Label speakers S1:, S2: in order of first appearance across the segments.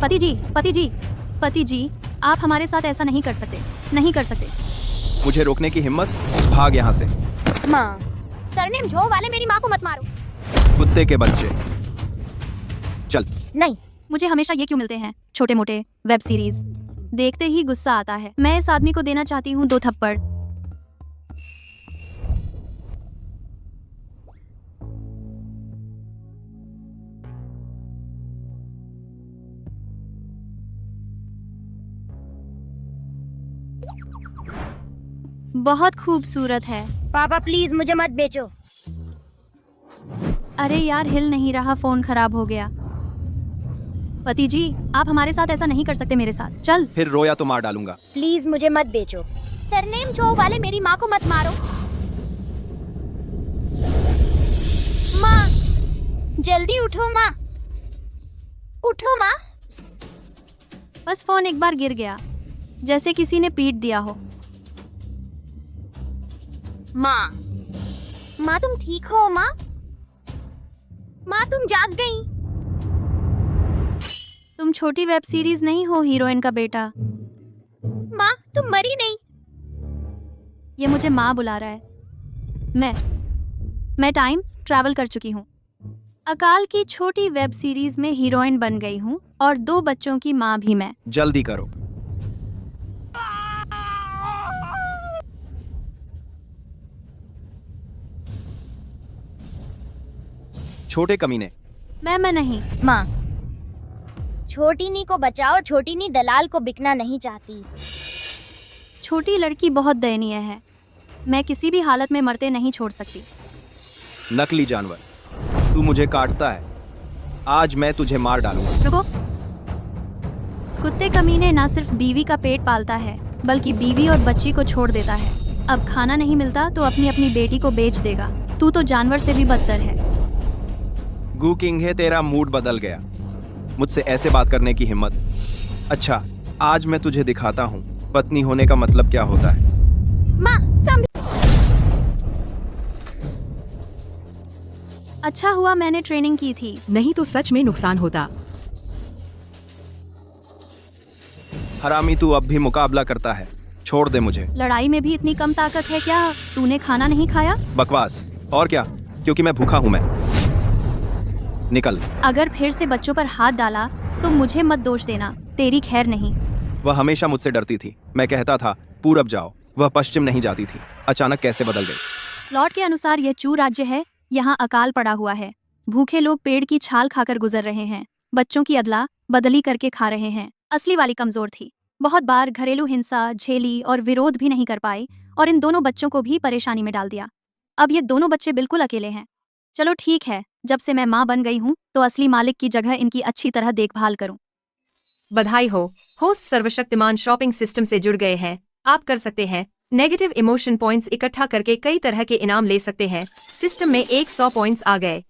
S1: पति जी, पति जी, पति जी, आप हमारे साथ ऐसा नहीं कर सकते, नहीं कर सकते।
S2: मुझे रोकने की हिम्मत? भाग यहाँ से।
S3: माँ, सरनेम झो वाले मेरी माँ को मत मारो।
S2: कुत्ते के बच्चे, चल।
S3: नहीं,
S1: मुझे हमेशा ये क्यों मिलते हैं, छोटे मोटे वेब सीरीज। देखते ही गुस्सा आता है। मैं इस आदमी को देना चाहती हूँ 2 थप्पड़। बहुत खूबसूरत है।
S3: पापा प्लीज मुझे मत बेचो।
S1: अरे यार, हिल नहीं रहा, फोन खराब हो गया। पति जी, आप हमारे साथ ऐसा नहीं कर सकते मेरे साथ। चल।
S2: फिर रोया तो मार डालूंगा।
S3: प्लीज मुझे मत बेचो। सरनेम झो वाले मेरी माँ को मत मारो। माँ, जल्दी उठो माँ, उठो माँ।
S1: बस फोन एक बार गिर गया, जैसे किसी ने पीट दिया हो।
S3: माँ, माँ तुम ठीक हो माँ? माँ तुम जाग गई?
S1: तुम छोटी वेब सीरीज नहीं हो हीरोइन का बेटा।
S3: माँ तुम मरी नहीं।
S1: ये मुझे माँ बुला रहा है। मैं टाइम ट्रैवल कर चुकी हूँ। अकाल की छोटी वेब सीरीज में हीरोइन बन गई हूँ और 2 बच्चों की माँ भी मैं।
S2: जल्दी करो। छोटे कमीने।
S1: मैं नहीं।
S3: माँ, छोटी नी को बचाओ। छोटी नी दलाल को बिकना नहीं चाहती।
S1: छोटी लड़की बहुत दयनीय है। मैं किसी भी हालत में मरते नहीं छोड़ सकती।
S2: नकली जानवर, तू मुझे काटता है। आज मैं तुझे मार डालूंगा।
S1: रुको। कुत्ते कमीने ना सिर्फ बीवी का पेट पालता है, बल्कि बीवी और बच्ची को छोड़ देता है। अब खाना नहीं मिलता तो अपनी बेटी को बेच देगा। तू तो जानवर से भी बदतर है।
S2: गू किंग है, तेरा मूड बदल गया। मुझसे ऐसे बात करने की हिम्मत? अच्छा, आज मैं तुझे दिखाता हूँ पत्नी होने का मतलब क्या होता है।
S3: माँ
S1: अच्छा हुआ मैंने ट्रेनिंग की थी।
S4: नहीं तो सच में नुकसान होता।
S2: हरामी, तू अब भी मुकाबला करता है। छोड़ दे मुझे।
S1: लड़ाई में भी इतनी कम ताकत है क्या? तूने खाना नहीं खाया?
S2: बकवास। और क्या, क्योंकि मैं भूखा हूँ। मैं निकल।
S1: अगर फिर से बच्चों पर हाथ डाला तो मुझे मत दोष देना, तेरी खैर नहीं।
S2: वह हमेशा मुझसे डरती थी। मैं कहता था पूरब जाओ, वह पश्चिम नहीं जाती थी। अचानक कैसे बदल गई।
S1: लॉर्ड के अनुसार यह चू राज्य है। यहाँ अकाल पड़ा हुआ है। भूखे लोग पेड़ की छाल खाकर गुजर रहे हैं। बच्चों की अदला बदली करके खा रहे हैं। असली वाली कमजोर थी। बहुत बार घरेलू हिंसा झेली और विरोध भी नहीं कर पाई और इन दोनों बच्चों को भी परेशानी में डाल दिया। अब ये दोनों बच्चे बिल्कुल अकेले हैं। चलो ठीक है, जब से मैं माँ बन गई हूँ तो असली मालिक की जगह इनकी अच्छी तरह देखभाल करूँ।
S4: बधाई हो, होस्ट सर्वशक्तिमान शॉपिंग सिस्टम से जुड़ गए हैं। आप कर सकते हैं नेगेटिव इमोशन पॉइंट्स इकट्ठा करके कई तरह के इनाम ले सकते हैं। सिस्टम में 100 पॉइंट्स आ गए।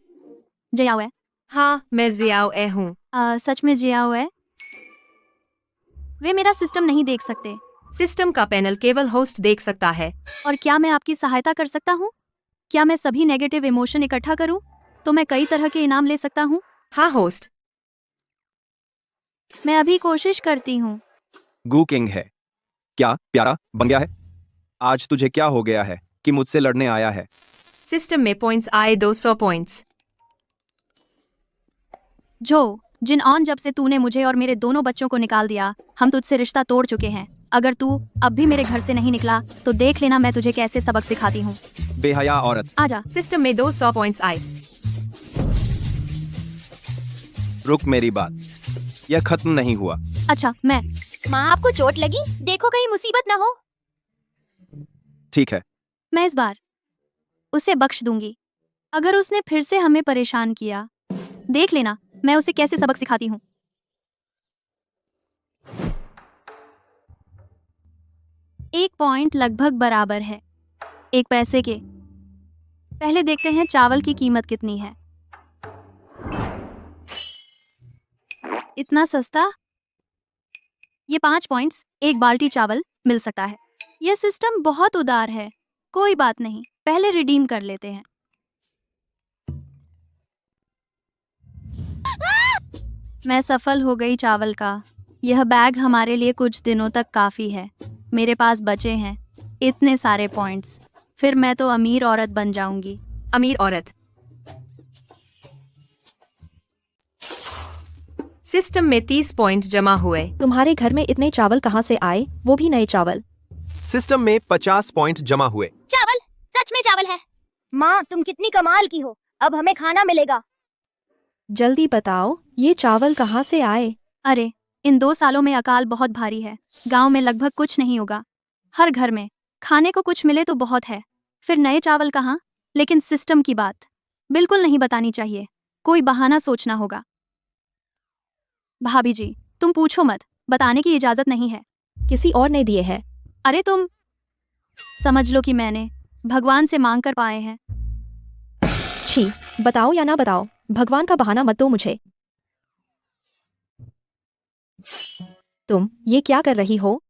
S1: जयाओ है?
S4: हाँ, मैं जियाओ ए हूँ।
S1: सच में जयाओ है? वे मेरा सिस्टम नहीं देख सकते।
S4: सिस्टम का पैनल केवल होस्ट देख सकता है।
S1: और क्या मैं आपकी सहायता कर सकता हूँ? क्या मैं सभी नेगेटिव इमोशन इकट्ठा करूँ तो मैं कई तरह के इनाम ले सकता हूँ?
S4: हाँ होस्ट,
S1: मैं अभी कोशिश करती हूँ।
S2: गू किंग है क्या प्यारा बन गया है? आज तुझे क्या हो गया है कि मुझसे लड़ने आया है?
S4: सिस्टम में पॉइंट्स आए 200 पॉइंट्स।
S1: जिन ऑन, जब से तूने मुझे और मेरे दोनों बच्चों को निकाल दिया, हम तुझसे रिश्ता तोड़ चुके हैं। अगर तू अब भी मेरे घर से नहीं निकला तो देख लेना मैं तुझे कैसे सबक सिखाती हूँ।
S2: बेहया औरत।
S1: आजा।
S4: सिस्टम में 200 पॉइंट्स आए।
S2: रुक, मेरी बात, यह खत्म नहीं हुआ।
S1: अच्छा, मैं
S3: माँ आपको चोट लगी? देखो कहीं मुसीबत ना हो।
S2: ठीक है,
S1: इस बार उसे बख्श दूंगी। अगर उसने फिर से हमें परेशान किया, देख लेना मैं उसे कैसे सबक सिखाती हूँ। एक पॉइंट लगभग बराबर है 1 पैसे के। पहले देखते हैं चावल की कीमत कितनी है। इतना सस्ता? ये 5 पॉइंट्स 1 बाल्टी चावल मिल सकता है। यह सिस्टम बहुत उदार है। कोई बात नहीं, पहले रिडीम कर लेते हैं। मैं सफल हो गई चावल का। यह बैग हमारे लिए कुछ दिनों तक काफी है। मेरे पास बचे हैं इतने सारे पॉइंट्स, फिर मैं तो अमीर औरत बन जाऊंगी।
S4: अमीर औरत। सिस्टम में 30 पॉइंट जमा हुए।
S5: तुम्हारे घर में इतने चावल कहाँ से आए, वो भी नए चावल?
S2: सिस्टम में 50 पॉइंट जमा हुए।
S3: चावल, सच में चावल है। माँ तुम कितनी कमाल की हो, अब हमें खाना मिलेगा।
S5: जल्दी बताओ, ये चावल कहाँ से आए?
S1: अरे, इन 2 सालों में अकाल बहुत भारी है। गांव में लगभग कुछ नहीं होगा। हर घर में खाने को कुछ मिले तो बहुत है, फिर नए चावल कहाँ? लेकिन सिस्टम की बात बिल्कुल नहीं बतानी चाहिए, कोई बहाना सोचना होगा। भाभी जी, तुम पूछो मत, बताने की इजाजत नहीं है।
S5: किसी और ने दिए हैं।
S1: अरे तुम समझ लो कि मैंने भगवान से मांग कर पाए हैं।
S5: छी, बताओ या ना बताओ, भगवान का बहाना मत दो मुझे। तुम ये क्या कर रही हो?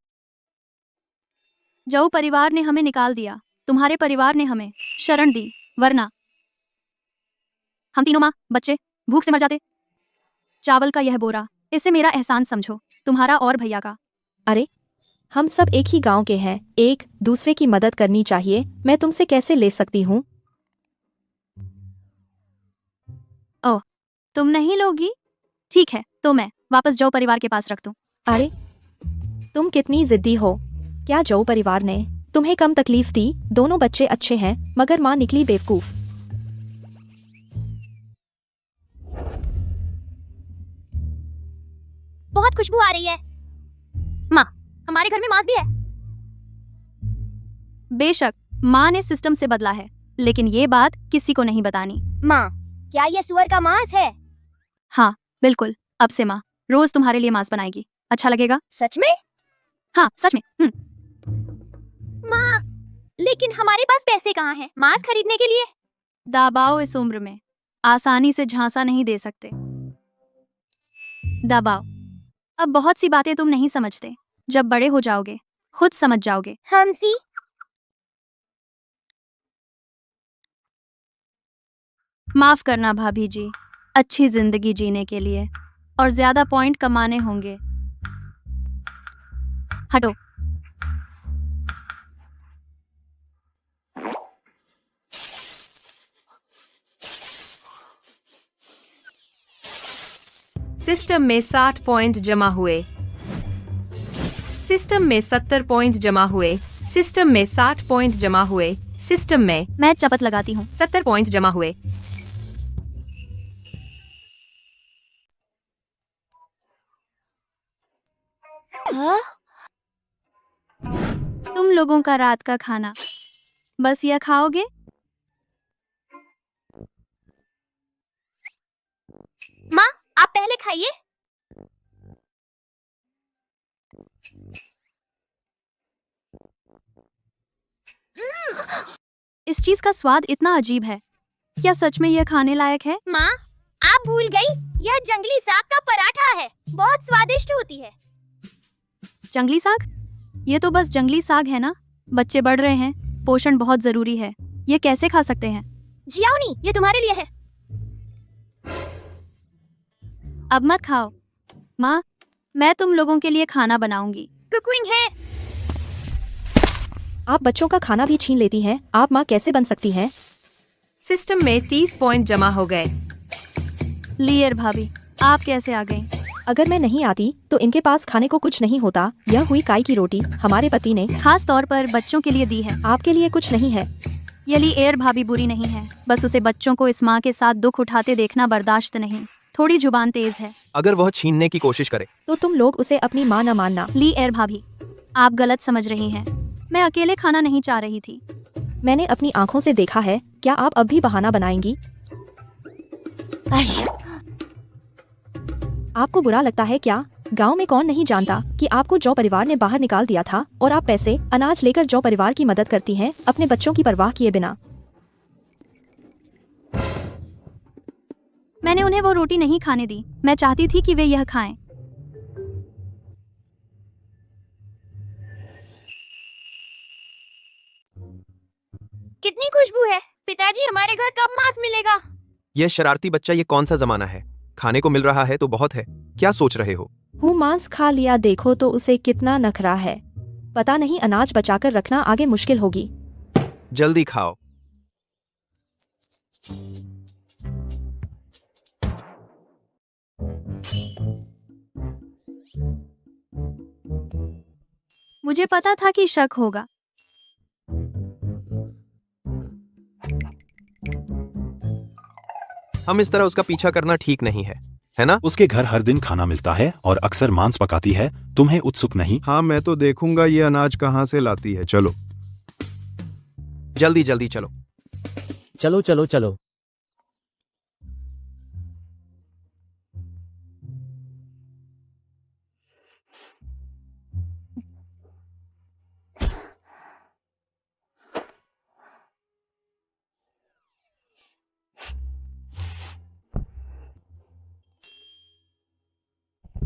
S1: जो परिवार ने हमें निकाल दिया, तुम्हारे परिवार ने हमें शरण दी, वरना हम तीनों माँ बच्चे भूख से मर जाते। चावल का यह बोरा, इसे मेरा एहसान समझो, तुम्हारा और भैया का।
S5: अरे, हम सब एक ही गांव के हैं, एक दूसरे की मदद करनी चाहिए। मैं तुमसे कैसे ले सकती हूँ?
S1: ओह, तुम नहीं लोगी? ठीक है, तो मैं वापस जो परिवार के पास रख दूं।
S5: अरे, तुम कितनी जिद्दी हो। क्या जो परिवार ने तुम्हें कम तकलीफ दी? दोनों बच्चे अच्छे हैं, मगर माँ निकली बेवकूफ।
S3: बहुत खुशबू आ रही है। माँ, हमारे घर में मांस भी है।
S1: बेशक माँ ने सिस्टम से बदला है, लेकिन ये बात किसी को नहीं बतानी।
S3: माँ, क्या ये सुअर का मांस है?
S1: हाँ बिल्कुल, अब से माँ रोज तुम्हारे लिए मांस बनाएगी। अच्छा लगेगा?
S3: सच में?
S1: हाँ सच में।
S3: माँ, लेकिन हमारे पास पैसे कहाँ हैं मांस खरीदने के लिए?
S1: दबाओ, इस उम्र में आसानी से झांसा नहीं दे सकते। दबाओ। अब बहुत सी बातें तुम नहीं समझते, जब बड़े हो जाओगे खुद समझ जाओगे।
S3: हंसी,
S1: माफ करना भाभी जी, अच्छी जिंदगी जीने के लिए और ज्यादा पॉइंट कमाने होंगे। हटो।
S4: सिस्टम में 60 पॉइंट जमा हुए। सिस्टम में 70 पॉइंट जमा हुए। सिस्टम में 60 पॉइंट जमा हुए। सिस्टम में
S1: मैं चपत लगाती हूँ।
S4: 70 पॉइंट जमा हुए।
S1: तुम लोगों का रात का खाना बस यह खाओगे?
S3: माँ आप पहले खाइए।
S1: इस चीज का स्वाद इतना अजीब है, क्या सच में यह खाने लायक है?
S3: माँ, आप भूल गई, यह जंगली साग का पराठा है, बहुत स्वादिष्ट होती है।
S1: जंगली साग? ये तो बस जंगली साग है ना। बच्चे बढ़ रहे हैं, पोषण बहुत जरूरी है, ये कैसे खा सकते हैं?
S3: जियाओनी, ये तुम्हारे लिए है।
S1: अब मत खाओ माँ, मैं तुम लोगों के लिए खाना बनाऊंगी।
S3: कुकिंग है।
S5: आप बच्चों का खाना भी छीन लेती हैं, आप माँ कैसे बन सकती हैं?
S4: सिस्टम में 30 पॉइंट जमा हो गए।
S1: लियर भाभी, आप कैसे आ गई?
S5: अगर मैं नहीं आती तो इनके पास खाने को कुछ नहीं होता। यह हुई काई की रोटी, हमारे पति ने
S1: खास तौर पर बच्चों के लिए दी है।
S5: आपके लिए कुछ नहीं है।
S1: यली एयर भाभी बुरी नहीं है, बस उसे बच्चों को इस माँ के साथ दुख उठाते देखना बर्दाश्त नहीं। थोड़ी जुबान तेज है।
S2: अगर वह छीनने की कोशिश करे
S5: तो तुम लोग उसे अपनी माँ न मानना।
S1: ली एयर भाभी, आप गलत समझ रही हैं। मैं अकेले खाना नहीं चाह रही थी।
S5: मैंने अपनी आंखों से देखा है। क्या आप अब भी बहाना बनाएंगी? आपको बुरा लगता है क्या? गांव में कौन नहीं जानता कि आपको जो परिवार ने बाहर निकाल दिया था और आप पैसे अनाज लेकर जो परिवार की मदद करती हैं, अपने बच्चों की परवाह किए बिना।
S1: मैंने उन्हें वो रोटी नहीं खाने दी, मैं चाहती थी कि वे यह खाएं।
S3: कितनी खुशबू है। पिताजी, हमारे घर कब मांस मिलेगा?
S2: यह शरारती बच्चा, ये कौन सा जमाना है? खाने को मिल रहा है तो बहुत है। क्या सोच रहे हो?
S5: हूँ मांस खा लिया, देखो तो उसे कितना नखरा है। पता नहीं अनाज बचाकर रखना आगे मुश्किल होगी।
S2: जल्दी खाओ।
S1: मुझे पता था कि शक होगा।
S2: हम इस तरह उसका पीछा करना ठीक नहीं है ना?
S6: उसके घर हर दिन खाना मिलता है और अक्सर मांस पकाती है। तुम्हें उत्सुक नहीं?
S2: हाँ, मैं तो देखूंगा ये अनाज कहाँ से लाती है। चलो जल्दी जल्दी चलो।
S7: चलो चलो चलो।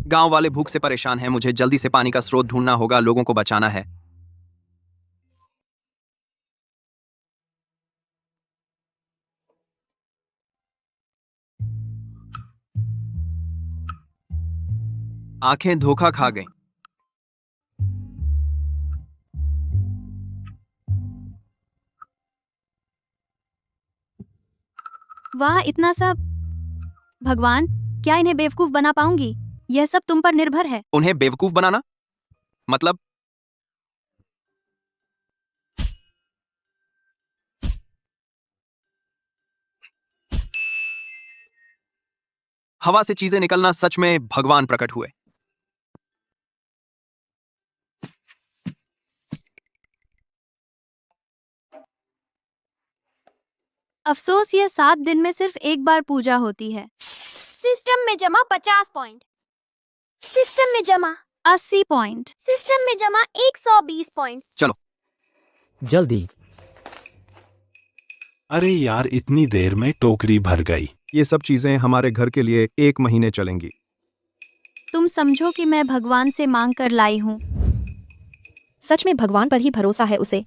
S2: गांव वाले भूख से परेशान हैं। मुझे जल्दी से पानी का स्रोत ढूंढना होगा, लोगों को बचाना है। आंखें धोखा खा गईं।
S1: वाह, इतना सब। भगवान, क्या इन्हें बेवकूफ बना पाऊंगी? यह सब तुम पर निर्भर है।
S2: उन्हें बेवकूफ बनाना मतलब? हवा से चीजें निकलना, सच में भगवान प्रकट हुए।
S1: अफसोस, यह 7 दिन में सिर्फ एक बार पूजा होती है।
S3: सिस्टम में जमा 50 पॉइंट। सिस्टम में जमा
S1: 80 पॉइंट।
S3: सिस्टम में जमा 120 पॉइंट।
S2: चलो
S7: जल्दी।
S6: अरे यार, इतनी देर में टोकरी भर गई।
S2: ये सब चीजें हमारे घर के लिए 1 महीने चलेंगी।
S1: तुम समझो कि मैं भगवान से मांग कर लाई हूँ।
S5: सच में भगवान पर ही भरोसा है उसे।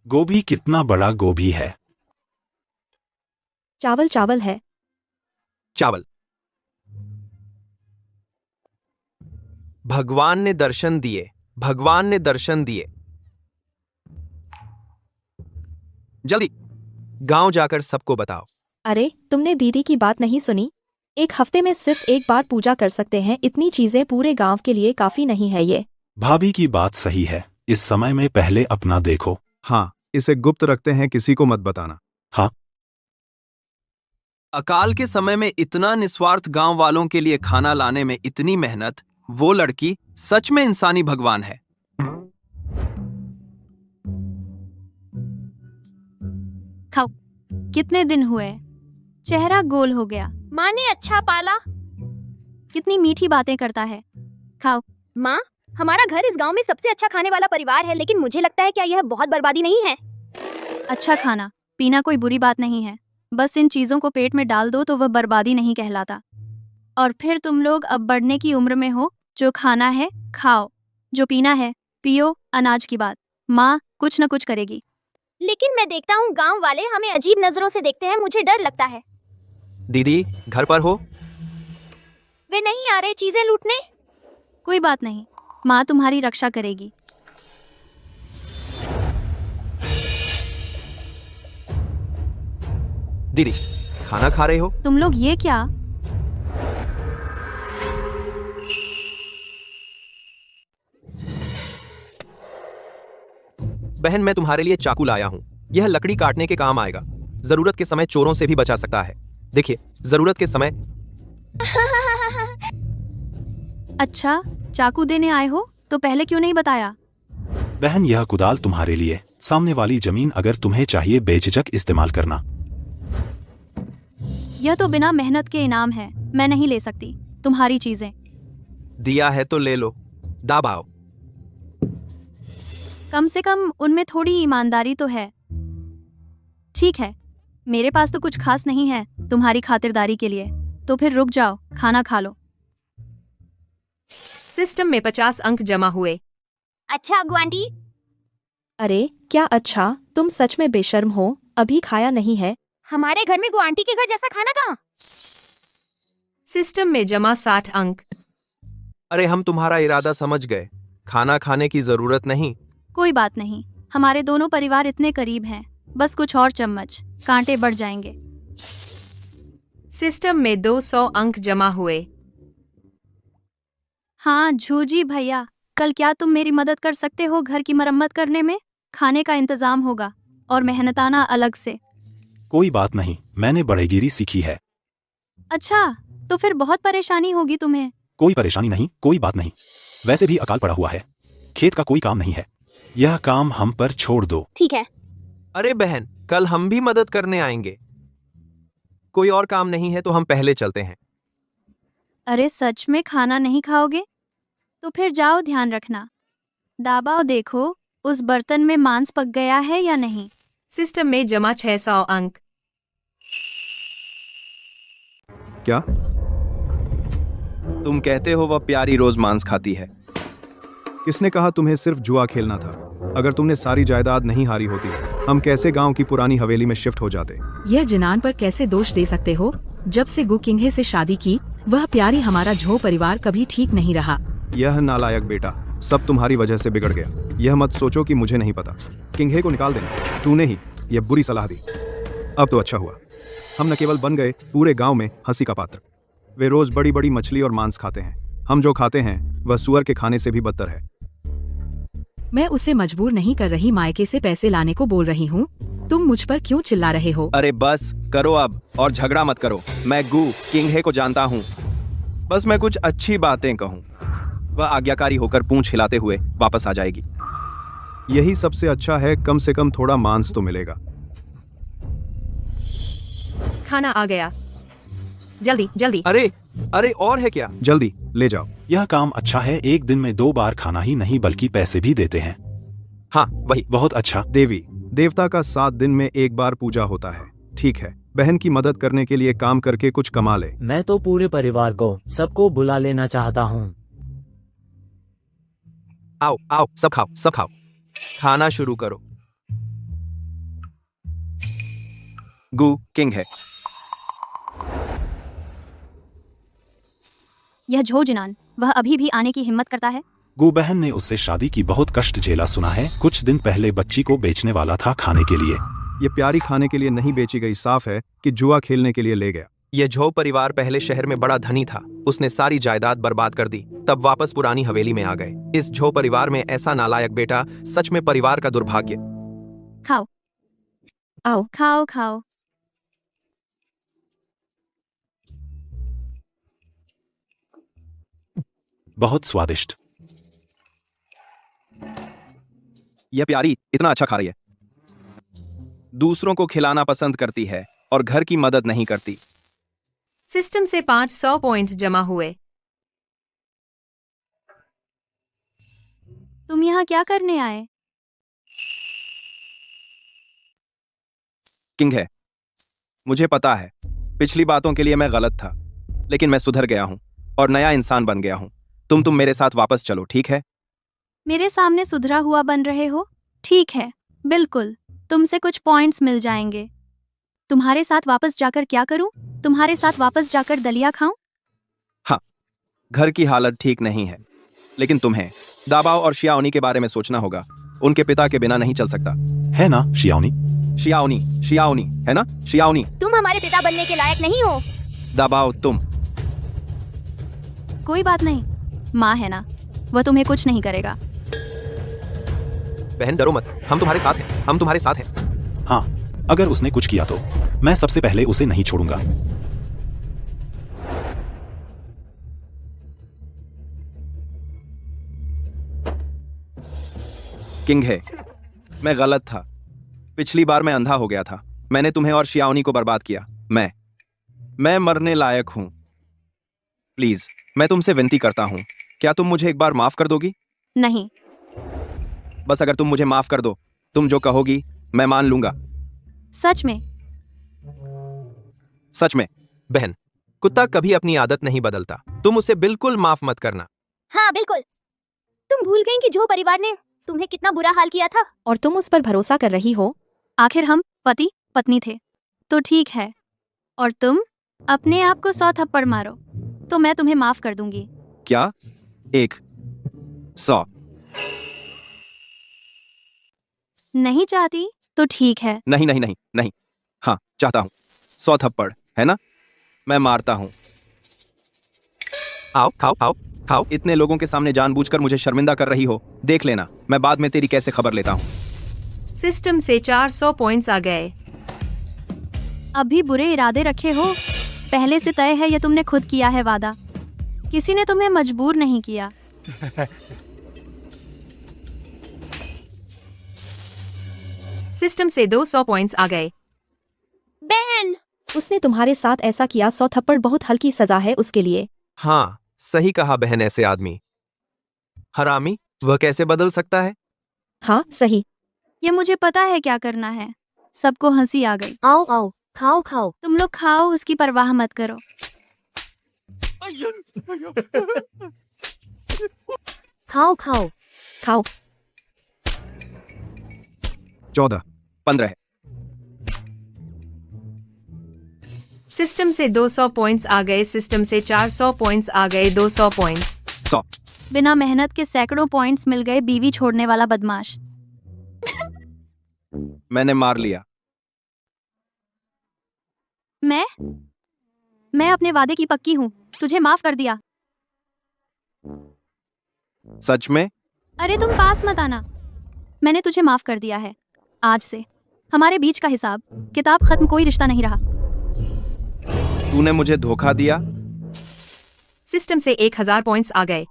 S6: गोभी कितना बड़ा गोभी है।
S5: चावल चावल है।
S2: चावल। भगवान ने दर्शन दिए। भगवान ने दर्शन दिए। जल्दी गांव जाकर सबको बताओ।
S5: अरे, तुमने दीदी की बात नहीं सुनी? 1 हफ्ते में सिर्फ एक बार पूजा कर सकते हैं। इतनी चीजें पूरे गांव के लिए काफी नहीं है ये।
S6: भाभी की बात सही है। इस समय में पहले अपना देखो।
S2: हाँ, इसे गुप्त रखते हैं, किसी को मत बताना।
S6: हाँ।
S2: अकाल के समय में इतना निस्वार्थ, गांव वालों के लिए खाना लाने में इतनी मेहनत। वो लड़की सच में इंसानी भगवान है।
S1: खाओ। कितने दिन हुए, चेहरा गोल हो गया।
S3: माँ ने अच्छा पाला।
S1: कितनी मीठी बातें करता है। खाओ।
S3: माँ, हमारा घर इस गांव में सबसे अच्छा खाने वाला परिवार है, लेकिन मुझे लगता है क्या यह बहुत बर्बादी नहीं है?
S1: अच्छा खाना पीना कोई बुरी बात नहीं है, बस इन चीजों को पेट में डाल दो तो वह बर्बादी नहीं कहलाता। और फिर तुम लोग अब बढ़ने की उम्र में हो। जो खाना है खाओ, जो पीना है पियो। अनाज की बात माँ कुछ न कुछ करेगी।
S3: लेकिन मैं देखता हूँ गांव वाले हमें अजीब नजरों से देखते हैं, मुझे डर लगता है।
S2: दीदी घर पर हो?
S3: वे नहीं आ रहे चीजें लूटने?
S1: कोई बात नहीं, माँ तुम्हारी रक्षा करेगी।
S2: दीदी खाना खा रहे हो?
S1: तुम लोग ये क्या?
S2: बहन, मैं तुम्हारे लिए चाकू लाया हूँ। यह लकड़ी काटने के काम आएगा। जरूरत के समय चोरों से भी बचा सकता है। देखिए, जरूरत के समय।
S1: अच्छा, चाकू देने आए हो तो पहले क्यों नहीं बताया?
S6: बहन, यह कुदाल तुम्हारे लिए। सामने वाली जमीन अगर तुम्हें चाहिए बेझिझक इस्तेमाल करना।
S1: यह तो बिना मेहनत के इनाम है, मैं नहीं ले सकती तुम्हारी चीजें।
S2: दिया है तो ले लो, दाबाओ।
S1: कम से कम उनमें थोड़ी ईमानदारी तो है। ठीक है, मेरे पास तो कुछ खास नहीं है तुम्हारी खातिरदारी के लिए, तो फिर रुक जाओ, खाना खा लो।
S4: सिस्टम में 50 अंक जमा हुए।
S3: अच्छा अग्गू आंटी।
S5: अरे क्या अच्छा, तुम सच में बेशर्म हो, अभी खाया नहीं है।
S3: हमारे घर में गो आंटी के घर जैसा खाना कहाँ।
S4: सिस्टम में जमा 60 अंक।
S2: अरे हम तुम्हारा इरादा समझ गए, खाना खाने की जरूरत नहीं।
S1: कोई बात नहीं, हमारे दोनों परिवार इतने करीब हैं, बस कुछ और चम्मच, कांटे बढ़ जाएंगे।
S4: सिस्टम में 200 अंक जमा हुए।
S1: हाँ झूजी भैया, कल क्या तुम मेरी मदद कर सकते हो घर की मरम्मत करने में? खाने का इंतजाम होगा और मेहनताना अलग से।
S6: कोई बात नहीं, मैंने बड़ेगिरी सीखी है।
S1: अच्छा, तो फिर बहुत परेशानी होगी तुम्हें।
S6: कोई परेशानी नहीं, कोई बात नहीं। वैसे भी अकाल पड़ा हुआ है, खेत का कोई काम नहीं है, यह काम हम पर छोड़ दो।
S3: ठीक है।
S2: अरे बहन, कल हम भी मदद करने आएंगे। कोई और काम नहीं है तो हम पहले चलते हैं।
S1: अरे सच में खाना नहीं खाओगे? तो फिर जाओ, ध्यान रखना। दाबाओ, देखो उस बर्तन में मांस पक गया है या नहीं।
S4: सिस्टम में जमा 600 अंक।
S2: क्या तुम कहते हो वह प्यारी रोज मांस खाती है?
S8: किसने कहा तुम्हें सिर्फ जुआ खेलना था? अगर तुमने सारी जायदाद नहीं हारी होती, हम कैसे गांव की पुरानी हवेली में शिफ्ट हो जाते?
S9: यह जिनान पर कैसे दोष दे सकते हो? जब से गु किंघे से शादी की, वह प्यारी हमारा झो परिवार कभी ठीक नहीं रहा।
S8: यह नालायक बेटा, सब तुम्हारी वजह से बिगड़ गया। यह मत सोचो कि मुझे नहीं पता। किंघे को निकाल देना, तूने ही यह बुरी सलाह दी। अब तो अच्छा हुआ, हम न केवल बन गए पूरे गांव में हंसी का पात्र। वे रोज बड़ी बड़ी मछली और मांस खाते हैं, हम जो खाते हैं वह सुअर के खाने से भी बदतर है।
S9: मैं उसे मजबूर नहीं कर रही, मायके से पैसे लाने को बोल रही हूँ। तुम मुझ पर क्यों चिल्ला रहे हो?
S2: अरे बस करो अब, और झगड़ा मत करो। मैं गु किंघे को जानता हूँ, बस मैं कुछ अच्छी बातें कहूँ, वह आज्ञाकारी होकर पूंछ हिलाते हुए वापस आ जाएगी।
S8: यही सबसे अच्छा है, कम से कम थोड़ा मांस तो मिलेगा।
S4: खाना आ गया, जल्दी जल्दी।
S2: अरे अरे और है क्या?
S8: जल्दी ले जाओ।
S6: यह काम अच्छा है, एक दिन में 2 बार खाना ही नहीं बल्कि पैसे भी देते हैं।
S2: हाँ वही।
S6: बहुत अच्छा।
S8: देवी देवता का 7 दिन में एक बार पूजा होता है। ठीक है, बहन की मदद करने के लिए काम करके कुछ कमा ले।
S7: मैं तो पूरे परिवार को, सबको बुला लेना चाहता हूँ।
S2: आओ आओ, सब खाओ सब खाओ, खाना शुरू करो। गु किंग है।
S1: यह झो जिनान, वह अभी भी आने की हिम्मत करता है।
S6: गु बहन ने उससे शादी की बहुत कष्ट झेला सुना है। कुछ दिन पहले बच्ची को बेचने वाला था खाने के लिए।
S8: ये प्यारी खाने के लिए नहीं बेची गई, साफ है कि जुआ खेलने के लिए ले गया।
S2: यह झो परिवार पहले शहर में बड़ा धनी था, उसने सारी जायदाद बर्बाद कर दी, तब वापस पुरानी हवेली में आ गए। इस झो परिवार में ऐसा नालायक बेटा, सच में परिवार का दुर्भाग्य।
S1: खाओ
S5: आओ।
S1: खाओ खाओ।
S6: बहुत स्वादिष्ट।
S2: यह प्यारी इतना अच्छा खा रही है, दूसरों को खिलाना पसंद करती है और घर की मदद नहीं करती।
S4: सिस्टम से 500 पॉइंट जमा हुए।
S1: तुम यहाँ क्या करने आए?
S2: किंग है, मुझे पता है पिछली बातों के लिए मैं गलत था, लेकिन मैं सुधर गया हूँ और नया इंसान बन गया हूँ। तुम मेरे साथ वापस चलो, ठीक है?
S1: मेरे सामने सुधरा हुआ बन रहे हो? ठीक है, बिल्कुल, तुमसे कुछ पॉइंट्स मिल जाएंगे। तुम्हारे साथ वापस जाकर क्या करूं? तुम्हारे साथ वापस जाकर दलिया खाऊं?
S2: हाँ, घर की हालत ठीक नहीं है, लेकिन तुम्हें दाबाओ और शियाओनी के बारे में सोचना होगा। उनके पिता के बिना नहीं चल सकता,
S6: है ना शियाओनी?
S2: शियाओनी शियाओनी है ना? शियाओनी।
S3: तुम हमारे पिता बनने के लायक नहीं हो।
S2: दाबाओ तुम।
S1: कोई बात नहीं, माँ है ना, वह तुम्हें कुछ नहीं करेगा।
S2: बहन डरो मत, हम तुम्हारे साथ हैं, हम तुम्हारे साथ हैं।
S6: हाँ, अगर उसने कुछ किया तो मैं सबसे पहले उसे नहीं छोड़ूंगा।
S2: किंग है, मैं गलत था। पिछली बार मैं अंधा हो गया था, मैंने तुम्हें और शियाओनी को बर्बाद किया। मैं मरने लायक हूं। प्लीज, मैं तुमसे विनती करता हूं, क्या तुम मुझे एक बार माफ कर दोगी?
S1: नहीं।
S2: बस अगर तुम मुझे माफ कर दो, तुम जो कहोगी मैं मान लूंगा।
S1: सच में?
S2: सच में। बहन, कुत्ता कभी अपनी आदत नहीं बदलता, तुम उसे बिल्कुल माफ मत करना।
S3: हाँ बिल्कुल। तुम भूल गई कि जो परिवार ने तुम्हें कितना बुरा हाल किया था।
S5: और तुम उस पर भरोसा कर रही हो।
S1: आखिर हम पति पत्नी थे तो ठीक है, और तुम अपने आप को 100 थप्पड़ मारो तो मैं तुम्हें माफ कर दूंगी।
S2: क्या? 100?
S1: नहीं चाहती तो ठीक है।
S2: नहीं नहीं नहीं नहीं। हाँ चाहता हूँ। 100 थप्पड़, है ना? मैं मारता हूँ। आओ खाओ खाओ खाओ। इतने लोगों के सामने जानबूझकर मुझे शर्मिंदा कर रही हो। देख लेना मैं बाद में तेरी कैसे खबर लेता हूँ।
S4: सिस्टम से 400 पॉइंट्स आ गए।
S1: अभी बुरे इरादे रखे हो? पहले से तय है, यह तुमने खुद किया है वादा। किसी ने तुम्हें मजबूर नहीं किया।
S4: सिस्टम से 200 पॉइंट्स आ गए।
S3: बहन,
S5: उसने तुम्हारे साथ ऐसा किया, 100 थप्पड़ बहुत हल्की सजा है उसके लिए।
S2: हाँ सही कहा बहन। ऐसे आदमी हरामी वह कैसे बदल सकता है?
S5: हाँ सही।
S1: ये मुझे पता है क्या करना है। सबको हंसी आ गई।
S3: आओ आओ खाओ खाओ।
S1: तुम लोग खाओ, उसकी परवाह मत करो।
S3: खाओ खाओ।
S5: खाओ।
S8: 14,
S2: 15 है।
S4: सिस्टम से 200 पॉइंट्स आ गए। सिस्टम से 400 पॉइंट्स आ गए। 200 पॉइंट्स।
S2: 100।
S1: बिना मेहनत के सैकड़ों पॉइंट्स मिल गए। बीवी छोड़ने वाला बदमाश।
S2: मैंने मार लिया।
S1: मैं अपने वादे की पक्की हूँ। तुझे माफ कर दिया।
S2: सच में?
S1: अरे तुम पास मत आना। मैंने तुझे माफ कर दिया है। आज से हमारे बीच का हिसाब किताब खत्म, कोई रिश्ता नहीं रहा।
S2: तूने मुझे धोखा दिया।
S4: सिस्टम से 1000 पॉइंट्स आ गए।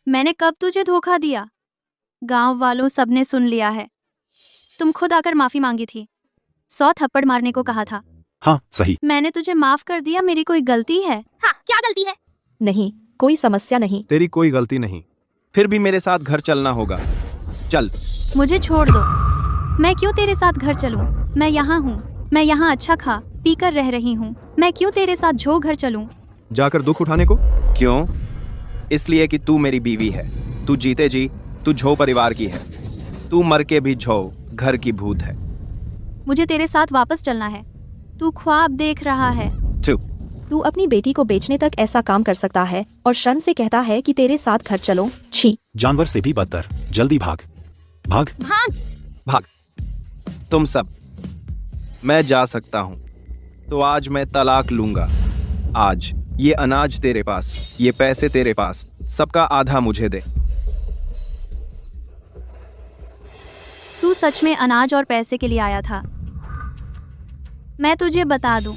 S1: मैंने कब तुझे धोखा दिया? गांव वालों सबने सुन लिया है। तुम खुद आकर माफी मांगी थी। 100 थप्पड़ मारने को कहा था।
S6: हाँ सही।
S1: मैंने तुझे माफ कर दिया। मेरी कोई गलती है?
S3: हाँ, क्या गलती है?
S5: नहीं, कोई समस्या नहीं।
S8: तेरी कोई गलती नहीं।
S2: फिर भी मेरे साथ घर चलना होगा। चल।
S1: मुझे छोड़ दो। मैं क्यों तेरे साथ घर चलूं? मैं यहाँ हूँ। मैं यहाँ अच्छा खा पी कर रह रही हूँ। मैं क्यों तेरे साथ झो घर चलूं?
S8: जाकर दुख उठाने को।
S2: क्यों? इसलिए कि तू मेरी बीवी है। तू जीते जी तू झो परिवार की है। तू मर के भी झो घर की भूत है।
S1: मुझे तेरे साथ वापस चलना है। तू ख्वाब देख रहा है।
S2: चुप।
S5: तू अपनी बेटी को बेचने तक ऐसा काम कर सकता है और शर्म से कहता है कि तेरे साथ घर चलो। छी।
S6: जानवर से भी बदतर। जल्दी भाग भाग।
S3: भाग।
S2: भाग। तुम सब। मैं जा सकता हूँ तो आज मैं तलाक लूंगा। आज ये अनाज तेरे पास, ये पैसे तेरे पास, सबका आधा मुझे दे।
S1: तू सच में अनाज और पैसे के लिए आया था? मैं तुझे बता दूं,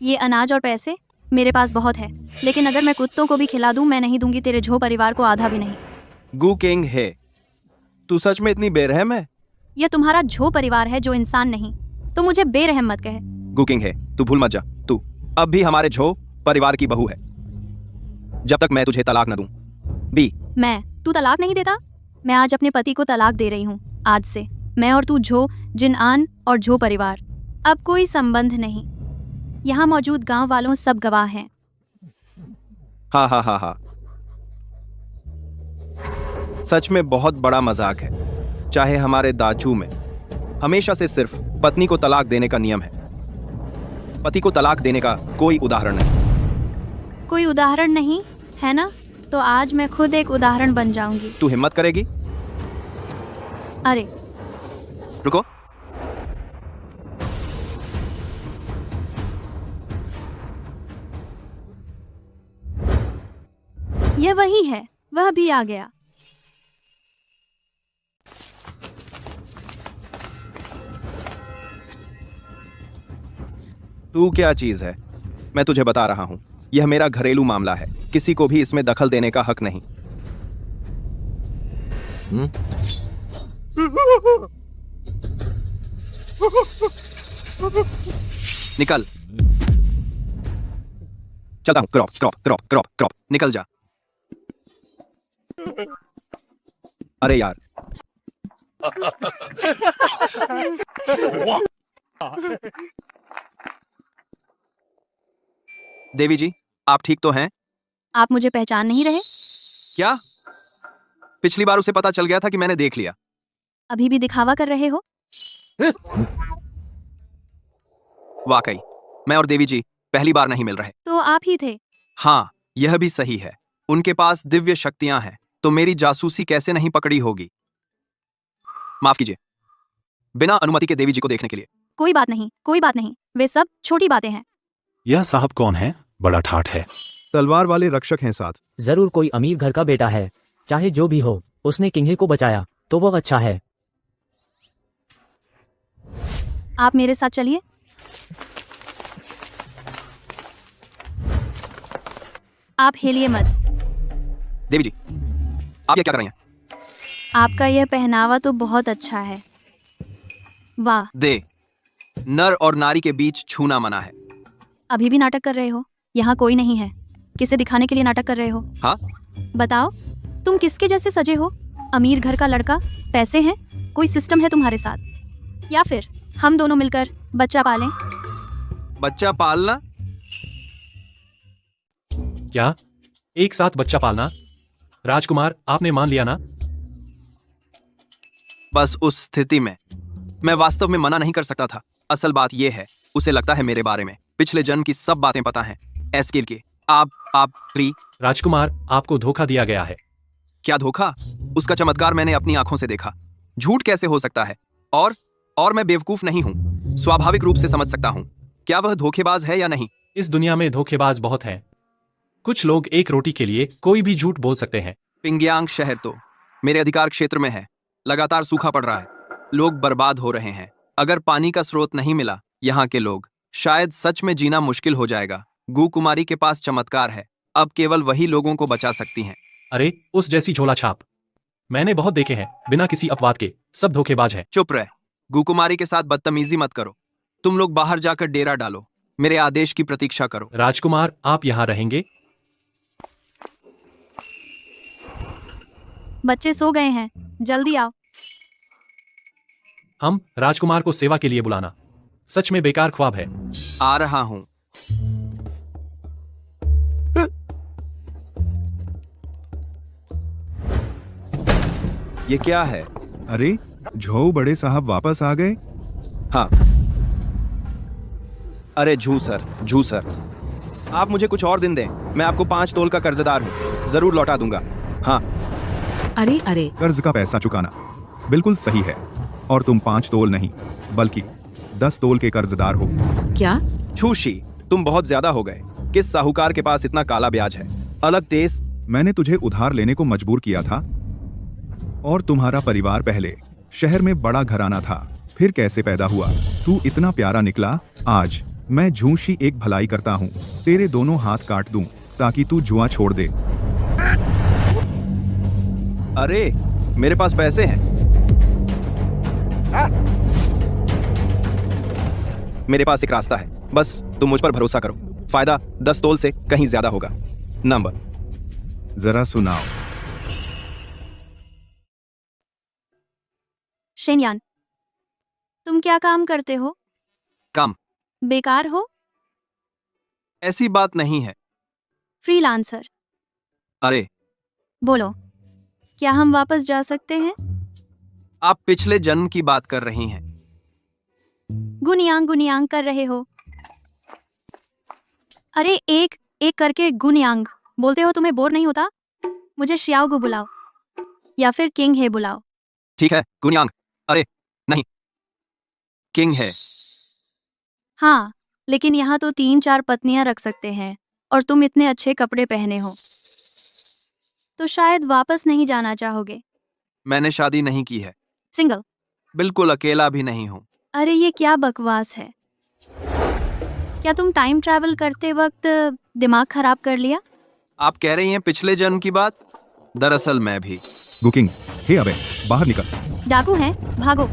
S1: ये अनाज और पैसे मेरे पास बहुत है, लेकिन अगर मैं कुत्तों को भी खिला दूं, मैं नहीं दूंगी तेरे झो परिवार को आधा भी नहीं।
S2: गू किंग है। तू सच में इतनी बेरहम है?
S1: यह तुम्हारा झो परिवार है जो इंसान नहीं। तो मुझे बेरहम मत कहे।
S2: गू किंग है, तू भूल मत जा। तू अब भी हमारे झो परिवार की बहू है जब तक मैं तुझे तलाक न दूं। बी।
S1: तू तलाक नहीं देता? मैं आज अपने पति को तलाक दे रही हूँ। आज से मैं और तू झो जिनआन और झो परिवार, अब कोई संबंध नहीं। यहाँ मौजूद गांव वालों सब गवाह हैं।
S2: हाँ हाँ हाँ हाँ। सच में बहुत बड़ा मजाक है। चाहे हमारे दाचू में हमेशा से सिर्फ पत्नी को तलाक देने का नियम है। पति को तलाक देने का कोई उदाहरण नहीं।
S1: कोई उदाहरण नहीं है ना? तो आज मैं खुद एक उदाहरण बन जाऊंगी।
S2: तू हिम्मत करेगी?
S1: अरे
S2: रुको।
S1: यह वही है, वह भी आ गया।
S2: तू क्या चीज है? मैं तुझे बता रहा हूं, यह मेरा घरेलू मामला है। किसी को भी इसमें दखल देने का हक नहीं। निकल। चलता हूं। Crop crop crop crop crop. निकल जा। अरे यार। देवी जी, आप ठीक तो हैं?
S1: आप मुझे पहचान नहीं रहे?
S2: क्या? पिछली बार उसे पता चल गया था कि मैंने देख लिया।
S1: अभी भी दिखावा कर रहे हो?
S2: वाकई मैं और देवी जी पहली बार नहीं मिल रहे।
S1: तो आप ही थे।
S2: हाँ, यह भी सही है। उनके पास दिव्य शक्तियां हैं, तो मेरी जासूसी कैसे नहीं पकड़ी होगी। माफ कीजिए, बिना अनुमति के देवी जी को देखने के लिए।
S1: कोई बात नहीं, कोई बात नहीं, वे सब छोटी बातें हैं।
S6: यह साहब कौन है? बड़ा ठाठ है।
S8: तलवार वाले रक्षक हैं साथ।
S7: जरूर कोई अमीर घर का बेटा है। चाहे जो भी हो, उसने किंघे को बचाया तो वो अच्छा है।
S1: आप मेरे साथ चलिए। आप हिलिए मत।
S2: देवी जी, आप ये क्या कर रही हैं?
S1: आपका यह पहनावा तो बहुत अच्छा है। वाह।
S2: नर और नारी के बीच छूना मना है।
S1: अभी भी नाटक कर रहे हो? यहाँ कोई नहीं है। किसे दिखाने के लिए नाटक कर रहे हो?
S2: हाँ?
S1: बताओ, तुम किसके जैसे सजे हो? अमीर घर का लड़का, पैसे हैं, कोई सिस्टम है तुम्हारे साथ? या फिर हम दोनों मिलकर बच्चा पालें?
S2: बच्चा पालना?
S10: क्या एक साथ बच्चा पालना? राजकुमार, आपने मान लिया ना?
S2: बस उस स्थिति में मैं वास्तव में मना नहीं कर सकता था। असल बात यह है, उसे लगता है मेरे बारे में पिछले जन्म की सब बातें पता हैं। एस्किल की आप प्री।
S10: राजकुमार, आपको धोखा दिया गया है।
S2: क्या धोखा? उसका चमत्कार मैंने अपनी आंखों से देखा। झूठ कैसे हो सकता है? और मैं बेवकूफ नहीं हूं, स्वाभाविक रूप से समझ सकता हूं। क्या वह धोखेबाज है या नहीं?
S10: इस दुनिया में धोखेबाज बहुत हैं। कुछ लोग एक रोटी के लिए कोई भी झूठ बोल सकते हैं।
S2: पिंग्यांग शहर तो मेरे अधिकार क्षेत्र में है। लगातार सूखा पड़ रहा है, लोग बर्बाद हो रहे हैं। अगर पानी का स्रोत नहीं मिला, यहाँ के लोग शायद सच में जीना मुश्किल हो जाएगा। गु कुमारी के पास चमत्कार है, अब केवल वही लोगों को बचा सकती हैं।
S10: अरे, उस जैसी झोला छाप मैंने बहुत देखे हैं, बिना किसी अपवाद के। सब धोखेबाज हैं।
S2: चुप रह। गु कुमारी के साथ बदतमीजी मत करो। तुम लोग बाहर जाकर डेरा डालो, मेरे आदेश की प्रतीक्षा करो।
S10: राजकुमार, आप यहाँ रहेंगे?
S1: बच्चे सो गए हैं, जल्दी आओ।
S10: हम राजकुमार को सेवा के लिए बुलाना सच में बेकार ख्वाब है।
S2: आ रहा हूं। ये क्या है?
S8: अरे झो बड़े साहब वापस आ गए।
S2: हाँ। अरे झू सर, आप मुझे कुछ और दिन दें। मैं आपको 5 तोल का कर्जदार हूं, जरूर लौटा दूंगा। हाँ।
S9: अरे
S8: कर्ज का पैसा चुकाना बिल्कुल सही है, और तुम 5 तोल नहीं बल्कि 10 तोल के कर्जदार हो।
S9: क्या?
S2: छूशी, तुम बहुत ज्यादा हो गए। किस साहूकार के पास इतना काला ब्याज है? अलग देश।
S8: मैंने तुझे उधार लेने को मजबूर किया था, और तुम्हारा परिवार पहले शहर में बड़ा घराना था, फिर कैसे पैदा हुआ? तू इतना प्यारा निकला। आज मैं झूठी एक भलाई करता हूँ, तेरे दोनों हाथ काट दूं ताकि तू जुआ छोड़ दे।
S2: अरे मेरे पास पैसे हैं। मेरे पास एक रास्ता है, बस तुम मुझ पर भरोसा करो। फायदा 10 तोल से कहीं ज्यादा होगा। नंबर
S8: जरा सुनाओ।
S1: शेनयान, तुम क्या काम करते हो?
S2: काम?
S1: बेकार हो?
S2: ऐसी बात नहीं है।
S1: फ्रीलांसर।
S2: अरे
S1: बोलो, क्या हम वापस जा सकते हैं?
S2: आप पिछले जन्म की बात कर रही हैं।
S1: गुनियांग कर रहे हो। अरे एक एक करके गुनियांग बोलते हो, तुम्हें बोर नहीं होता? मुझे श्याओगु बुलाओ या फिर किंग हे बुलाओ।
S2: ठीक है, गुनियांग। अरे नहीं, किंग है।
S1: हाँ, लेकिन यहाँ तो 3-4 पत्नियां रख सकते हैं, और तुम इतने अच्छे कपड़े पहने हो तो शायद वापस नहीं जाना चाहोगे।
S2: मैंने शादी नहीं की है।
S1: सिंगल?
S2: बिल्कुल अकेला भी नहीं हूँ।
S1: अरे ये क्या बकवास है? क्या तुम टाइम ट्रैवल करते वक्त दिमाग खराब कर लिया?
S2: आप कह रही हैं पिछले जन्म की बात? दरअसल मैं भी।
S8: बुकिंग, हे अबे बाहर निकल।
S1: डाकू हैं, भागो।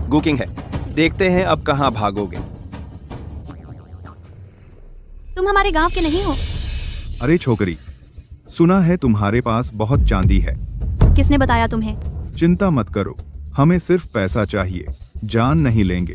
S2: गुकिंग है, देखते हैं अब कहां भागोगे।
S1: तुम हमारे गांव के नहीं हो?
S8: अरे छोकरी, सुना है तुम्हारे पास बहुत चांदी है।
S1: किसने बताया तुम्हें?
S8: चिंता मत करो, हमें सिर्फ पैसा चाहिए, जान नहीं लेंगे।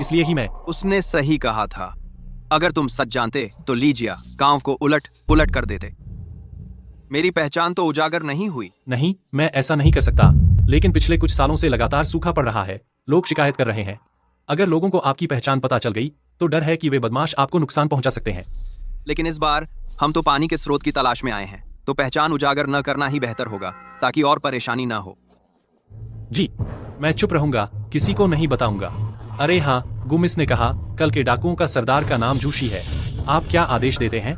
S10: इसलिए ही मैं
S2: उसने सही कहा था। अगर तुम सच जानते तो लीजिया गांव को उलट पुलट कर देते। मेरी पहचान तो उजागर नहीं हुई।
S10: नहीं, मैं ऐसा नहीं कर सकता। लेकिन पिछले कुछ सालों से लगातार सूखा पड़ रहा है, लोग शिकायत कर रहे हैं। अगर लोगों को आपकी पहचान पता चल गई तो डर है कि वे बदमाश आपको नुकसान पहुंचा सकते हैं।
S2: लेकिन इस बार हम तो पानी के स्रोत की तलाश में आए हैं, तो पहचान उजागर न करना ही बेहतर होगा ताकि और परेशानी ना हो।
S10: जी, मैं चुप रहूंगा, किसी को नहीं बताऊंगा। अरे हाँ, गुमिस ने कहा कल के डाकुओं का सरदार का नाम जूशी है। आप क्या आदेश देते हैं?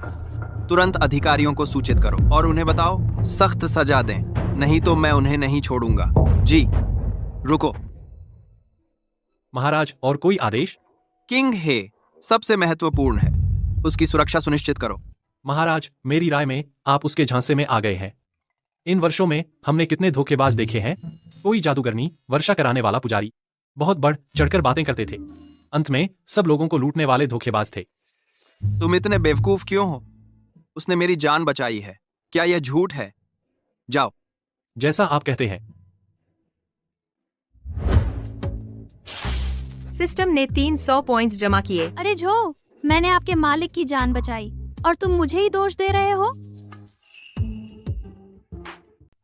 S2: तुरंत अधिकारियों को सूचित करो और उन्हें बताओ सख्त सजा दें, नहीं तो मैं उन्हें नहीं छोड़ूंगा। जी, रुको।
S10: महाराज, और कोई आदेश?
S2: किंग हे सबसे महत्वपूर्ण है, उसकी सुरक्षा सुनिश्चित करो।
S10: महाराज, मेरी राय में आप उसके झांसे में आ गए हैं। इन वर्षों में हमने कितने धोखेबाज देखे हैं। कोई जादूगरनी, वर्षा कराने वाला पुजारी, बहुत बढ़ चढ़कर बातें करते थे। अंत में सब लोगों को लूटने वाले धोखेबाज थे।
S2: तुम इतने बेवकूफ क्यों हो? उसने मेरी जान बचाई है, क्या यह झूठ है? जाओ।
S10: जैसा आप कहते हैं।
S4: सिस्टम ने 300 पॉइंट जमा किए।
S1: अरे जो, मैंने आपके मालिक की जान बचाई और तुम मुझे ही दोष दे रहे हो?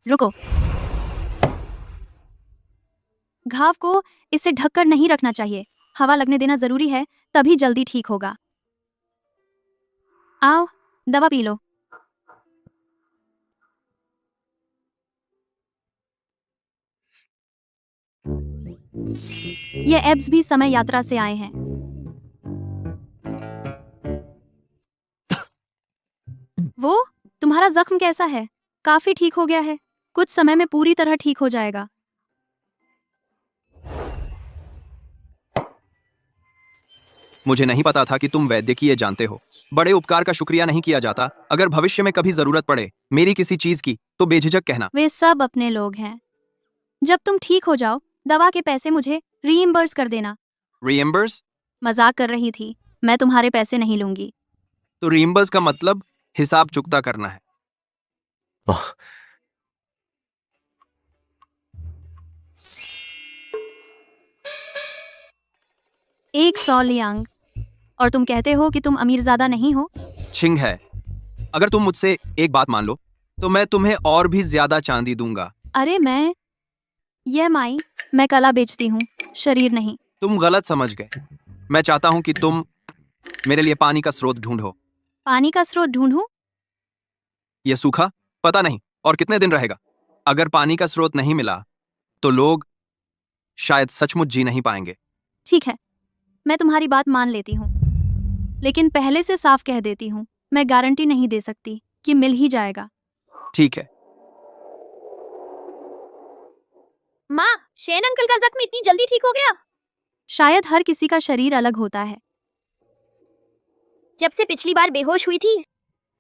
S1: रुको। घाव को इससे ढककर नहीं रखना चाहिए, हवा लगने देना जरूरी है, तभी जल्दी ठीक होगा। आओ, दवा पी लो। ये एब्स भी समय यात्रा से आए हैं। वो, तुम्हारा जख्म कैसा है? काफी ठीक हो गया है, कुछ समय में पूरी तरह ठीक हो जाएगा।
S2: मुझे नहीं पता था कि तुम वैद्यकीय जानते हो। बड़े उपकार का शुक्रिया नहीं किया जाता। अगर भविष्य में कभी जरूरत पड़े मेरी किसी चीज की तो बेझिझक कहना।
S1: वे सब अपने लोग हैं। जब तुम ठीक हो जाओ, दवा के पैसे मुझे रीइम्बर्स कर देना।
S2: रीएम्बर्स?
S1: मजाक कर रही थी, मैं तुम्हारे पैसे नहीं लूंगी।
S2: तो रीएम्बर्स का मतलब हिसाब चुकता करना है।
S1: 100 लियांग, और तुम कहते हो कि तुम अमीरजादा नहीं हो?
S2: छिंग है। अगर तुम मुझसे एक बात मान लो तो मैं तुम्हें और भी ज्यादा चांदी दूंगा।
S1: अरे मैं कला बेचती हूँ, शरीर नहीं।
S2: तुम गलत समझ गए। मैं चाहता हूं कि तुम मेरे लिए पानी का स्रोत ढूंढो।
S1: पानी का स्रोत ढूंढूं?
S2: यह सूखा पता नहीं और कितने दिन रहेगा। अगर पानी का स्रोत नहीं मिला तो लोग शायद सचमुच जी नहीं पाएंगे।
S1: ठीक है, मैं तुम्हारी बात मान लेती हूँ, लेकिन पहले से साफ कह देती हूँ, मैं गारंटी नहीं दे सकती कि मिल ही जाएगा।
S2: ठीक है।
S3: माँ, शेन अंकल का जख्म इतनी जल्दी ठीक हो गया?
S1: शायद हर किसी का शरीर अलग होता है।
S3: जब से पिछली बार बेहोश हुई थी।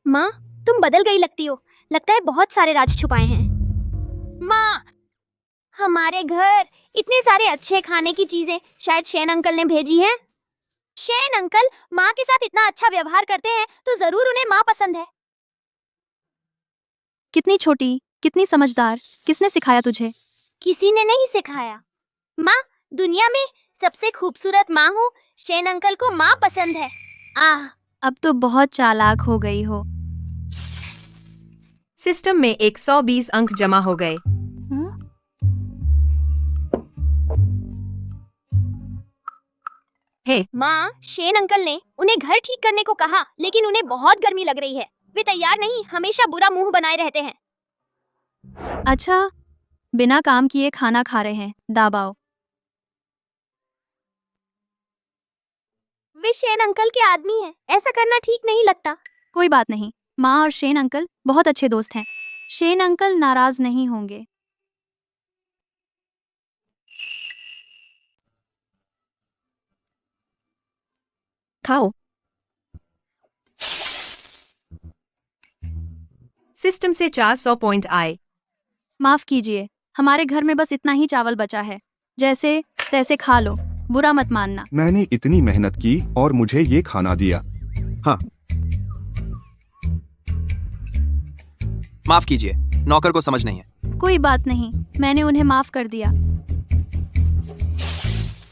S3: माँ, तुम बदल गई लगती हो। लगता है बहुत सारे राज छुपाए हैं। माँ, हमारे घर इतने सारे अच्छे खाने की चीजें शायद शेन अंकल ने भेजी हैं। शेन अंकल माँ के साथ इतना अच्छा व्यवहार करते हैं तो जरूर उन्हें माँ पसंद है।
S1: कितनी छोटी, कितनी समझदार, किसने सिखाया तुझे?
S3: किसी ने नहीं सिखाया। माँ, दुनिया में सबसे खूबसूरत माँ हूँ। शेन अंकल को माँ पसंद है। आह,
S1: अब तो बहुत चालाक हो गई हो।
S4: सिस्टम में 120 अंक जमा हो गए। हे
S3: माँ, शेन अंकल ने उन्हें घर ठीक करने को कहा, लेकिन उन्हें बहुत गर्मी लग रही है। वे तैयार नहीं, हमेशा बुरा मुंह बनाए रहते हैं।
S1: अच्छा, बिना काम किए खाना खा रहे हैं, दाबाओ।
S3: वे शेन अंकल के आदमी हैं, ऐसा करना ठीक नहीं लगता।
S1: कोई बात नहीं, माँ और शेन अंकल बहुत अच्छे दोस्त हैं। शेन अंकल नाराज नहीं होंगे।
S5: खाओ।
S4: सिस्टम से 400 पॉइंट आए।
S1: माफ कीजिए, हमारे घर में बस इतना ही चावल बचा है, जैसे तैसे खा लो, बुरा मत मानना।
S8: मैंने इतनी मेहनत की और मुझे ये खाना दिया। हाँ,
S2: माफ कीजिए, नौकर को समझ नहीं है।
S1: कोई बात नहीं, मैंने उन्हें माफ कर दिया।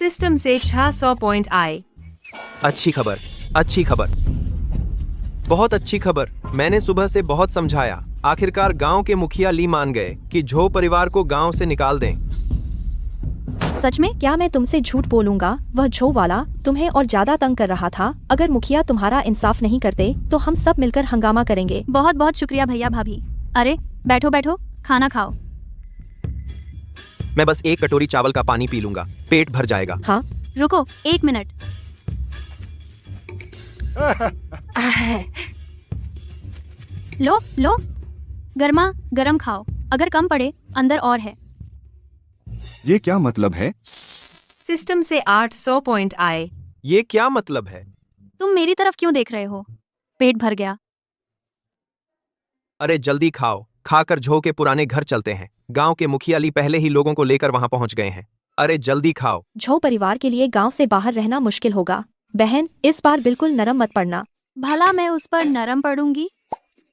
S4: सिस्टम से 600 पॉइंट आए।
S2: अच्छी खबर, अच्छी खबर, बहुत अच्छी खबर। मैंने सुबह से बहुत समझाया, आखिरकार गांव के मुखिया ली मान गए कि झो परिवार को गांव से निकाल दें।
S1: सच में?
S5: क्या मैं तुमसे झूठ बोलूंगा? वह झो वाला तुम्हें और ज्यादा तंग कर रहा था। अगर मुखिया तुम्हारा इंसाफ नहीं करते तो हम सब मिलकर हंगामा करेंगे।
S1: बहुत बहुत शुक्रिया भैया भाभी। अरे बैठो बैठो, खाना खाओ।
S2: मैं बस एक कटोरी चावल का पानी पी लूंगा, पेट भर जाएगा।
S5: हाँ,
S1: रुको 1 मिनट। लो लो, गर्मा गरम खाओ। अगर कम पड़े अंदर और है।
S8: ये क्या मतलब है?
S4: सिस्टम से 800 पॉइंट आए।
S2: ये क्या मतलब है?
S1: तुम मेरी तरफ क्यों देख रहे हो? पेट भर गया।
S2: अरे जल्दी खाओ, खाकर झो के पुराने घर चलते हैं। गांव के मुखिया ली पहले ही लोगों को लेकर वहां पहुंच गए हैं। अरे जल्दी खाओ।
S5: झो परिवार के लिए गांव से बाहर रहना मुश्किल होगा। बहन, इस बार बिल्कुल नरम मत पड़ना।
S1: भला मैं उस पर नरम पड़ूंगी?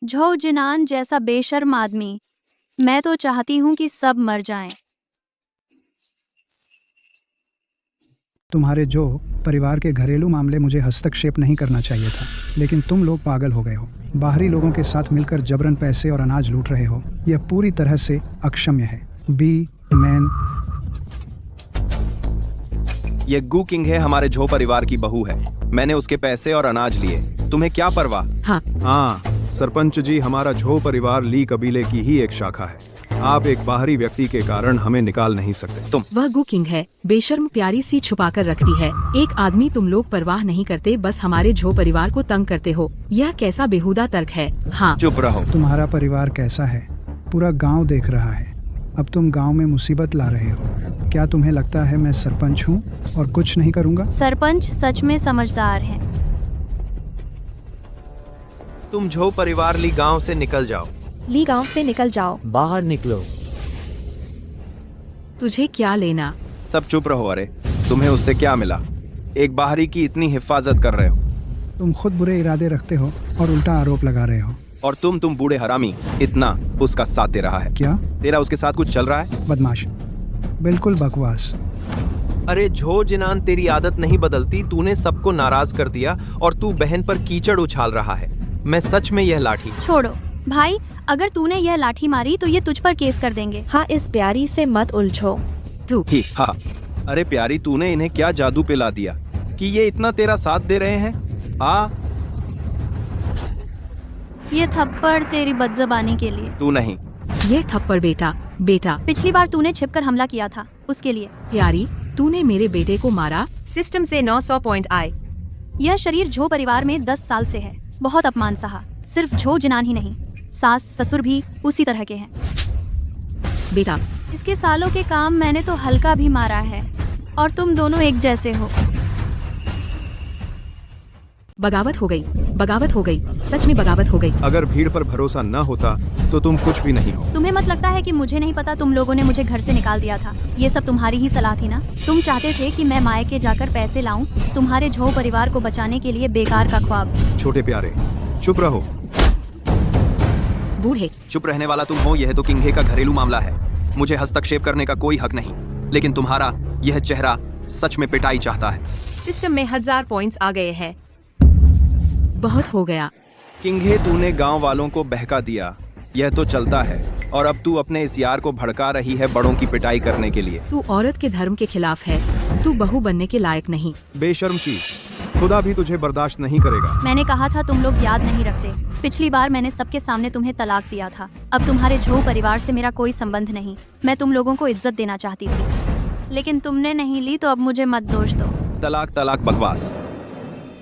S1: झो जिनान जैसा बेशर्म आदमी। मैं तो चाहती हूँ कि सब मर जाएं।
S11: तुम्हारे जो परिवार के घरेलू मामले मुझे हस्तक्षेप नहीं करना चाहिए था, लेकिन तुम लोग पागल हो गए हो। बाहरी लोगों के साथ मिलकर जबरन पैसे और अनाज लूट रहे हो। यह पूरी तरह से अक्षम्य है। बी मैन।
S2: ये गू किंग है, हमारे झो परिवार की बहू है। मैंने उसके पैसे और अनाज लिए, तुम्हें क्या परवाह?
S8: हाँ सरपंच जी, हमारा झो परिवार ली कबीले की ही एक शाखा है। आप एक बाहरी व्यक्ति के कारण हमें निकाल नहीं सकते। तुम
S9: वह गु किंग है, बेशर्म प्यारी सी छुपा कर रखती है। एक आदमी तुम लोग परवाह नहीं करते, बस हमारे झो परिवार को तंग करते हो। यह कैसा बेहुदा तर्क है? हाँ
S2: चुप रहो।
S11: तुम्हारा परिवार कैसा है पूरा गांव देख रहा है। अब तुम गांव में मुसीबत ला रहे हो। क्या तुम्हें लगता है मैं सरपंच हूँ और कुछ नहीं करूँगा?
S1: सरपंच सच में समझदार है।
S2: तुम झो परिवार ली गांव से निकल जाओ।
S5: ली गांव से निकल जाओ।
S7: बाहर निकलो।
S9: तुझे क्या लेना?
S2: सब चुप रहो। अरे तुम्हें उससे क्या मिला? एक बाहरी की इतनी हिफाजत कर रहे हो।
S11: तुम खुद बुरे इरादे रखते हो और उल्टा आरोप लगा रहे हो।
S2: और तुम बूढ़े हरामी इतना उसका साथ दे रहा है।
S11: क्या
S2: तेरा उसके साथ कुछ चल रहा है?
S11: बदमाश, बिल्कुल बकवास।
S2: अरे झो जिनान, तेरी आदत नहीं बदलती। तूने सबको नाराज कर दिया और तू बहन पर कीचड़ उछाल रहा है। मैं सच में यह लाठी।
S1: छोड़ो भाई, अगर तूने यह लाठी मारी तो ये तुझ पर केस कर देंगे।
S5: हाँ, इस प्यारी से मत उलझो।
S2: ही हाँ। अरे प्यारी, तूने इन्हें क्या जादू पिला दिया कि ये इतना तेरा साथ दे रहे हैं? हाँ,
S1: ये थप्पड़ तेरी बदजबानी के लिए।
S2: तू नहीं।
S9: ये थप्पड़ बेटा, बेटा।
S1: पिछली बार तूने छिपकर हमला किया था, उसके लिए।
S9: प्यारी, तूने मेरे बेटे को मारा।
S4: सिस्टम से 900 पॉइंट आए।
S1: यह शरीर झो परिवार में 10 साल से है। बहुत अपमान सहा। सिर्फ झो जिनान ही नहीं, सास ससुर भी उसी तरह के हैं।
S9: बेटा,
S1: इसके सालों के काम मैंने तो हल्का भी मारा है और तुम दोनों एक जैसे हो।
S9: बगावत हो गई, बगावत हो गई, सच में बगावत हो गई।
S8: अगर भीड़ पर भरोसा न होता तो तुम कुछ भी नहीं हो।
S1: तुम्हें मत लगता है कि मुझे नहीं पता तुम लोगों ने मुझे घर से निकाल दिया था? ये सब तुम्हारी ही सलाह थी ना? तुम चाहते थे कि मैं मायके जाकर पैसे लाऊं तुम्हारे झो परिवार को बचाने के लिए। बेकार का ख्वाब।
S8: छोटे प्यारे, चुप रहो।
S9: बूढ़े,
S2: चुप रहने वाला तुम हो। यह तो किंघे का घरेलू मामला है। मुझे हस्तक्षेप करने का कोई हक नहीं, लेकिन तुम्हारा यह चेहरा सच में पिटाई चाहता है।
S4: सिस्टम में 1000 पॉइंट्स आ गए हैं।
S9: बहुत हो गया।
S2: किंघे, तूने गांव वालों को बहका दिया। यह तो चलता है और अब तू अपने इस यार को भड़का रही है बड़ों की पिटाई करने के लिए।
S9: तू औरत के धर्म के खिलाफ है। तू बहू बनने के लायक नहीं।
S8: बेशर्म चीज, खुदा भी तुझे बर्दाश्त नहीं करेगा।
S1: मैंने कहा था तुम लोग याद नहीं रखते। पिछली बार मैंने सबके सामने तुम्हें तलाक दिया था। अब तुम्हारे झो परिवार से मेरा कोई संबंध नहीं। मैं तुम लोगों को इज्जत देना चाहती थी, लेकिन तुमने नहीं ली, तो अब मुझे मत दोष दो।
S2: तलाक तलाक बकवास।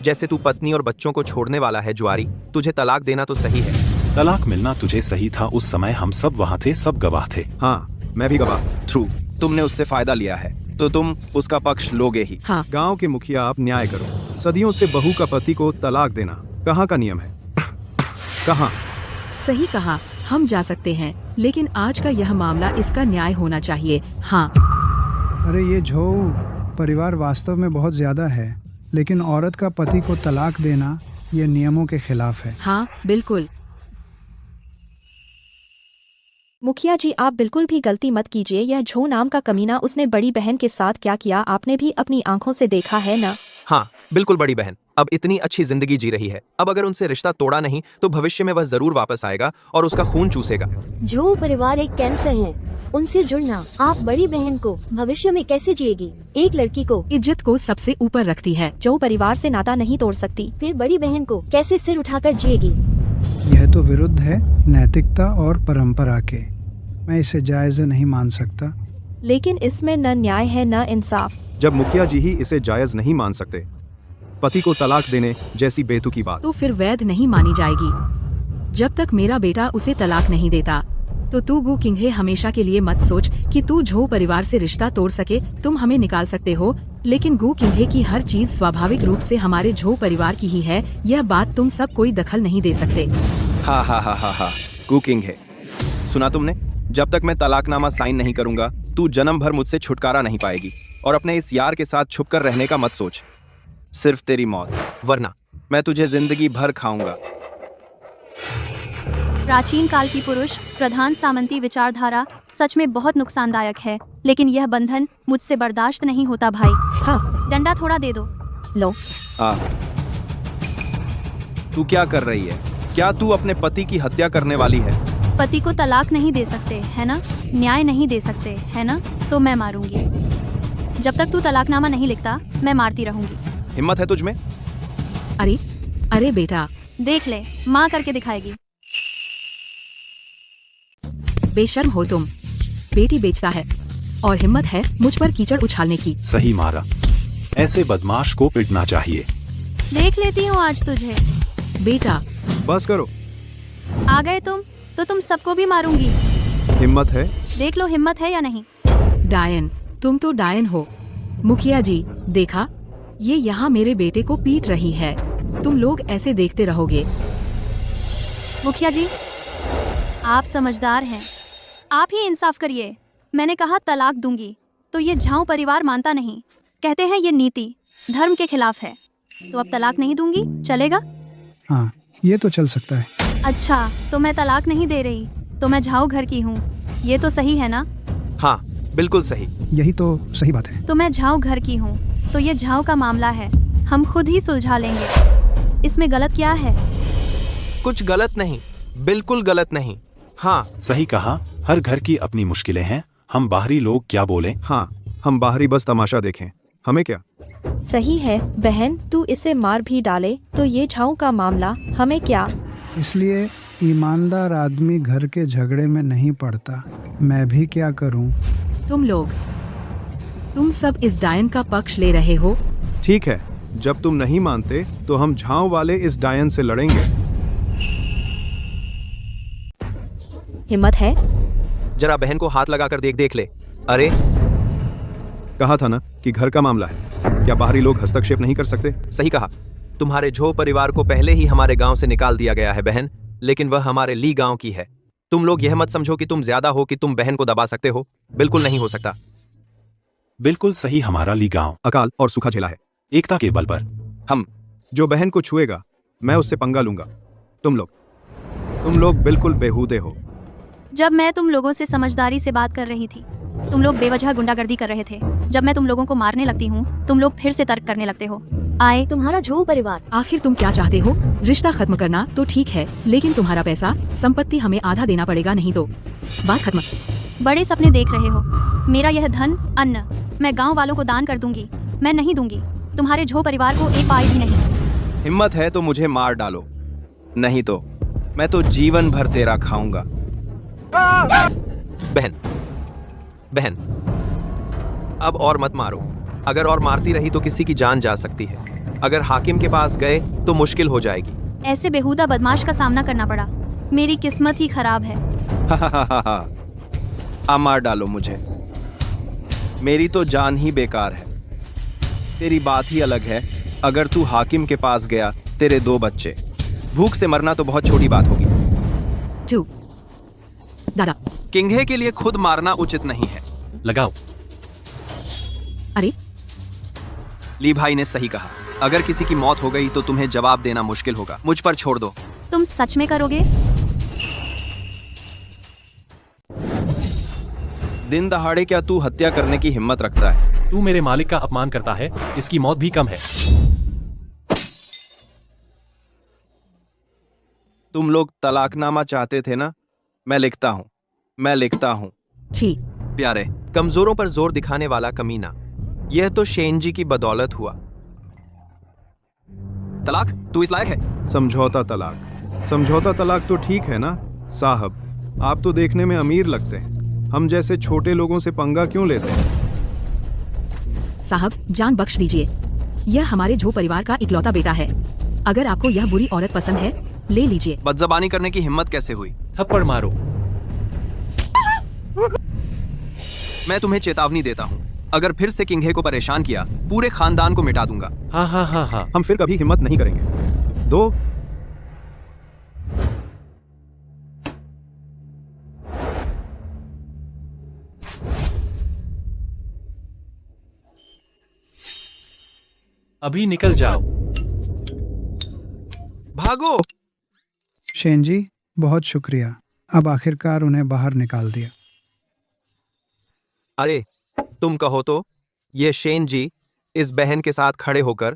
S2: जैसे तू पत्नी और बच्चों को छोड़ने वाला है जुआरी, तुझे तलाक देना तो सही है।
S6: तलाक मिलना तुझे सही था। उस समय हम सब वहाँ थे, सब गवाह थे।
S8: हाँ, मैं भी गवाह।
S2: थ्रू, तुमने उससे फायदा लिया है तो तुम उसका पक्ष लोगे ही।
S9: हाँ।
S8: गांव के मुखिया, आप न्याय करो। सदियों से बहू का पति को तलाक देना कहाँ का नियम है? कहाँ?
S9: सही कहा, हम जा सकते हैं, लेकिन आज का यह मामला, इसका न्याय होना चाहिए। हाँ।
S11: अरे ये झो परिवार वास्तव में बहुत ज्यादा है, लेकिन औरत का पति को तलाक देना ये नियमों के खिलाफ है।
S9: हाँ बिल्कुल।
S5: मुखिया जी आप बिल्कुल भी गलती मत कीजिए। यह झो नाम का कमीना उसने बड़ी बहन के साथ क्या किया आपने भी अपनी आंखों से देखा है ना।
S2: हाँ बिल्कुल बड़ी बहन अब इतनी अच्छी जिंदगी जी रही है। अब अगर उनसे रिश्ता तोड़ा नहीं तो भविष्य में वह जरूर वापस आएगा और उसका खून चूसेगा।
S3: जो परिवार एक कैंसर है, उनसे जुड़ना आप बड़ी बहन को भविष्य में कैसे जिएगी? एक लड़की को
S9: इज्जत को सबसे ऊपर रखती है।
S5: जो परिवार से नाता नहीं तोड़ सकती
S3: फिर बड़ी बहन को कैसे सिर उठाकर जिएगी?
S11: यह तो विरुद्ध है नैतिकता और परंपरा के। मैं इसे जायज नहीं मान सकता।
S5: लेकिन इसमें न न्याय है न इंसाफ।
S8: जब मुखिया जी ही इसे जायज नहीं मान सकते, पति को तलाक देने जैसी बेतुकी बात।
S9: तो फिर वैध नहीं मानी जाएगी। जब तक मेरा बेटा उसे तलाक नहीं देता तो तू गु किंघे हमेशा के लिए मत सोच कि तू झो परिवार से रिश्ता तोड़ सके। तुम हमें निकाल सकते हो, लेकिन गु किंघे की हर चीज स्वाभाविक रूप से हमारे झो परिवार की ही है। यह बात तुम सब कोई दखल नहीं दे सकते।
S2: हा हा हा हा हा कुकिंग है। सुना तुमने? जब तक मैं तलाकनामा साइन नहीं करूंगा तू जन्म भर मुझसे छुटकारा नहीं पाएगी। और अपने इस यार के साथ छुपकर रहने का मत सोच, सिर्फ तेरी मौत, वरना मैं तुझे जिंदगी भर खाऊंगा।
S1: प्राचीन काल की पुरुष प्रधान सामंती विचारधारा सच में बहुत नुकसानदायक है, लेकिन यह बंधन मुझसे बर्दाश्त नहीं होता भाई।
S5: हाँ
S1: डंडा थोड़ा दे दो।
S5: लो।
S2: तू क्या कर रही है? क्या तू अपने पति की हत्या करने वाली है?
S1: पति को तलाक नहीं दे सकते है ना, न्याय नहीं दे सकते है ना, तो मैं मारूंगी। जब तक तू तलाकनामा नहीं लिखता मैं मारती रहूंगी।
S2: हिम्मत है तुझमें?
S9: अरे अरे बेटा,
S1: देख ले, माँ करके दिखाएगी।
S9: बेशर्म हो तुम। बेटी बेचता है और हिम्मत है मुझ पर कीचड़ उछालने की।
S6: सही मारा, ऐसे बदमाश को पिटना चाहिए।
S1: देख लेती हूँ आज तुझे।
S9: बेटा
S8: बस करो।
S1: आ गए तुम तो तुम सबको भी मारूंगी।
S8: हिम्मत है?
S1: देख लो हिम्मत है या नहीं।
S9: डायन, तुम तो डायन हो। मुखिया जी देखा, ये यहाँ मेरे बेटे को पीट रही है। तुम लोग ऐसे देखते रहोगे?
S1: मुखिया जी आप समझदार हैं, आप ही इंसाफ करिए। मैंने कहा तलाक दूंगी तो ये झाऊ परिवार मानता नहीं, कहते हैं ये नीति धर्म के खिलाफ है। तो अब तलाक नहीं दूंगी, चलेगा?
S11: हाँ ये तो चल सकता है।
S1: अच्छा तो मैं तलाक नहीं दे रही तो मैं झाऊ घर की हूँ, ये तो सही है ना?
S2: हाँ बिल्कुल सही।
S11: यही तो सही बात है।
S1: तो मैं झाऊ घर की हूँ तो ये झाऊ का मामला है, हम खुद ही सुलझा लेंगे। इसमें गलत क्या है?
S2: कुछ गलत नहीं, बिल्कुल गलत नहीं। हाँ
S6: सही कहा, हर घर की अपनी मुश्किलें हैं। हम बाहरी लोग क्या बोले?
S8: हाँ हम बाहरी बस तमाशा देखें, हमें क्या।
S5: सही है बहन, तू इसे मार भी डाले तो ये झाऊ का मामला, हमें क्या।
S11: इसलिए ईमानदार आदमी घर के झगड़े में नहीं पड़ता। मैं भी क्या करूं?
S9: तुम सब इस डायन का पक्ष ले रहे हो।
S8: ठीक है, जब तुम नहीं मानते तो हम झांव वाले इस डायन से लड़ेंगे।
S5: हिम्मत है?
S2: जरा बहन को हाथ लगाकर देख ले। अरे
S8: कहा था ना कि घर का मामला है, क्या बाहरी लोग हस्तक्षेप नहीं कर सकते?
S2: सही कहा। तुम्हारे झो परिवार को पहले ही हमारे गांव से निकाल दिया गया है बहन, लेकिन वह हमारे ली गांव की है। तुम लोग यह मत समझो कि तुम ज्यादा हो कि तुम बहन को दबा सकते हो, बिल्कुल नहीं हो सकता।
S6: बिल्कुल सही, हमारा ली गांव
S8: अकाल और सूखा झेला है,
S6: एकता के बल पर।
S2: हम
S8: जो बहन को छुएगा मैं उससे पंगा लूंगा। तुम लोग बिल्कुल बेहूदे हो।
S1: जब मैं तुम लोगों से समझदारी से बात कर रही थी तुम लोग बेवजह गुंडागर्दी कर रहे थे। जब मैं तुम लोगों को मारने लगती हूँ तुम लोग फिर से तर्क करने लगते हो। आए
S3: तुम्हारा झो परिवार।
S9: आखिर तुम क्या चाहते हो? रिश्ता खत्म करना तो ठीक है, लेकिन तुम्हारा पैसा संपत्ति हमें आधा देना पड़ेगा, नहीं तो बात खत्म।
S1: बड़े सपने देख रहे हो। मेरा यह धन अन्न मैं गांव वालों को दान कर दूंगी। मैं नहीं दूंगी तुम्हारे झो परिवार को एक पाई भी नहीं।
S2: हिम्मत है तो मुझे मार डालो, नहीं तो मैं तो जीवन भर तेरा खाऊंगा। बहन अब और मत मारो। अगर और मारती रही तो किसी की जान जा सकती है। अगर हाकिम के पास गए तो मुश्किल हो जाएगी।
S1: ऐसे बेहुदा बदमाश का सामना करना पड़ा। मेरी किस्मत ही खराब है।
S2: मार डालो मुझे, मेरी तो जान ही बेकार है। तेरी बात ही अलग है। अगर तू हाकिम के पास गया, तेरे 2 बच्चे, भूख से मरना तो बहुत छोटी बात होगी।
S9: दादा
S2: किंघे के लिए खुद मारना उचित नहीं है।
S10: लगाओ।
S9: अरे
S2: ली भाई ने सही कहा, अगर किसी की मौत हो गई तो तुम्हें जवाब देना मुश्किल होगा। मुझ पर छोड़ दो।
S1: तुम सच में करोगे?
S2: दिन दहाड़े क्या तू हत्या करने की हिम्मत रखता है?
S10: तू मेरे मालिक का अपमान करता है, इसकी मौत भी कम है।
S2: तुम लोग तलाकनामा चाहते थे ना? मैं लिखता हूँ।
S9: छी,
S2: प्यारे, कमजोरों पर जोर दिखाने वाला कमीना। यह तो शेन जी की बदौलत हुआ। तलाक तू इस लायक है?
S8: समझौता तलाक तो ठीक है ना साहब? आप तो देखने में अमीर लगते हैं, हम जैसे छोटे लोगों से पंगा क्यों लेते हैं?
S9: साहब जान बख्श दीजिए, यह हमारे झो परिवार का इकलौता बेटा है। अगर आपको यह बुरी औरत पसंद है, ले लीजिए।
S2: बदजबानी करने की हिम्मत कैसे हुई?
S10: थप्पड़ मारो।
S2: मैं तुम्हें चेतावनी देता हूँ, अगर फिर से किंघे को परेशान किया, पूरे खानदान को मिटा दूंगा।
S10: हाँ हाँ हाँ हाँ।
S8: हम फिर कभी हिम्मत नहीं करेंगे। दो
S10: अभी निकल जाओ।
S2: भागो।
S11: शेन जी, बहुत शुक्रिया। अब आखिरकार उन्हें बाहर निकाल दिया।
S2: अरे तुम कहो तो ये शेन जी इस बहन के साथ खड़े होकर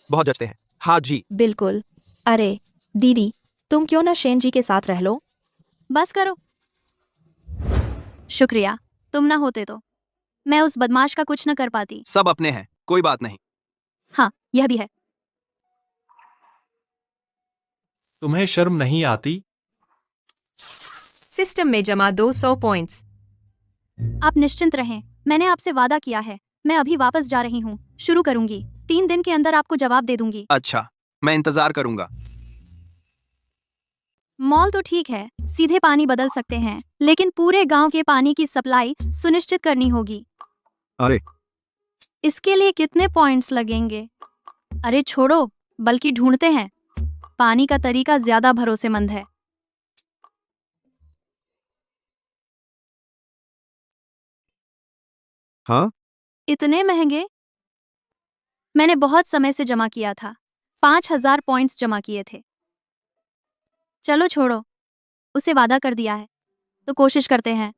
S2: बहुत जचते हैं। हाँ जी।
S5: बिल्कुल। अरे दीदी, तुम क्यों ना शेन जी के साथ रह लो?
S1: बस करो। शुक्रिया, तुम ना होते तो मैं उस बदमाश का कुछ न कर पाती।
S2: सब अपने हैं, कोई बात नहीं।
S1: हाँ, यह भी है।
S10: तुम्हें शर्म नहीं आती?
S4: सिस्टम में जमा 200 पॉइंट्स।
S1: आप निश्चिंत रहें, मैंने आपसे वादा किया है। मैं अभी वापस जा रही हूँ, शुरू करूंगी। 3 दिन के अंदर आपको जवाब दे दूंगी।
S2: अच्छा, मैं इंतजार करूंगा।
S1: मॉल तो ठीक है, सीधे पानी बदल सकते हैं, लेकिन पूरे गांव के पानी की सप्लाई सुनिश्चित करनी होगी।
S8: अरे
S1: इसके लिए कितने पॉइंट्स लगेंगे? अरे छोड़ो, बल्कि ढूंढते हैं। पानी का तरीका ज्यादा भरोसेमंद है।
S8: हाँ,
S1: इतने महंगे? मैंने बहुत समय से जमा किया था, 5000 पॉइंट्स जमा किए थे। चलो छोड़ो, उसे वादा कर दिया है तो कोशिश करते हैं।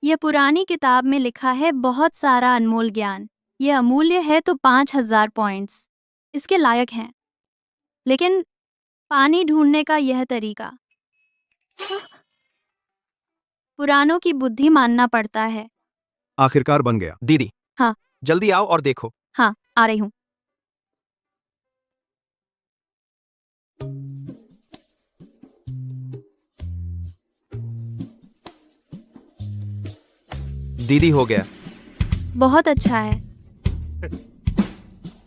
S1: यह पुरानी किताब में लिखा है बहुत सारा अनमोल ज्ञान। यह अमूल्य है तो 5000 पॉइंट्स इसके लायक हैं। लेकिन पानी ढूंढने का यह तरीका, पुरानों की बुद्धि मानना पड़ता है।
S8: आखिरकार बन गया।
S2: दीदी।
S1: हाँ।
S2: जल्दी आओ और देखो।
S1: हाँ, आ रही हूँ।
S2: दीदी हो गया।
S1: बहुत अच्छा है।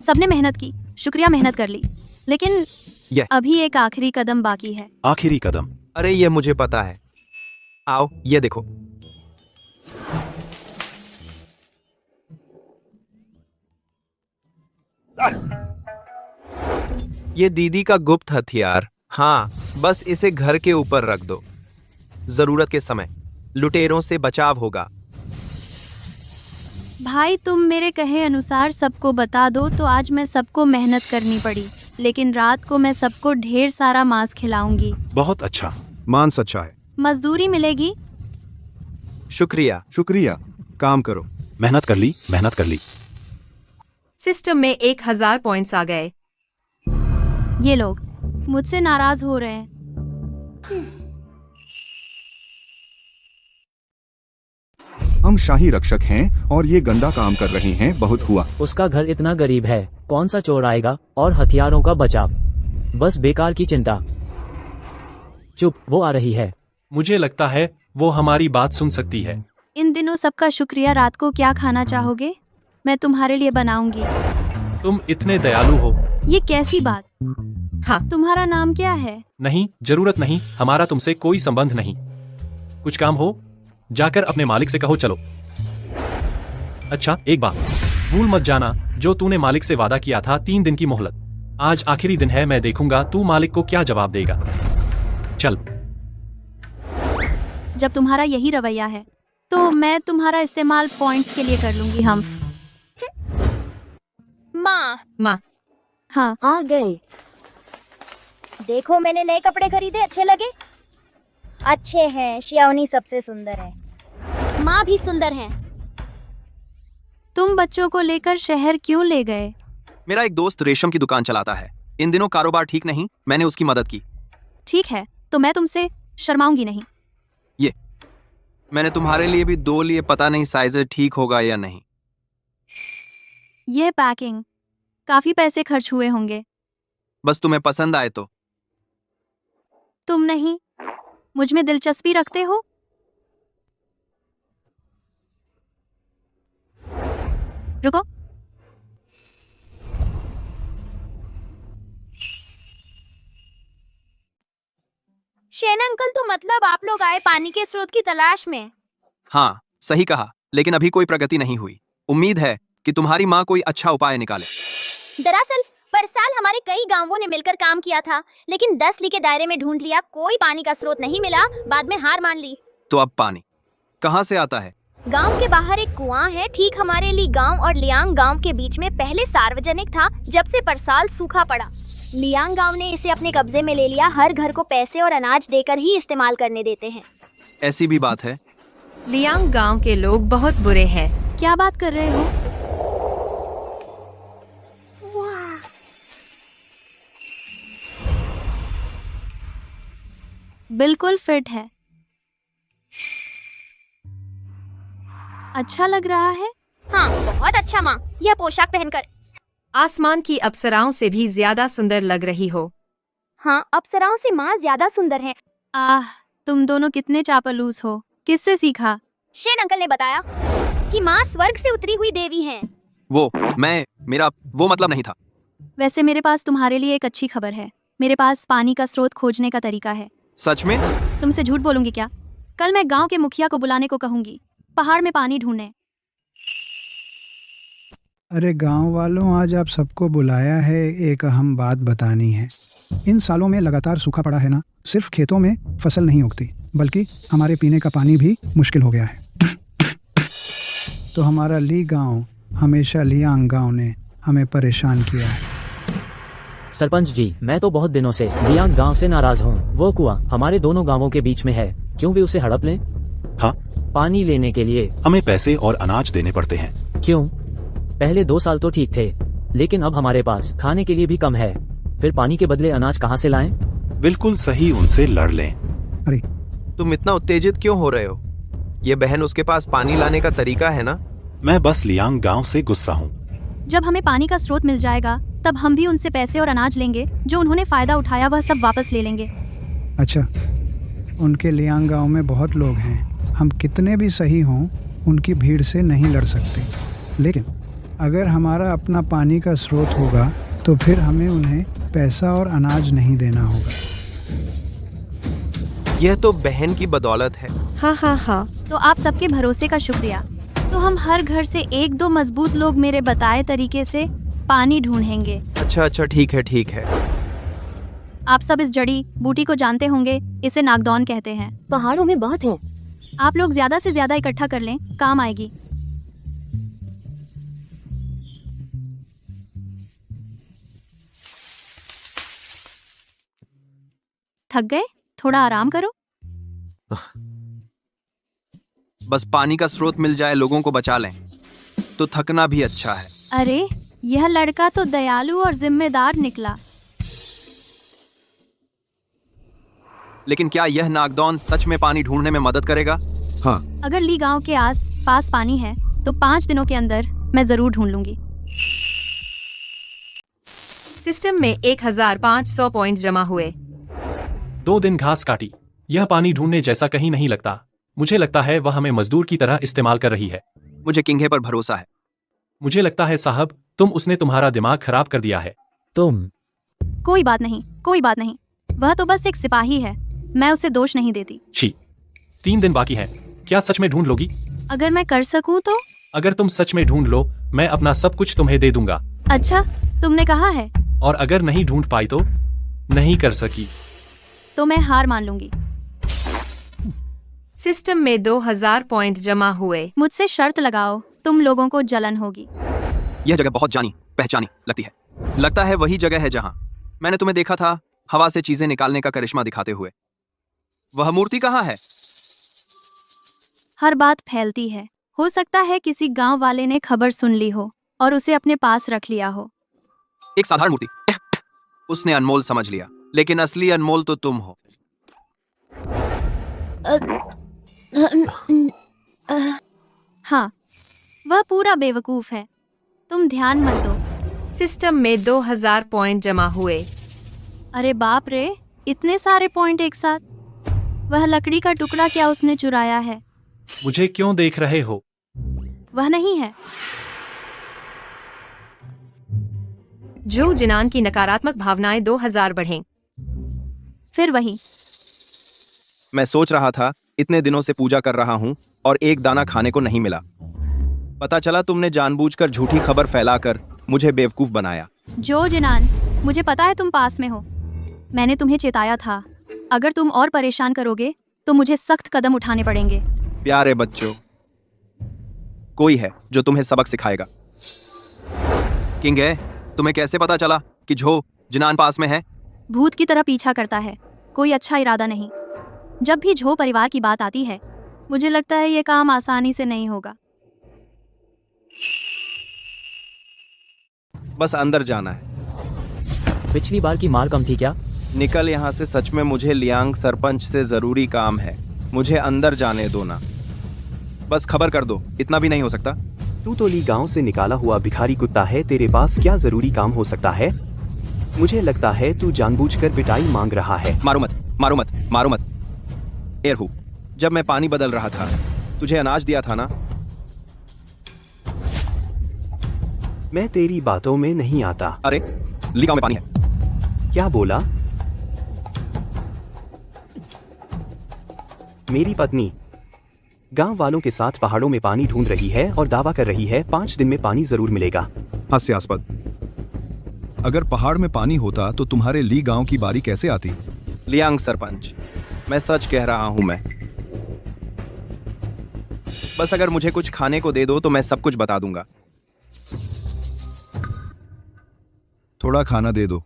S1: सबने मेहनत की, शुक्रिया, मेहनत कर ली। लेकिन
S2: यह
S1: अभी एक आखिरी कदम बाकी है।
S6: आखिरी कदम?
S2: अरे ये मुझे पता है। आओ, ये देखो। ये दीदी का गुप्त हथियार। हाँ, बस इसे घर के ऊपर रख दो। जरूरत के समय लुटेरों से बचाव होगा।
S1: भाई, तुम मेरे कहे अनुसार सबको बता दो तो आज मैं सबको मेहनत करनी पड़ी, लेकिन रात को मैं सबको ढेर सारा मांस खिलाऊंगी।
S6: बहुत अच्छा।
S8: मांस अच्छा है।
S1: मजदूरी मिलेगी।
S2: शुक्रिया।
S8: शुक्रिया। काम करो।
S6: मेहनत कर ली, मेहनत कर ली।
S4: सिस्टम में 1000 पॉइंट्स आ गए।
S1: ये लोग मुझसे नाराज हो रहे हैं।
S12: हम शाही रक्षक हैं और ये गंदा काम कर रहे हैं। बहुत हुआ।
S7: उसका घर इतना गरीब है, कौन सा चोर आएगा? और हथियारों का बचाव, बस बेकार की चिंता। चुप, वो आ रही है।
S10: मुझे लगता है वो हमारी बात सुन सकती है।
S1: इन दिनों सबका शुक्रिया। रात को क्या खाना चाहोगे? मैं तुम्हारे लिए बनाऊंगी।
S10: तुम इतने दयालु हो।
S1: ये कैसी बात?
S4: हाँ।
S1: तुम्हारा नाम क्या है?
S10: नहीं, जरूरत नहीं, हमारा तुमसे कोई संबंध नहीं। कुछ काम हो जाकर अपने मालिक से कहो। चलो। अच्छा, एक बात भूल मत जाना, जो तूने मालिक से वादा किया था, 3 दिन की मोहलत। आज आखिरी दिन है, मैं देखूंगा तू मालिक को क्या जवाब देगा। चल।
S1: जब तुम्हारा यही रवैया है तो मैं तुम्हारा इस्तेमाल पॉइंट्स के लिए कर लूंगी। हम
S3: माँ।
S1: हाँ,
S3: आ गए। देखो मैंने नए कपड़े खरीदे, अच्छे लगे? अच्छे हैं, शियाओनी सबसे सुंदर है। माँ भी सुंदर है।
S1: तुम बच्चों को लेकर शहर क्यों ले गए?
S2: मेरा एक दोस्त रेशम की दुकान चलाता है। इन दिनों कारोबार ठीक नहीं, मैंने उसकी मदद की।
S1: ठीक है, तो मैं तुमसे शर्माऊंगी नहीं।
S2: मैंने तुम्हारे लिए भी 2 लिए, पता नहीं साइज ठीक होगा या नहीं।
S1: यह पैकिंग, काफी पैसे खर्च हुए होंगे।
S2: बस तुम्हें पसंद आए तो।
S1: तुम नहीं, मुझ में दिलचस्पी रखते हो? रुको,
S3: शेन अंकल, तो मतलब आप लोग आए पानी के स्रोत की तलाश में?
S2: हाँ, सही कहा, लेकिन अभी कोई प्रगति नहीं हुई। उम्मीद है कि तुम्हारी माँ कोई अच्छा उपाय निकाले।
S3: दरअसल पर साल हमारे कई गांवों ने मिलकर काम किया था, लेकिन 10 ली के दायरे में ढूंढ लिया, कोई पानी का स्रोत नहीं मिला, बाद में हार मान ली।
S2: तो अब पानी कहाँ से आता है?
S3: गांव के बाहर एक कुआं है, ठीक हमारे ली गांव और लियांग गांव के बीच में। पहले सार्वजनिक था, जब से परसाल सूखा पड़ा, लियांग गांव ने इसे अपने कब्जे में ले लिया। हर घर को पैसे और अनाज देकर ही इस्तेमाल करने देते हैं।
S2: ऐसी भी बात है?
S4: लियांग गांव के लोग बहुत बुरे हैं।
S1: क्या बात कर रहे हो? बिल्कुल फिट है। अच्छा लग रहा है।
S3: हाँ, बहुत अच्छा माँ, यह पोशाक पहनकर।
S4: आसमान की अप्सराओं से भी ज्यादा सुंदर लग रही हो।
S3: हाँ, अप्सराओं से माँ ज्यादा सुंदर है।
S1: आह, तुम दोनों कितने चापलूस हो। किससे सीखा?
S3: शेन अंकल ने बताया कि माँ स्वर्ग से उतरी हुई देवी हैं।
S2: मेरा वो मतलब नहीं था।
S1: वैसे मेरे पास तुम्हारे लिए एक अच्छी खबर है। मेरे पास पानी का स्रोत खोजने का तरीका है।
S2: सच में?
S1: तुमसे झूठ बोलूंगी क्या? कल मैं गांव के मुखिया को बुलाने को कहूंगी, पहाड़ में पानी ढूंढने।
S11: अरे गांव वालों, आज आप सबको बुलाया है, एक अहम बात बतानी है। इन सालों में लगातार सूखा पड़ा है ना, सिर्फ खेतों में फसल नहीं उगती, बल्कि हमारे पीने का पानी भी मुश्किल हो गया है। तो हमारा ली गांव, हमेशा लियांग गांव ने हमें परेशान किया है।
S7: सरपंच जी, मैं तो बहुत दिनों से लियांग गांव से नाराज हूँ। वो कुआं हमारे दोनों गांवों के बीच में है, क्यों भी उसे हड़प लें?
S6: हाँ,
S7: पानी लेने के लिए
S6: हमें पैसे और अनाज देने पड़ते हैं।
S7: क्यों? पहले 2 साल तो ठीक थे, लेकिन अब हमारे पास खाने के लिए भी कम है। फिर पानी के बदले अनाज कहाँ से लाएं?
S6: बिल्कुल सही, उनसे लड़ लें।
S11: अरे
S2: तुम इतना उत्तेजित क्यों हो रहे हो? ये बहन, उसके पास पानी लाने का तरीका है ना।
S6: मैं बस लियांग गांव से गुस्सा हूँ।
S1: जब हमें पानी का स्रोत मिल जाएगा, तब हम भी उनसे पैसे और अनाज लेंगे। जो उन्होंने फायदा उठाया वह सब वापस ले लेंगे।
S11: अच्छा, उनके लियांग गांव में बहुत लोग हैं, हम कितने भी सही हों उनकी भीड़ से नहीं लड़ सकते। लेकिन अगर हमारा अपना पानी का स्रोत होगा तो फिर हमें उन्हें पैसा और अनाज नहीं देना होगा।
S2: यह तो बहन की बदौलत है।
S5: हाँ हाँ हाँ।
S1: तो आप सबके भरोसे का शुक्रिया। तो हम हर घर से 1-2 मजबूत लोग मेरे बताए तरीके से पानी ढूंढेंगे।
S2: अच्छा, ठीक है।
S1: आप सब इस जड़ी बूटी को जानते होंगे, इसे नागदौन कहते हैं।
S3: पहाड़ों में बहुत हैं।
S1: आप लोग ज्यादा से ज्यादा इकट्ठा कर लें, काम आएगी। थक गए? थोड़ा आराम करो।
S2: बस पानी का स्रोत मिल जाए, लोगों को बचा लें, तो थकना भी अच्छा है।
S1: अरे, यह लड़का तो दयालु और जिम्मेदार निकला।
S2: लेकिन क्या यह नागदौन सच में पानी ढूंढने में मदद करेगा?
S8: हाँ।
S1: अगर ली गांव के आस पास पानी है तो 5 दिनों के अंदर मैं जरूर ढूंढ लूंगी।
S4: सिस्टम में 1500 पॉइंट जमा हुए।
S10: 2 दिन घास काटी। यह पानी ढूंढने जैसा कहीं नहीं लगता। मुझे लगता है वह हमें मजदूर की तरह इस्तेमाल कर रही है।
S2: मुझे किंघे पर भरोसा है।
S10: मुझे लगता है साहब, उसने तुम्हारा दिमाग खराब कर दिया है।
S7: तुम
S1: कोई बात नहीं, वह तो बस एक सिपाही है, मैं उसे दोष नहीं देती।
S10: छी, 3 दिन बाकी है, क्या सच में ढूंढ लोगी?
S1: अगर मैं कर सकूं तो।
S10: अगर तुम सच में ढूंढ लो, मैं अपना सब कुछ तुम्हें दे दूंगा।
S1: अच्छा, तुमने कहा है।
S10: और अगर नहीं ढूंढ पाई तो? नहीं कर सकी
S1: तो मैं हार मान लूंगी।
S4: सिस्टम में 2000 पॉइंट जमा हुए।
S1: मुझसे शर्त लगाओ, तुम लोगों को जलन होगी।
S2: यह जगह बहुत जानी पहचानी लगती है। लगता है वही जगह है जहाँ मैंने तुम्हें देखा था हवा से चीजें निकालने का करिश्मा दिखाते हुए। वह मूर्ति कहाँ है?
S1: हर बात फैलती है। हो सकता है किसी गांव वाले ने खबर सुन ली हो और उसे अपने पास रख लिया हो।
S2: एक साधारण मूर्ति। उसने अनमोल समझ लिया, लेकिन असली अनमोल तो तुम हो।
S1: हाँ, वह पूरा बेवकूफ है। तुम ध्यान मत दो।
S4: सिस्टम में 2000 पॉइंट जमा हुए।
S1: अरे बाप रे, इतने सारे पॉइंट एक साथ। वह लकड़ी का टुकड़ा क्या उसने चुराया है?
S10: मुझे क्यों देख रहे हो?
S1: वह नहीं है।
S4: जो जिनान की नकारात्मक भावनाएं 2000 बढ़ें।
S1: फिर वही।
S2: मैं सोच रहा था, इतने दिनों से पूजा कर रहा हूं और एक दाना खाने को नहीं मिला। पता चला तुमने जानबूझकर झूठी खबर फैलाकर मुझे बेवकूफ बनाया।
S1: जो जिनान, मुझे पता है तुम पास में हो। मैंने तुम्हें चेताया था, अगर तुम और परेशान करोगे तो मुझे सख्त कदम उठाने पड़ेंगे।
S2: प्यारे बच्चों, कोई है जो तुम्हें सबक सिखाएगा। किंग है, तुम्हें कैसे पता चला कि झो जिनान पास में है?
S1: भूत की तरह पीछा करता है, कोई अच्छा इरादा नहीं। जब भी झो परिवार की बात आती है, मुझे लगता है ये काम आसानी से नहीं होगा।
S2: बस अंदर जाना है।
S7: पिछली बार की मार कम थी क्या?
S2: निकल यहाँ से, सच में मुझे लियांग सरपंच से जरूरी काम है। मुझे अंदर जाने दो ना। बस खबर कर दो, इतना भी नहीं हो सकता?
S13: तू तो ली गांव से निकाला हुआ भिखारी कुत्ता है, तेरे पास क्या जरूरी काम हो सकता है? मुझे लगता है तू जानबूझकर पिटाई मांग रहा है।
S2: मारो मत, मारो मत, मारो मत। एरहू, जब मैं पानी बदल रहा था, तुझे अनाज दिया था ना?
S13: मैं तेरी बातों में नहीं आता।
S2: अरे, ली गांव में पानी है।
S13: क्या बोला? मेरी पत्नी गांव वालों के साथ पहाड़ों में पानी ढूंढ रही है और दावा कर रही है 5 दिन में पानी जरूर मिलेगा।
S8: हास्यास्पद। अगर पहाड़ में पानी होता तो तुम्हारे ली गांव की बारी कैसे आती?
S2: लियांग सरपंच, मैं सच कह रहा हूं। मैं बस अगर मुझे कुछ खाने को दे दो तो मैं सब कुछ बता दूंगा।
S8: थोड़ा खाना दे दो।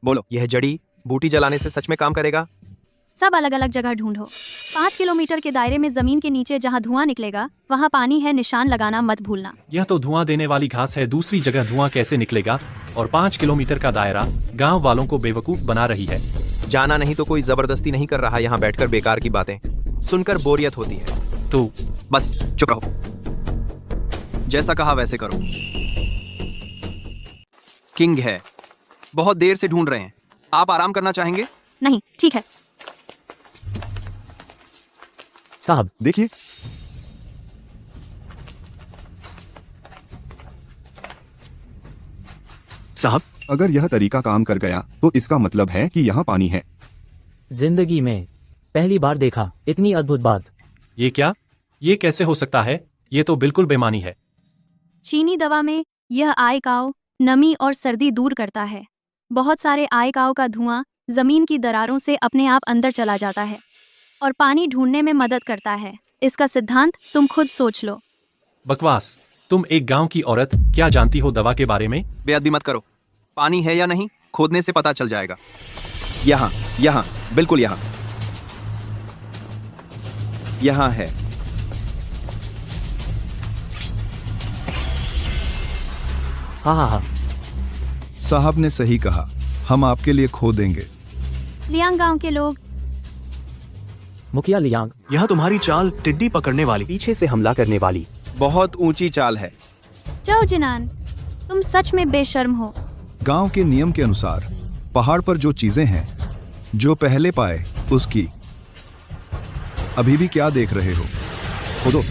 S2: बोलो, यह जड़ी बूटी जलाने से सच में काम करेगा?
S1: सब अलग अलग जगह ढूंढो। 5 किलोमीटर के दायरे में जमीन के नीचे जहां धुआं निकलेगा वहां पानी है, निशान लगाना मत भूलना।
S10: यह तो धुआं देने वाली घास है, दूसरी जगह धुआं कैसे निकलेगा? और 5 किलोमीटर का दायरा गांव वालों को बेवकूफ बना रही है।
S2: जाना नहीं तो कोई जबरदस्ती नहीं कर रहा। यहाँ बैठकर बेकार की बातें सुनकर बोरियत होती है।
S10: तो
S2: बस चुप रहो। जैसा कहा वैसे करो। किंग है, बहुत देर से ढूंढ रहे हैं। आप आराम करना चाहेंगे?
S1: नहीं, ठीक है।
S7: साहब
S12: देखिए,
S13: साहब,
S12: अगर यह तरीका काम कर गया तो इसका मतलब है कि यहाँ पानी है।
S7: जिंदगी में पहली बार देखा इतनी अद्भुत बात।
S10: ये क्या? ये कैसे हो सकता है? ये तो बिल्कुल बेमानी है।
S1: चीनी दवा में यह आयकाओ नमी और सर्दी दूर करता है। बहुत सारे आयकाओ का धुआं जमीन की दरारों से अपने आप अंदर चला जाता है और पानी ढूंढने में मदद करता है। इसका सिद्धांत तुम खुद सोच लो।
S10: बकवास। तुम एक गांव की औरत, क्या जानती हो दवा के बारे में?
S2: बेअदबी मत करो। पानी है या नहीं, खोदने से पता चल जाएगा। यहाँ, यहाँ, बिल्कुल यहाँ। यहाँ है।
S7: हाँ।
S8: साहब ने सही कहा, हम आपके लिए खो देंगे।
S1: लियांग गांव के लोग।
S7: मुखिया लियांग,
S13: यह तुम्हारी चाल टिड्डी पकड़ने वाली, पीछे से हमला करने वाली।
S2: बहुत ऊंची चाल है।
S1: जाओ जिनान, तुम सच में बेशर्म हो।
S8: गांव के नियम के अनुसार पहाड़ पर जो चीजें हैं, जो पहले पाए उसकी। अभी भी क्या देख रहे हो? खोदो।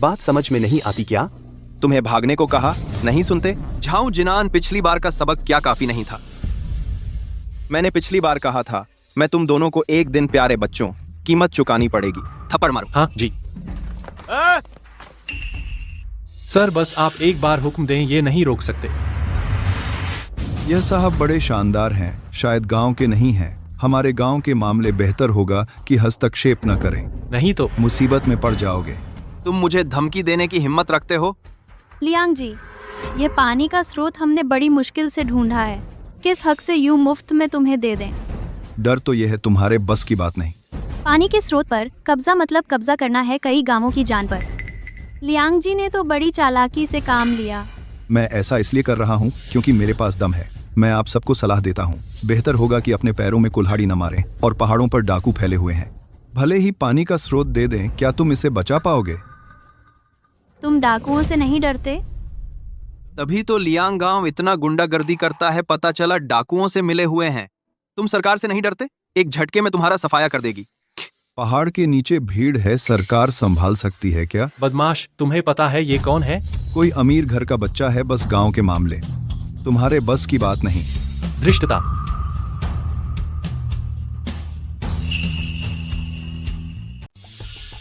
S13: बात समझ में नहीं आती क्या?
S2: तुम्हें भागने को कहा, नहीं सुनते? झाऊ जिनान, पिछली बार का सबक क्या काफी नहीं था? मैंने पिछली बार कहा था, मैं तुम दोनों को एक दिन, प्यारे बच्चों, कीमत चुकानी पड़ेगी। थप्पड़ मारो।
S10: हाँ जी। सर, बस आप एक बार हुक्म दें, ये नहीं रोक सकते।
S8: यह साहब बड़े शानदार हैं, शायद गांव के नहीं हैं। हमारे गांव के मामले बेहतर होगा कि हस्तक्षेप न करें,
S10: नहीं तो
S8: मुसीबत में पड़ जाओगे।
S2: तुम मुझे धमकी देने की हिम्मत रखते हो?
S1: लियांग जी, यह पानी का स्रोत हमने बड़ी मुश्किल से ढूंढा है। किस हक से यूं मुफ्त में तुम्हें दे दें?
S8: डर तो यह है तुम्हारे बस की बात नहीं।
S1: पानी के स्रोत पर कब्जा मतलब कब्जा करना है कई गांवों की जान पर। लियांग जी ने तो बड़ी चालाकी से काम लिया।
S8: मैं ऐसा इसलिए कर रहा हूँ क्योंकि मेरे पास दम है। मैं आप सबको सलाह देता हूँ, बेहतर होगा कि अपने पैरों में कुल्हाड़ी न मारें और पहाड़ों पर डाकू फैले हुए हैं। भले ही पानी का स्रोत दे दें, क्या तुम इसे बचा पाओगे?
S1: तुम डाकुओं से नहीं डरते?
S2: तभी तो लियांग गांव इतना गुंडागर्दी करता है। पता चला डाकुओं से मिले हुए हैं। तुम सरकार से नहीं डरते? एक झटके में तुम्हारा सफाया कर देगी।
S8: पहाड़ के नीचे भीड़ है, सरकार संभाल सकती है क्या?
S10: बदमाश, तुम्हें पता है ये कौन है?
S8: कोई अमीर घर का बच्चा है, बस गांव के मामले तुम्हारे बस की बात नहीं।
S10: धृष्टता।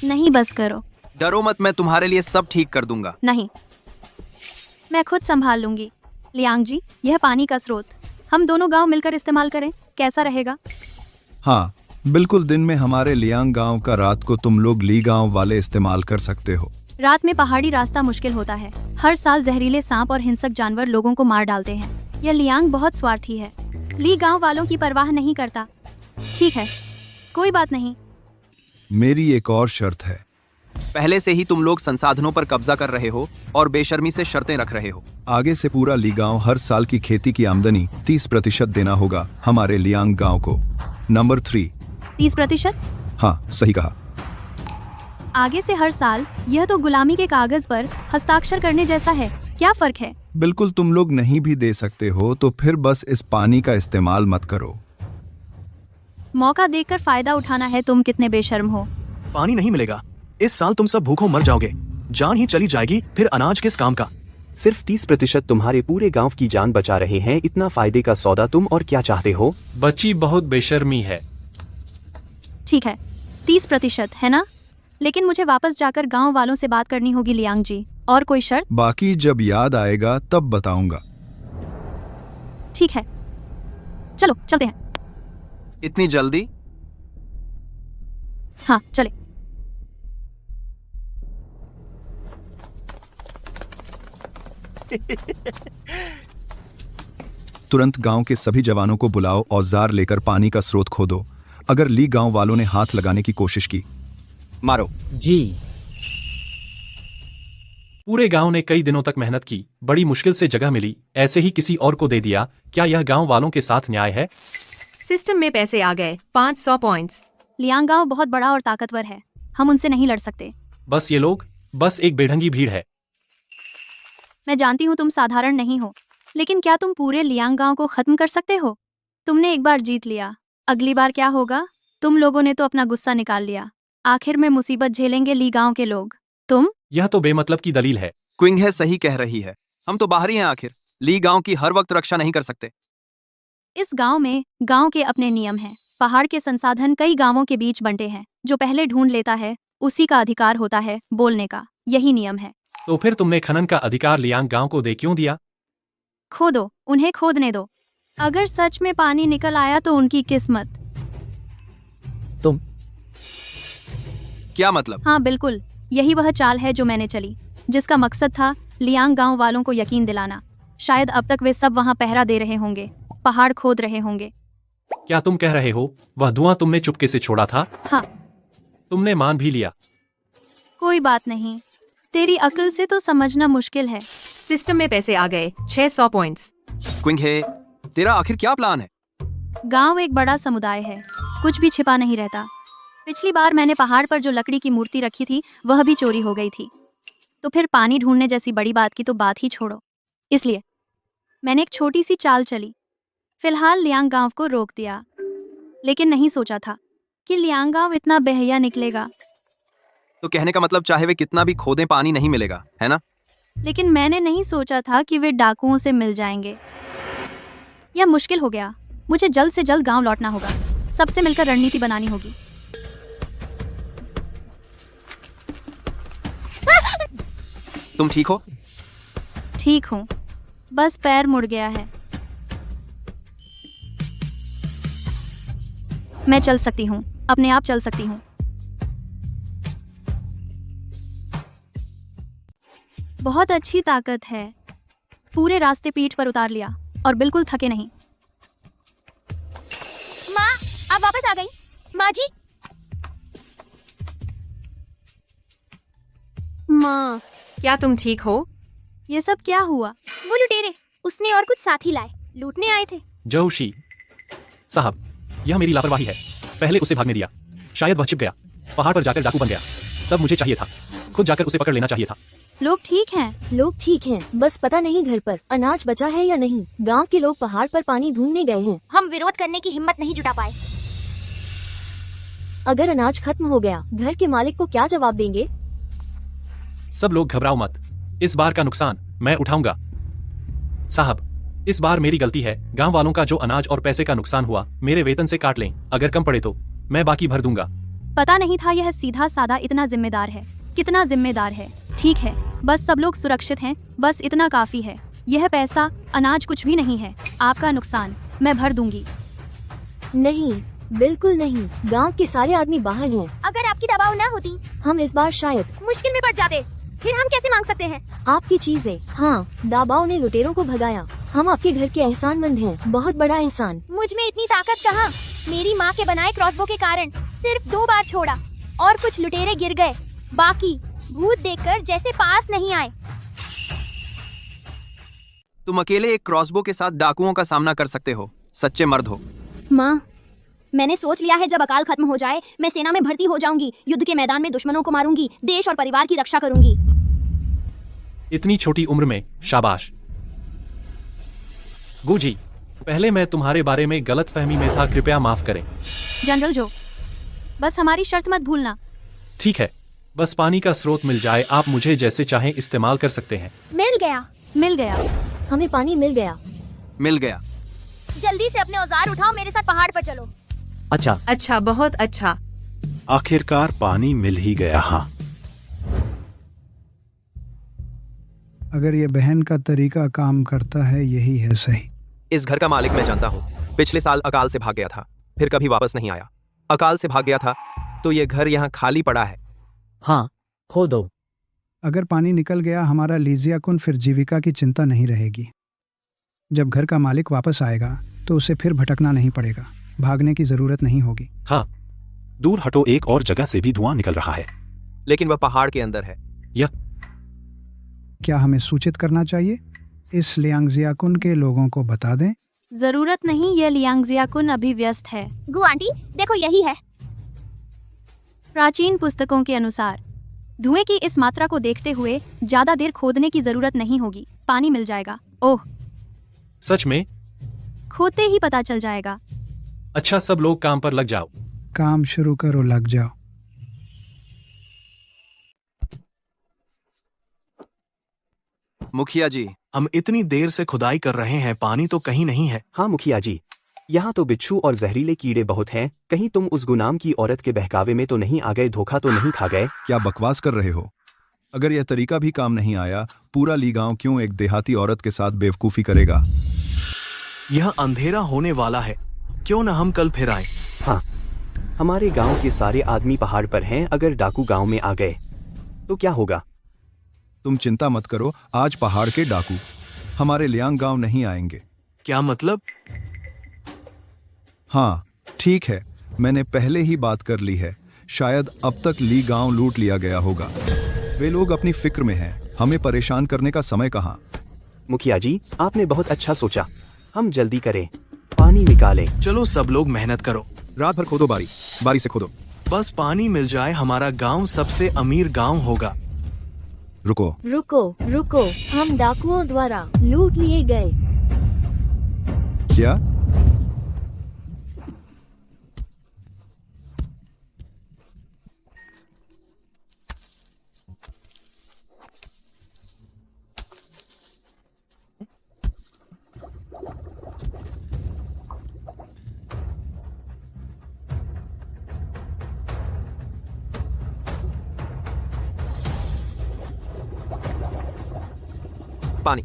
S1: नहीं, बस करो।
S2: डरो मत, मैं तुम्हारे लिए सब ठीक कर दूंगा।
S1: नहीं, मैं खुद संभाल लूंगी। लियांग जी, यह पानी का स्रोत हम दोनों गांव मिलकर इस्तेमाल करें, कैसा रहेगा?
S8: हाँ बिल्कुल, दिन में हमारे लियांग गांव का, रात को तुम लोग ली गांव वाले इस्तेमाल कर सकते हो।
S1: रात में पहाड़ी रास्ता मुश्किल होता है। हर साल जहरीले सांप और हिंसक जानवर लोगों को मार डालते हैं। यह लियांग बहुत स्वार्थी है, ली गांव वालों की परवाह नहीं करता। ठीक है, कोई बात नहीं।
S8: मेरी एक और शर्त है।
S2: पहले से ही तुम लोग संसाधनों पर कब्जा कर रहे हो और बेशर्मी से शर्तें रख रहे हो।
S8: आगे से पूरा ली गांव हर साल की खेती की आमदनी 30% देना होगा हमारे लियांग गांव को। नंबर 3।
S1: 30%?
S8: हाँ सही कहा।
S1: आगे से हर साल? यह तो गुलामी के कागज पर हस्ताक्षर करने जैसा है। क्या फर्क है?
S8: बिल्कुल, तुम लोग नहीं भी दे सकते हो तो फिर बस इस पानी का इस्तेमाल मत करो।
S1: मौका देखकर फायदा उठाना है। तुम कितने बेशर्म हो।
S13: पानी नहीं मिलेगा, इस साल तुम सब भूखों मर जाओगे, जान ही चली जाएगी, फिर अनाज किस काम का? सिर्फ 30% तुम्हारे पूरे गांव की जान बचा रहे हैं। इतना फायदे का सौदा तुम और क्या चाहते हो?
S10: बच्ची बहुत बेशर्मी है।
S1: ठीक है, 30% है ना? लेकिन मुझे वापस जाकर गांव वालों से बात करनी होगी लियांग जी। और कोई शर्त?
S8: बाकी जब याद आएगा तब बताऊंगा।
S1: ठीक है, चलो चलते हैं।
S2: इतनी जल्दी?
S1: हाँ चले।
S8: तुरंत गांव के सभी जवानों को बुलाओ, औजार लेकर पानी का स्रोत खोदो। अगर ली गांव वालों ने हाथ लगाने की कोशिश की,
S2: मारो।
S7: जी।
S10: पूरे गांव ने कई दिनों तक मेहनत की, बड़ी मुश्किल से जगह मिली, ऐसे ही किसी और को दे दिया। क्या यह गांव वालों के साथ न्याय है?
S4: सिस्टम में पैसे आ गए, 500 पॉइंट्स।
S1: लियांग गांव बहुत बड़ा और ताकतवर है, हम उनसे नहीं लड़ सकते।
S10: बस ये लोग, बस एक बेढंगी भीड़ है।
S1: मैं जानती हूँ तुम साधारण नहीं हो, लेकिन क्या तुम पूरे लियांग गांव को खत्म कर सकते हो? तुमने एक बार जीत लिया, अगली बार क्या होगा? तुम लोगों ने तो अपना गुस्सा निकाल लिया। आखिर में मुसीबत झेलेंगे ली गांव के लोग। तुम?
S10: यह तो बेमतलब की दलील है।
S2: क्विंग सही कह रही है, हम तो बाहरी हैं। आखिर ली गांव की हर वक्त रक्षा नहीं कर सकते।
S1: इस गांव में गांव के अपने नियम हैं। पहाड़ के संसाधन कई गांवों के बीच बंटे हैं। जो पहले ढूंढ लेता है उसी का अधिकार होता है बोलने का। यही नियम है।
S10: तो फिर तुमने खनन का अधिकार लियांग गांव को दे क्यों दिया?
S1: खोदो, उन्हें खोदने दो। अगर सच में पानी निकल आया तो उनकी किस्मत।
S7: तुम?
S2: क्या मतलब?
S1: हाँ बिल्कुल, यही वह चाल है जो मैंने चली, जिसका मकसद था लियांग गांव वालों को यकीन दिलाना। शायद अब तक वे सब वहां पहरा दे रहे होंगे, पहाड़ खोद रहे होंगे।
S10: क्या तुम कह रहे हो वह धुआं तुमने चुपके से छोड़ा था?
S1: हाँ।
S10: तुमने मान भी लिया।
S1: कोई बात नहीं, तेरी अक्ल से तो समझना मुश्किल है।
S4: सिस्टम में पैसे आ गए, 600 पॉइंट्स।
S2: क्विंग तेरा आखिर क्या प्लान है?
S1: गांव एक बड़ा समुदाय है, कुछ भी छिपा नहीं रहता। पिछली बार मैंने पहाड़ पर जो लकड़ी की मूर्ति रखी थी वह भी चोरी हो गई थी। तो फिर पानी ढूंढने जैसी बड़ी बात की तो बात ही छोड़ो। इसलिए मैंने एक छोटी सी चाल चली। फिलहाल लियांग गांव को रोक दिया, लेकिन नहीं सोचा था कि लियांग गांव इतना बेहया निकलेगा।
S2: तो कहने का मतलब चाहे वे कितना भी खोदें पानी नहीं मिलेगा, है ना?
S1: लेकिन मैंने नहीं सोचा था कि वे डाकुओं से मिल जाएंगे। यह मुश्किल हो गया। मुझे जल्द से जल्द गांव लौटना होगा। सबसे मिलकर रणनीति बनानी होगी।
S2: तुम ठीक हो?
S1: ठीक हूँ, बस पैर मुड़ गया है। मैं चल सकती हूँ, अपने आप चल सकती हूँ। बहुत अच्छी ताकत है। पूरे रास्ते पीठ पर उतार लिया और बिल्कुल थके नहीं।
S3: माँ, आप वापस आ गई। माँ जी। माँ,
S4: क्या तुम ठीक हो?
S1: ये सब क्या हुआ?
S3: वो लुटेरे, उसने और कुछ साथी लाए, लूटने आए थे।
S10: जोशी साहब, यह मेरी लापरवाही है। पहले उसे भागने दिया, शायद वह छिप गया, पहाड़ पर जाकर डाकू बन गया। तब मुझे चाहिए था, खुद जाकर उसे पकड़ लेना चाहिए था।
S1: लोग ठीक हैं।
S14: लोग ठीक हैं, बस पता नहीं घर पर अनाज बचा है या नहीं। गांव के लोग पहाड़ पर पानी ढूंढने गए हैं।
S3: हम विरोध करने की हिम्मत नहीं जुटा पाए।
S14: अगर अनाज खत्म हो गया, घर के मालिक को क्या जवाब देंगे?
S10: सब लोग घबराओ मत, इस बार का नुकसान मैं उठाऊंगा। साहब, इस बार मेरी गलती है। गांव वालों का जो अनाज और पैसे का नुकसान हुआ मेरे वेतन से काट लें। अगर कम पड़े तो मैं बाकी भर दूंगा।
S1: पता नहीं था यह सीधा साधा इतना जिम्मेदार है। कितना जिम्मेदार है। ठीक है, बस सब लोग सुरक्षित हैं, बस इतना काफी है। यह पैसा, अनाज कुछ भी नहीं है। आपका नुकसान मैं भर दूंगी।
S14: नहीं, बिल्कुल नहीं। गांव के सारे आदमी बाहर हैं।
S3: अगर आपकी दबाव न होती,
S14: हम इस बार शायद
S3: मुश्किल में पड़ जाते। फिर हम कैसे मांग सकते हैं?
S14: आपकी चीजें। हाँ, दाबाव ने लुटेरों को भगाया। हम आपके घर के एहसानमंद हैं, बहुत बड़ा एहसान।
S3: मुझ में इतनी ताकत कहाँ? मेरी माँ के बनाए क्रॉसबो के कारण सिर्फ 2 बार छोड़ा और कुछ लुटेरे गिर गए। बाकी भूत देखकर जैसे पास नहीं आए।
S2: तुम अकेले एक क्रॉसबो के साथ डाकुओं का सामना कर सकते हो। सच्चे मर्द हो।
S3: माँ, मैंने सोच लिया है, जब अकाल खत्म हो जाए मैं सेना में भर्ती हो जाऊंगी। युद्ध के मैदान में दुश्मनों को मारूंगी, देश और परिवार की रक्षा करूंगी।
S10: इतनी छोटी उम्र में शाबाश। गुजी, पहले मैं तुम्हारे बारे में गलत फहमी में था, कृपया माफ करें।
S1: जनरल जो, बस हमारी शर्त मत भूलना।
S10: ठीक है, बस पानी का स्रोत मिल जाए, आप मुझे जैसे चाहें इस्तेमाल कर सकते हैं।
S3: मिल गया।
S1: मिल गया।
S14: हमें पानी मिल गया।
S2: मिल गया।
S3: जल्दी से अपने औजार उठाओ, मेरे साथ पहाड़ पर चलो।
S7: अच्छा
S4: अच्छा, बहुत अच्छा।
S6: आखिरकार पानी मिल ही गया। हाँ,
S11: अगर ये बहन का तरीका काम करता है, यही है सही।
S2: इस घर का मालिक मैं जानता हूँ। पिछले साल अकाल से भाग गया था, फिर कभी वापस नहीं आया। अकाल से भाग गया था तो ये घर यहाँ खाली पड़ा है।
S7: हाँ, खो दो।
S11: अगर पानी निकल गया, हमारा लीजियाकुन, फिर जीविका की चिंता नहीं रहेगी। जब घर का मालिक वापस आएगा तो उसे फिर भटकना नहीं पड़ेगा, भागने की जरूरत नहीं होगी।
S6: हाँ, दूर हटो, एक और जगह से भी धुआं निकल रहा है।
S2: लेकिन वह पहाड़ के अंदर है।
S11: क्या हमें सूचित करना चाहिए? इस लियांगजियाकुन के लोगों को बता दें।
S1: जरूरत नहीं, यह लियांगजियाकुन अभी व्यस्त है।
S3: गु आंटी, देखो यही है।
S1: प्राचीन पुस्तकों के अनुसार धुएं की इस मात्रा को देखते हुए ज्यादा देर खोदने की जरूरत नहीं होगी, पानी मिल जाएगा। ओह,
S10: सच में?
S1: खोदते ही पता चल जाएगा।
S10: अच्छा, सब लोग काम पर लग जाओ।
S11: काम शुरू करो, लग जाओ।
S2: मुखिया जी,
S13: हम इतनी देर से खुदाई कर रहे हैं, पानी तो कहीं नहीं है।
S15: हाँ मुखिया जी, यहाँ तो बिच्छू और जहरीले कीड़े बहुत हैं। कहीं तुम उस गुनाम की औरत के बहकावे में तो नहीं आ गए, धोखा तो नहीं खा गए?
S8: क्या बकवास कर रहे हो? अगर यह तरीका भी काम नहीं आया, पूरा ली गांव क्यों एक देहाती औरत के साथ बेवकूफी करेगा?
S13: यह अंधेरा होने वाला है, क्यों न हम कल फिर आए।
S15: हाँ, हमारे गांव के सारे आदमी पहाड़ पर हैं। अगर डाकू गांव में आ गए तो क्या होगा?
S8: तुम चिंता मत करो, आज पहाड़ के डाकू हमारे लियांग गांव नहीं आएंगे।
S13: क्या मतलब?
S8: हाँ, ठीक है, मैंने पहले ही बात कर ली है। शायद अब तक ली गांव लूट लिया गया होगा। वे लोग अपनी फिक्र में हैं, हमें परेशान करने का समय कहाँ।
S15: मुखिया जी, आपने बहुत अच्छा सोचा। हम जल्दी करें, पानी निकालें।
S13: चलो सब लोग मेहनत करो,
S8: रात भर खोदो, बारी बारी से खोदो।
S13: बस पानी मिल जाए, हमारा गांव सबसे अमीर गांव होगा।
S8: रुको
S14: रुको रुको, हम डाकुओं द्वारा लूट लिए गए।
S8: क्या?
S2: पानी,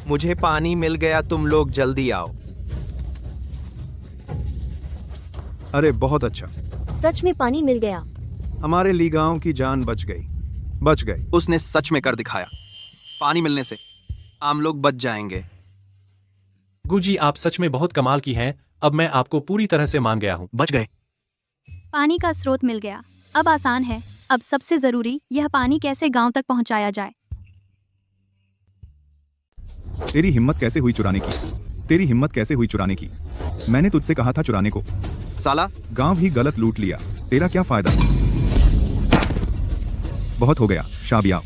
S2: मुझे पानी मिल गया, तुम लोग जल्दी आओ।
S8: अरे बहुत अच्छा,
S14: सच में पानी मिल गया।
S8: हमारे ली गांव की जान बच गई।
S2: उसने सच में कर दिखाया। पानी मिलने से आम लोग बच जाएंगे।
S10: गुजी, आप सच में बहुत कमाल की हैं। अब मैं आपको पूरी तरह से मान गया हूँ।
S13: बच गए।
S1: पानी का स्रोत मिल गया। अब आसान है। अब सबसे जरूरी यह पानी कैसे गांव तक पहुंचाया जाए।
S8: तेरी हिम्मत कैसे हुई चुराने की? तेरी हिम्मत कैसे हुई चुराने की? मैंने तुझसे कहा था चुराने को।
S2: साला,
S8: गांव ही गलत लूट लिया, तेरा क्या फायदा? बहुत हो गया शाबिया।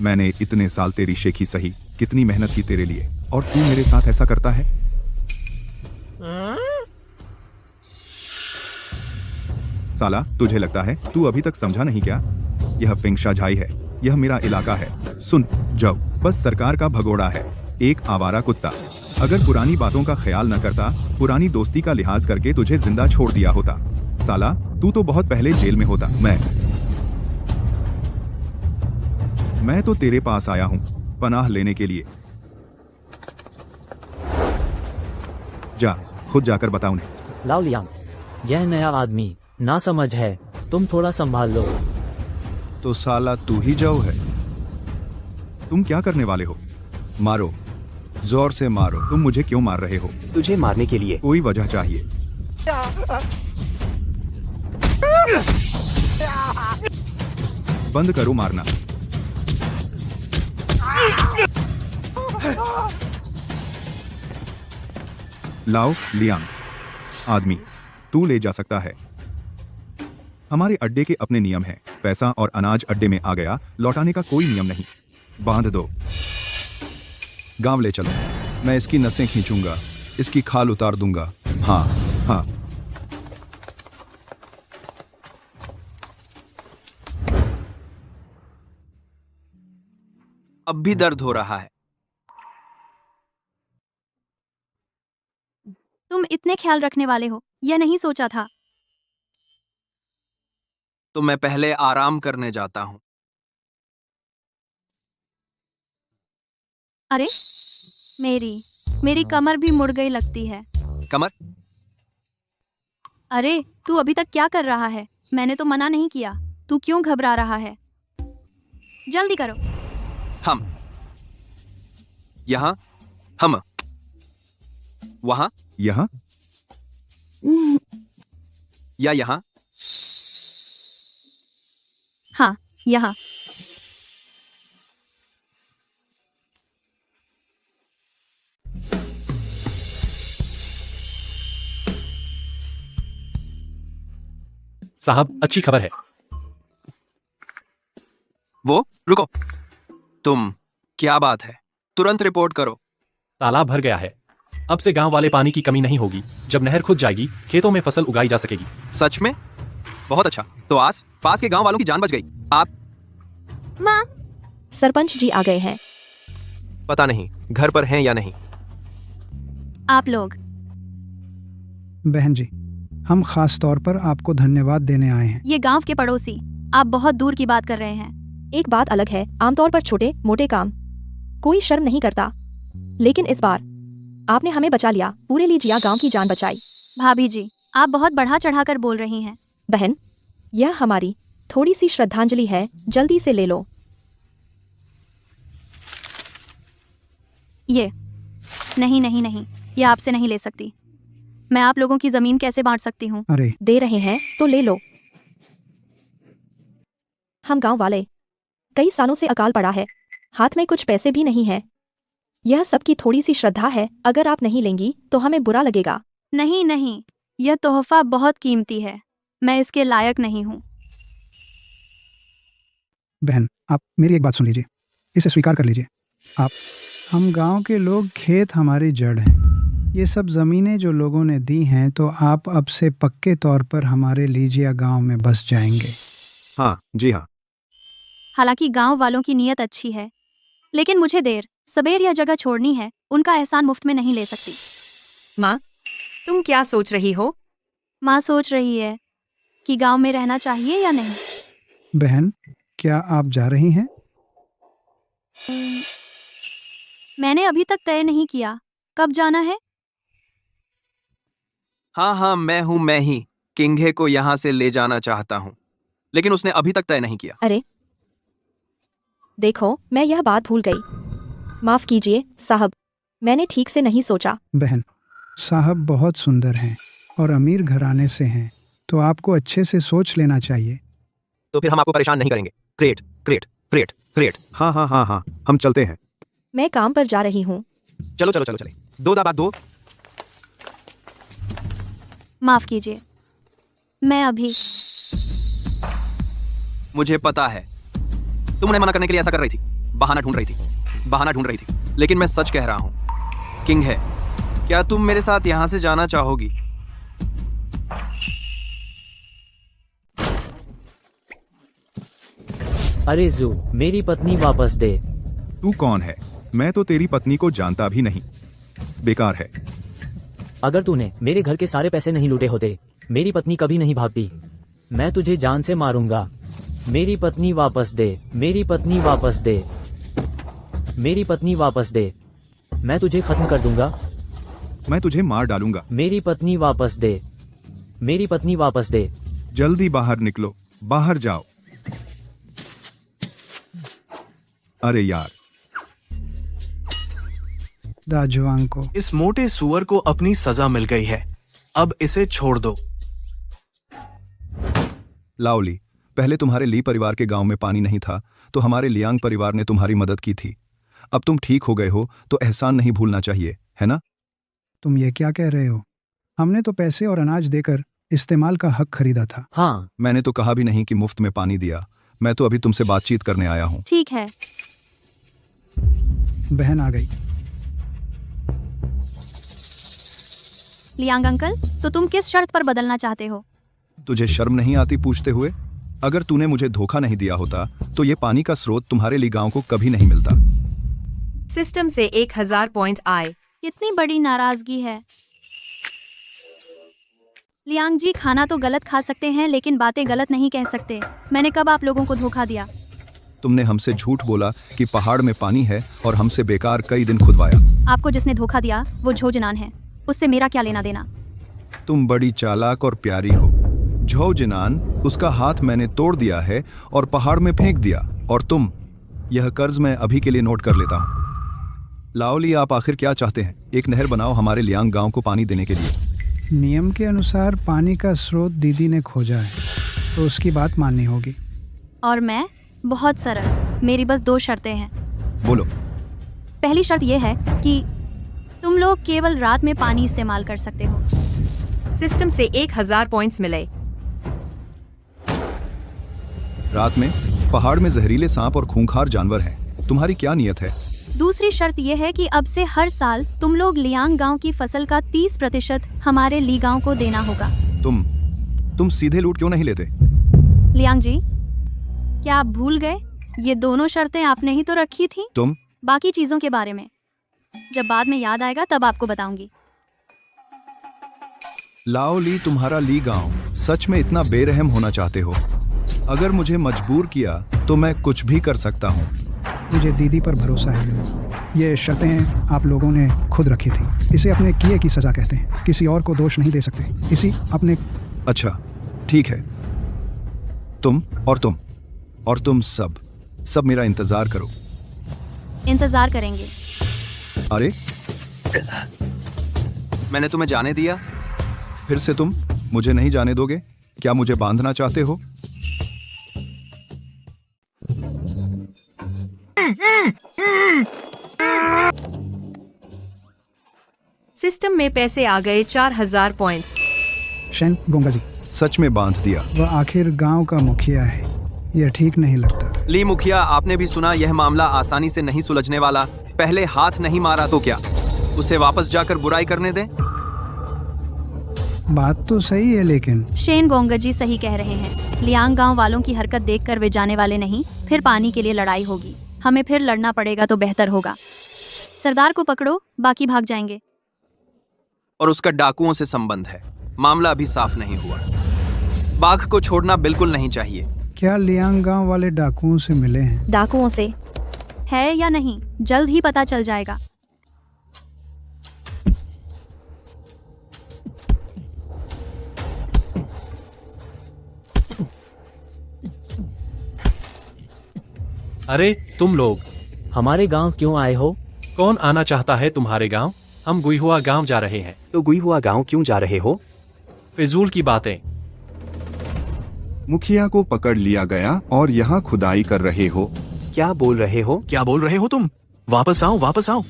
S8: मैंने इतने साल तेरी शेखी सही, कितनी मेहनत की तेरे लिए, और तू मेरे साथ ऐसा करता है? साला, तुझे लगता है तू अभी तक समझा नहीं क्या? यह फिंगशा झाई है, यह मेरा इलाका है। सुन जाओ, बस सरकार का भगोड़ा है, एक आवारा कुत्ता। अगर पुरानी बातों का ख्याल न करता, पुरानी दोस्ती का लिहाज करके तुझे जिंदा छोड़ दिया होता। साला, तू तो बहुत पहले जेल में होता। मैं तो तेरे पास आया हूं पनाह लेने के लिए। जा, खुद जाकर बता उन्हें।
S7: लाओ लियांग, यह नया आदमी ना समझ है, तुम थोड़ा संभाल लो।
S8: तो साला तू ही जाओ है। तुम क्या करने वाले हो? मारो, जोर से मारो। तुम मुझे क्यों मार रहे हो?
S15: तुझे मारने के लिए।
S8: कोई वजह चाहिए। बंद करो मारना। लाओ लियांग, आदमी तू ले जा सकता है। हमारे अड्डे के अपने नियम हैं। पैसा और अनाज अड्डे में आ गया, लौटाने का कोई नियम नहीं। बांध दो। गांव ले चलो, मैं इसकी नसें खींचूंगा, इसकी खाल उतार दूंगा। हाँ हाँ।
S2: अब भी दर्द हो रहा है।
S1: तुम इतने ख्याल रखने वाले हो, यह नहीं सोचा था।
S2: तो मैं पहले आराम करने जाता हूं।
S1: अरे, मेरी कमर भी मुड़ गई लगती है।
S2: कमर?
S1: अरे, तू अभी तक क्या कर रहा है? मैंने तो मना नहीं किया। तू क्यों घबरा रहा है? जल्दी करो।
S2: हम यहाँ, हम वहां,
S8: यहाँ
S2: या यहाँ?
S1: हाँ, यहाँ।
S10: साहब, अच्छी खबर है।
S2: वो रुको, तुम, क्या बात है? तुरंत रिपोर्ट करो।
S10: तालाब भर गया है। अब से गांव वाले पानी की कमी नहीं होगी। जब नहर खुद जाएगी, खेतों में फसल उगाई जा सकेगी।
S2: सच में? बहुत अच्छा। तो आस पास के गांव वालों की जान बच गई। आप?
S3: माँ,
S5: सरपंच जी आ गए हैं।
S2: पता नहीं घर पर हैं या नहीं।
S1: आप लोग?
S11: बहन जी, हम खास तौर पर आपको धन्यवाद देने आए हैं।
S1: ये गांव के पड़ोसी, आप बहुत दूर की बात कर रहे हैं।
S5: एक बात अलग है, आमतौर पर छोटे मोटे काम कोई शर्म नहीं करता, लेकिन इस बार आपने हमें बचा लिया, पूरे लीजिया गांव की जान बचाई।
S1: भाभी जी, आप बहुत बढ़ा चढ़ाकर बोल रही हैं।
S5: बहन, यह हमारी थोड़ी सी श्रद्धांजलि है, जल्दी से ले लो।
S1: ये नहीं नहीं नहीं, ये आपसे नहीं ले सकती। मैं आप लोगों की जमीन कैसे बांट सकती हूँ?
S11: अरे,
S5: दे रहे हैं तो ले लो। हम गांव वाले, कई सालों से अकाल पड़ा है, हाथ में कुछ पैसे भी नहीं है। यह सबकी थोड़ी सी श्रद्धा है, अगर आप नहीं लेंगी तो हमें बुरा लगेगा।
S1: नहीं नहीं, यह तोहफा बहुत कीमती है, मैं इसके लायक नहीं हूँ।
S11: बहन, आप मेरी एक बात सुन लीजिए, इसे स्वीकार कर लीजिए। हम गांव के लोग, खेत हमारी जड़ है। ये सब ज़मीनें जो लोगों ने दी हैं, तो आप अब से पक्के तौर पर हमारे लीजिया गांव में बस जाएंगे।
S8: हाँ जी हाँ।
S1: हालांकि गांव वालों की नीयत अच्छी है, लेकिन मुझे देर सबेर यह जगह छोड़नी है, उनका एहसान मुफ्त में नहीं ले सकती।
S4: माँ, तुम क्या सोच रही हो?
S1: माँ सोच रही है कि गांव में रहना चाहिए या नहीं।
S11: बहन, क्या आप जा रही हैं?
S1: मैंने अभी तक तय नहीं किया कब जाना है।
S2: हाँ हाँ, मैं ही किंघे को यहाँ से ले जाना चाहता हूँ, लेकिन उसने अभी तक तय नहीं किया।
S5: अरे, देखो, मैं यह बात भूल गई। माफ कीजिए साहब, मैंने ठीक से नहीं सोचा।
S11: बहन, साहब बहुत सुंदर हैं और अमीर घराने से हैं, तो आपको अच्छे से सोच लेना चाहिए।
S2: तो फिर हम आपको परेशान नहीं करेंगे। Crate crate crate crate.
S8: हाँ हाँ हाँ हाँ, हम चलते हैं।
S5: मैं काम पर जा रही हूँ।
S2: चलो चलो चलो चले। दो दाबाद दो।
S1: माफ कीजिए, मैं अभी।
S2: मुझे पता है तुम उन्हें मना करने के लिए ऐसा कर रही थी, बहाना ढूंढ रही थी, बहाना ढूंढ रही थी, लेकिन मैं सच कह रहा हूं। किंग है, क्या तुम मेरे साथ यहां से जाना चाहोगी?
S7: अरे जू, मेरी पत्नी वापस दे।
S12: तू कौन है? मैं तो तेरी पत्नी को जानता भी नहीं। बेकार है।
S7: अगर तूने मेरे घर के सारे पैसे नहीं लूटे होते, मेरी पत्नी कभी नहीं भागती। मैं तुझे जान से मारूंगा। मेरी पत्नी वापस दे, मेरी पत्नी वापस दे, मेरी पत्नी वापस दे। मैं तुझे खत्म कर दूंगा।
S12: मैं तुझे मार डालूंगा।
S7: मेरी पत्नी वापस दे, मेरी पत्नी वापस दे।
S12: जल्दी बाहर निकलो, बाहर जाओ। अरे यार,
S11: दाजुआंग को
S13: इस मोटे सुअर को अपनी सजा मिल गई है, अब इसे छोड़ दो।
S8: लाओली, पहले तुम्हारे ली परिवार के गांव में पानी नहीं था, तो हमारे लियांग परिवार ने तुम्हारी मदद की थी। अब तुम ठीक हो गए हो, तो एहसान नहीं भूलना चाहिए, है ना?
S11: तुम ये क्या कह रहे हो? हमने तो पैसे और अनाज देकर इस्तेमाल का हक खरीदा था।
S7: हाँ,
S8: मैंने तो कहा भी नहीं कि मुफ्त में पानी दिया। मैं तो अभी तुमसे बातचीत करने आया हूँ।
S1: ठीक है।
S11: बहन आ गई।
S1: लियांग अंकल, तो तुम किस शर्त पर बदलना चाहते हो?
S8: तुझे शर्म नहीं आती पूछते हुए? अगर तूने मुझे धोखा नहीं दिया होता, तो ये पानी का स्रोत तुम्हारे ली गांव को कभी नहीं मिलता।
S4: सिस्टम से 1000 पॉइंट आए।
S1: कितनी बड़ी नाराजगी है। लियांग जी, खाना तो गलत खा सकते हैं, लेकिन बातें गलत नहीं कह सकते। मैंने कब आप लोगों को धोखा दिया?
S8: तुमने हमसे झूठ बोला कि पहाड़ में पानी है और हमसे बेकार कई दिन खुदवाया।
S1: आपको जिसने धोखा दिया वो झोजनान है, उससे मेरा क्या लेना देना?
S8: तुम बड़ी चालाक और प्यारी हो। झोजिनान, उसका हाथ मैंने तोड़ दिया है और पहाड़ में फेंक दिया। और तुम, यह कर्ज मैं अभी के लिए नोट कर लेता हूँ। लाओली, आप आखिर क्या चाहते हैं? एक नहर बनाओ हमारे लियांग गांव को पानी देने के लिए।
S11: नियम के अनुसार पानी का स्रोत दीदी ने खोजा है, तो उसकी बात माननी होगी।
S1: और मैं बहुत सरल, मेरी बस 2 शर्तें हैं।
S8: बोलो।
S1: पहली शर्त यह है कि तुम लोग केवल रात में पानी इस्तेमाल कर सकते हो।
S4: सिस्टम से 1000 पॉइंट्स मिले।
S8: रात में पहाड़ में जहरीले सांप और खूंखार जानवर हैं। तुम्हारी क्या नियत है?
S1: दूसरी शर्त यह है कि अब से हर साल तुम लोग लियांग गांव की फसल का 30% हमारे ली गांव को देना होगा।
S8: तुम सीधे लूट क्यों नहीं लेते?
S1: लियांग जी, क्या आप भूल गए? ये दोनों शर्तें आपने ही तो रखी थी।
S8: तुम
S1: बाकी चीजों के बारे में जब बाद में याद आएगा तब आपको बताऊंगी।
S8: लाओली, तुम्हारा ली गांव सच में इतना बेरहम होना चाहते हो? अगर मुझे मजबूर किया तो मैं कुछ भी कर सकता हूँ।
S11: मुझे दीदी पर भरोसा है। ये शर्तें आप लोगों ने खुद रखी थी। इसे अपने किए की सजा कहते हैं। किसी और को दोष नहीं दे सकते। इसी अपने।
S8: अच्छा, ठीक है। तुम और तुम सब मेरा इंतजार करो।
S1: इंतजार करेंगे।
S8: अरे,
S2: मैंने तुम्हें जाने दिया?
S8: फिर से तुम मुझे नहीं जाने दोगे? क्या मुझे बांधना चाहते हो?
S4: सिस्टम में पैसे आ गए 4000 पॉइंट्स।
S11: शेन गोंगा जी,
S8: सच में बांध दिया।
S11: वह आखिर गांव का मुखिया है। यह ठीक नहीं लगता।
S2: ली मुखिया, आपने भी सुना यह मामला आसानी से नहीं सुलझने वाला। पहले हाथ नहीं मारा तो क्या उसे वापस जाकर बुराई करने दें?
S11: बात तो सही है, लेकिन
S1: शेन गोंगा जी सही कह रहे हैं। लियांग गांव वालों की हरकत देखकर वे जाने वाले नहीं। फिर पानी के लिए लड़ाई होगी। हमें फिर लड़ना पड़ेगा तो बेहतर होगा। सरदार को पकड़ो, बाकी भाग जाएंगे।
S2: और उसका डाकुओं से संबंध है। मामला अभी साफ नहीं हुआ। बाघ को छोड़ना बिल्कुल नहीं चाहिए।
S11: क्या लियांग गांव वाले डाकुओं से मिले हैं?
S5: डाकुओं से
S1: है या नहीं, जल्द ही पता चल जाएगा।
S10: अरे तुम लोग
S7: हमारे गांव क्यों आए हो?
S10: कौन आना चाहता है तुम्हारे गांव? हम गुईहुआ गांव जा रहे हैं।
S15: तो गुईहुआ गांव क्यों जा रहे हो?
S10: फिजूल की बातें।
S12: मुखिया को पकड़ लिया गया और यहाँ खुदाई कर रहे हो।
S15: क्या बोल रहे हो?
S13: क्या बोल रहे हो तुम? वापस आओ, वापस आओ।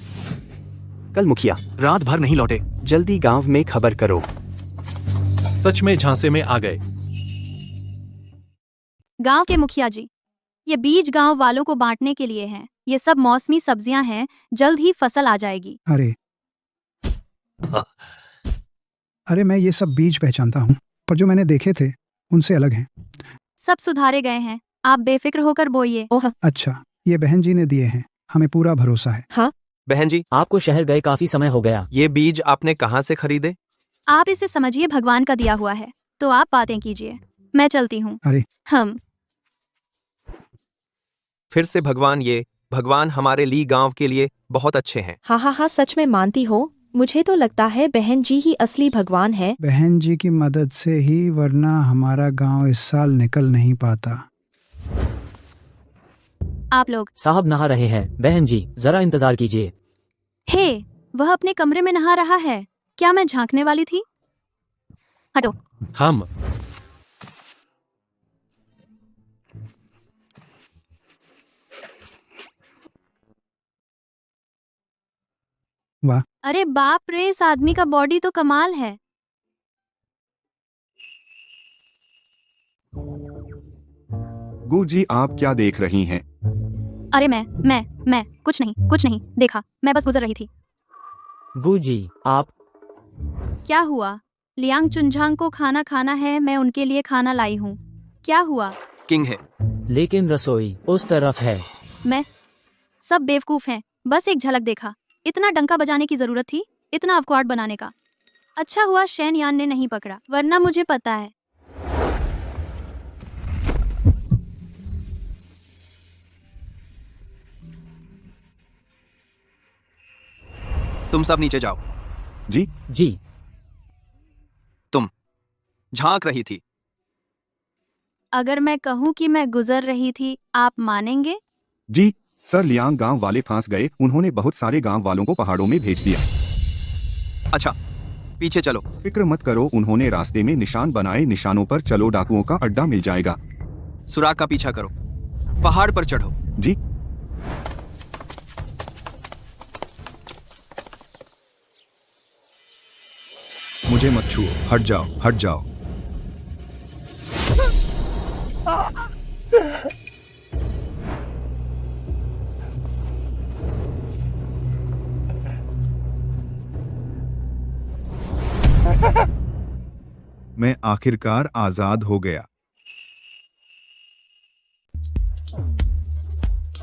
S15: कल मुखिया
S13: रात भर नहीं लौटे।
S15: जल्दी गांव में खबर करो।
S10: सच में झांसे में आ गए।
S1: गांव के मुखिया जी, ये बीज गांव वालों को बांटने के लिए हैं। ये सब मौसमी सब्जियां हैं, जल्द ही फसल आ जाएगी।
S11: अरे मैं ये सब बीज पहचानता हूँ, पर जो मैंने देखे थे उनसे अलग हैं।
S1: सब सुधारे गए हैं, आप बेफिक्र होकर बोइए।
S11: अच्छा, ये बहन जी ने दिए हैं, हमें पूरा भरोसा है।
S5: हाँ
S2: बहन जी,
S7: आपको शहर गए काफी समय हो गया।
S2: ये बीज आपने कहाँ से खरीदे?
S1: आप इसे समझिए भगवान का दिया हुआ है, तो आप बातें कीजिए, मैं चलती हूँ।
S11: अरे
S1: हम
S2: फिर से भगवान हमारे लिए गांव के लिए बहुत अच्छे हैं।
S5: हाँ हाँ हाँ, सच में मानती हो। मुझे तो लगता है बहन जी ही असली भगवान है।
S11: बहन जी की मदद से ही, वरना हमारा गांव इस साल निकल नहीं पाता।
S1: आप लोग
S7: साहब नहा रहे हैं। बहन जी जरा इंतजार कीजिए।
S1: हे, वह अपने कमरे में नहा रहा है। क्या मैं झांकने वाली थी? हटो।
S10: हम
S11: वाह,
S1: अरे बाप रे, इस आदमी का बॉडी तो कमाल है।
S12: गु जी, आप क्या देख रही हैं?
S1: अरे मैं कुछ नहीं देखा, मैं बस गुजर रही थी।
S7: गु जी आप।
S1: क्या हुआ? लियांग चुनझांग को खाना खाना है, मैं उनके लिए खाना लाई हूँ। क्या हुआ?
S2: किंग है।
S7: लेकिन रसोई उस तरफ है।
S1: मैं सब बेवकूफ हैं, बस एक झलक देखा। इतना डंका बजाने की जरूरत थी, इतना अवक्वार्ड बनाने का। अच्छा हुआ शैन यान ने नहीं पकड़ा, वरना मुझे पता है।
S2: तुम सब नीचे जाओ।
S12: जी
S7: जी।
S2: तुम झांक रही थी।
S1: अगर मैं कहूँ कि मैं गुजर रही थी, आप मानेंगे?
S12: जी सर, लियांग गांव वाले फंस गए। उन्होंने बहुत सारे गांव वालों को पहाड़ों में भेज दिया।
S2: अच्छा, पीछे चलो।
S12: फिक्र मत करो, उन्होंने रास्ते में निशान बनाए। निशानों पर चलो, डाकुओं का अड्डा मिल जाएगा।
S2: सुराग का पीछा करो, पहाड़ पर चढ़ो।
S12: जी। मुझे मत छुओ, हट जाओ, हट जाओ। मैं आखिरकार आजाद हो गया।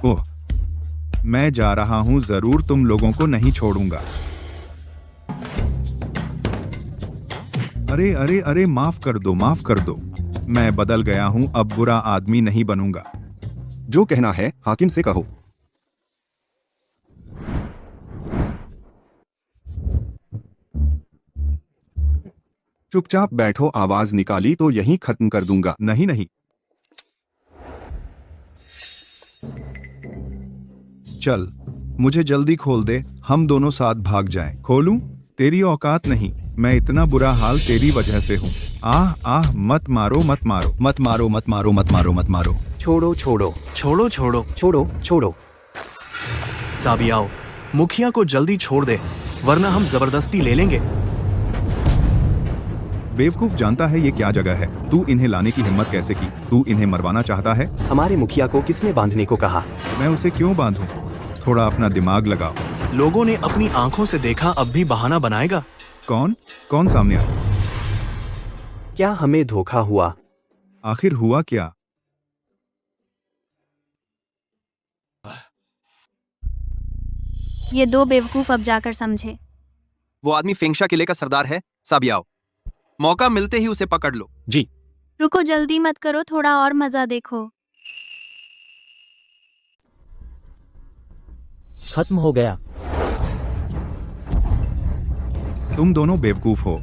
S12: ओह, मैं जा रहा हूं, जरूर तुम लोगों को नहीं छोड़ूंगा। अरे अरे अरे, माफ कर दो, माफ कर दो। मैं बदल गया हूं, अब बुरा आदमी नहीं बनूंगा। जो कहना है हाकिम से कहो। चुपचाप बैठो, आवाज निकाली तो यहीं खत्म कर दूंगा। नहीं नहीं। चल, मुझे जल्दी खोल दे, हम दोनों साथ भाग जाएं। खोलूं? तेरी औकात नहीं, मैं इतना बुरा हाल तेरी वजह से हूँ। आह आह, मत मारो मत मारो मत मारो मत मारो मत मारो मत मारो।
S15: छोड़ो छोड़ो
S13: छोड़ो छोड़ो
S15: छोड़ो छोड़ो।
S13: साबियाओ, मुखिया को जल्दी छोड़ दे, वरना हम जबरदस्ती ले लेंगे।
S12: बेवकूफ जानता है ये क्या जगह है। तू इन्हें लाने की हिम्मत कैसे की? तू इन्हें मरवाना चाहता है?
S15: हमारे मुखिया को किसने बांधने को कहा?
S12: मैं उसे क्यों बांधूं? थोड़ा अपना दिमाग लगाओ।
S13: लोगों ने अपनी आंखों से देखा, अब भी बहाना बनाएगा।
S12: कौन कौन सामने आया?
S15: क्या हमें धोखा हुआ?
S12: आखिर हुआ क्या?
S1: ये दो बेवकूफ अब जाकर समझे।
S2: वो आदमी फेंगशा किले का सरदार है। साबियाओ, मौका मिलते ही उसे पकड़ लो।
S10: जी।
S1: रुको, जल्दी मत करो, थोड़ा और मजा देखो।
S7: खत्म हो गया।
S12: तुम दोनों बेवकूफ हो।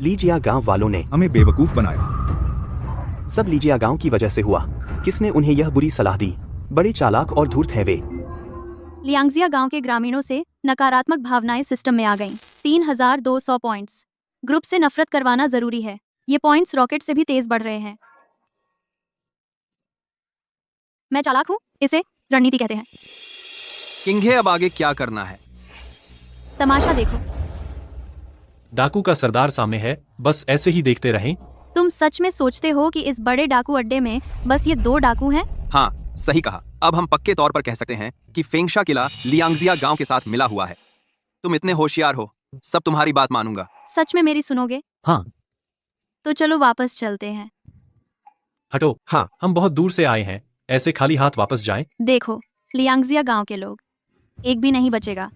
S15: लीजिया गांव वालों ने
S12: हमें बेवकूफ बनाया।
S15: सब लीजिया गांव की वजह से हुआ। किसने उन्हें यह बुरी सलाह दी? बड़े चालाक और धूर्त है वे।
S1: लियांगजिया गांव के ग्रामीणों से नकारात्मक भावनाएं सिस्टम में आ गईं। 3200 पॉइंट्स। ग्रुप से नफरत करवाना जरूरी है। ये पॉइंट्स रॉकेट से भी तेज बढ़ रहे हैं। मैं चालाक हूँ, इसे रणनीति कहते हैं।
S2: किंघे, अब आगे क्या करना है?
S1: तमाशा देखो।
S10: डाकू का सरदार सामने है, बस ऐसे ही देखते रहें।
S1: तुम सच में सोचते हो कि इस बड़े डाकू अड्डे में बस ये 2 डाकू हैं?
S2: हाँ, सही कहा। अब हम पक्के तौर पर कह सकते हैं कि फेंगशा किला लियांगजिया गांव के साथ मिला हुआ है। तुम इतने होशियार हो, सब तुम्हारी बात मानूंगा।
S1: सच में मेरी सुनोगे?
S7: हाँ।
S1: तो चलो वापस चलते हैं।
S10: हटो।
S2: हाँ,
S10: हम बहुत दूर से आए हैं, ऐसे खाली हाथ वापस जाएं?
S1: देखो, लियांगजिया गांव के लोग, एक भी नहीं बचेगा।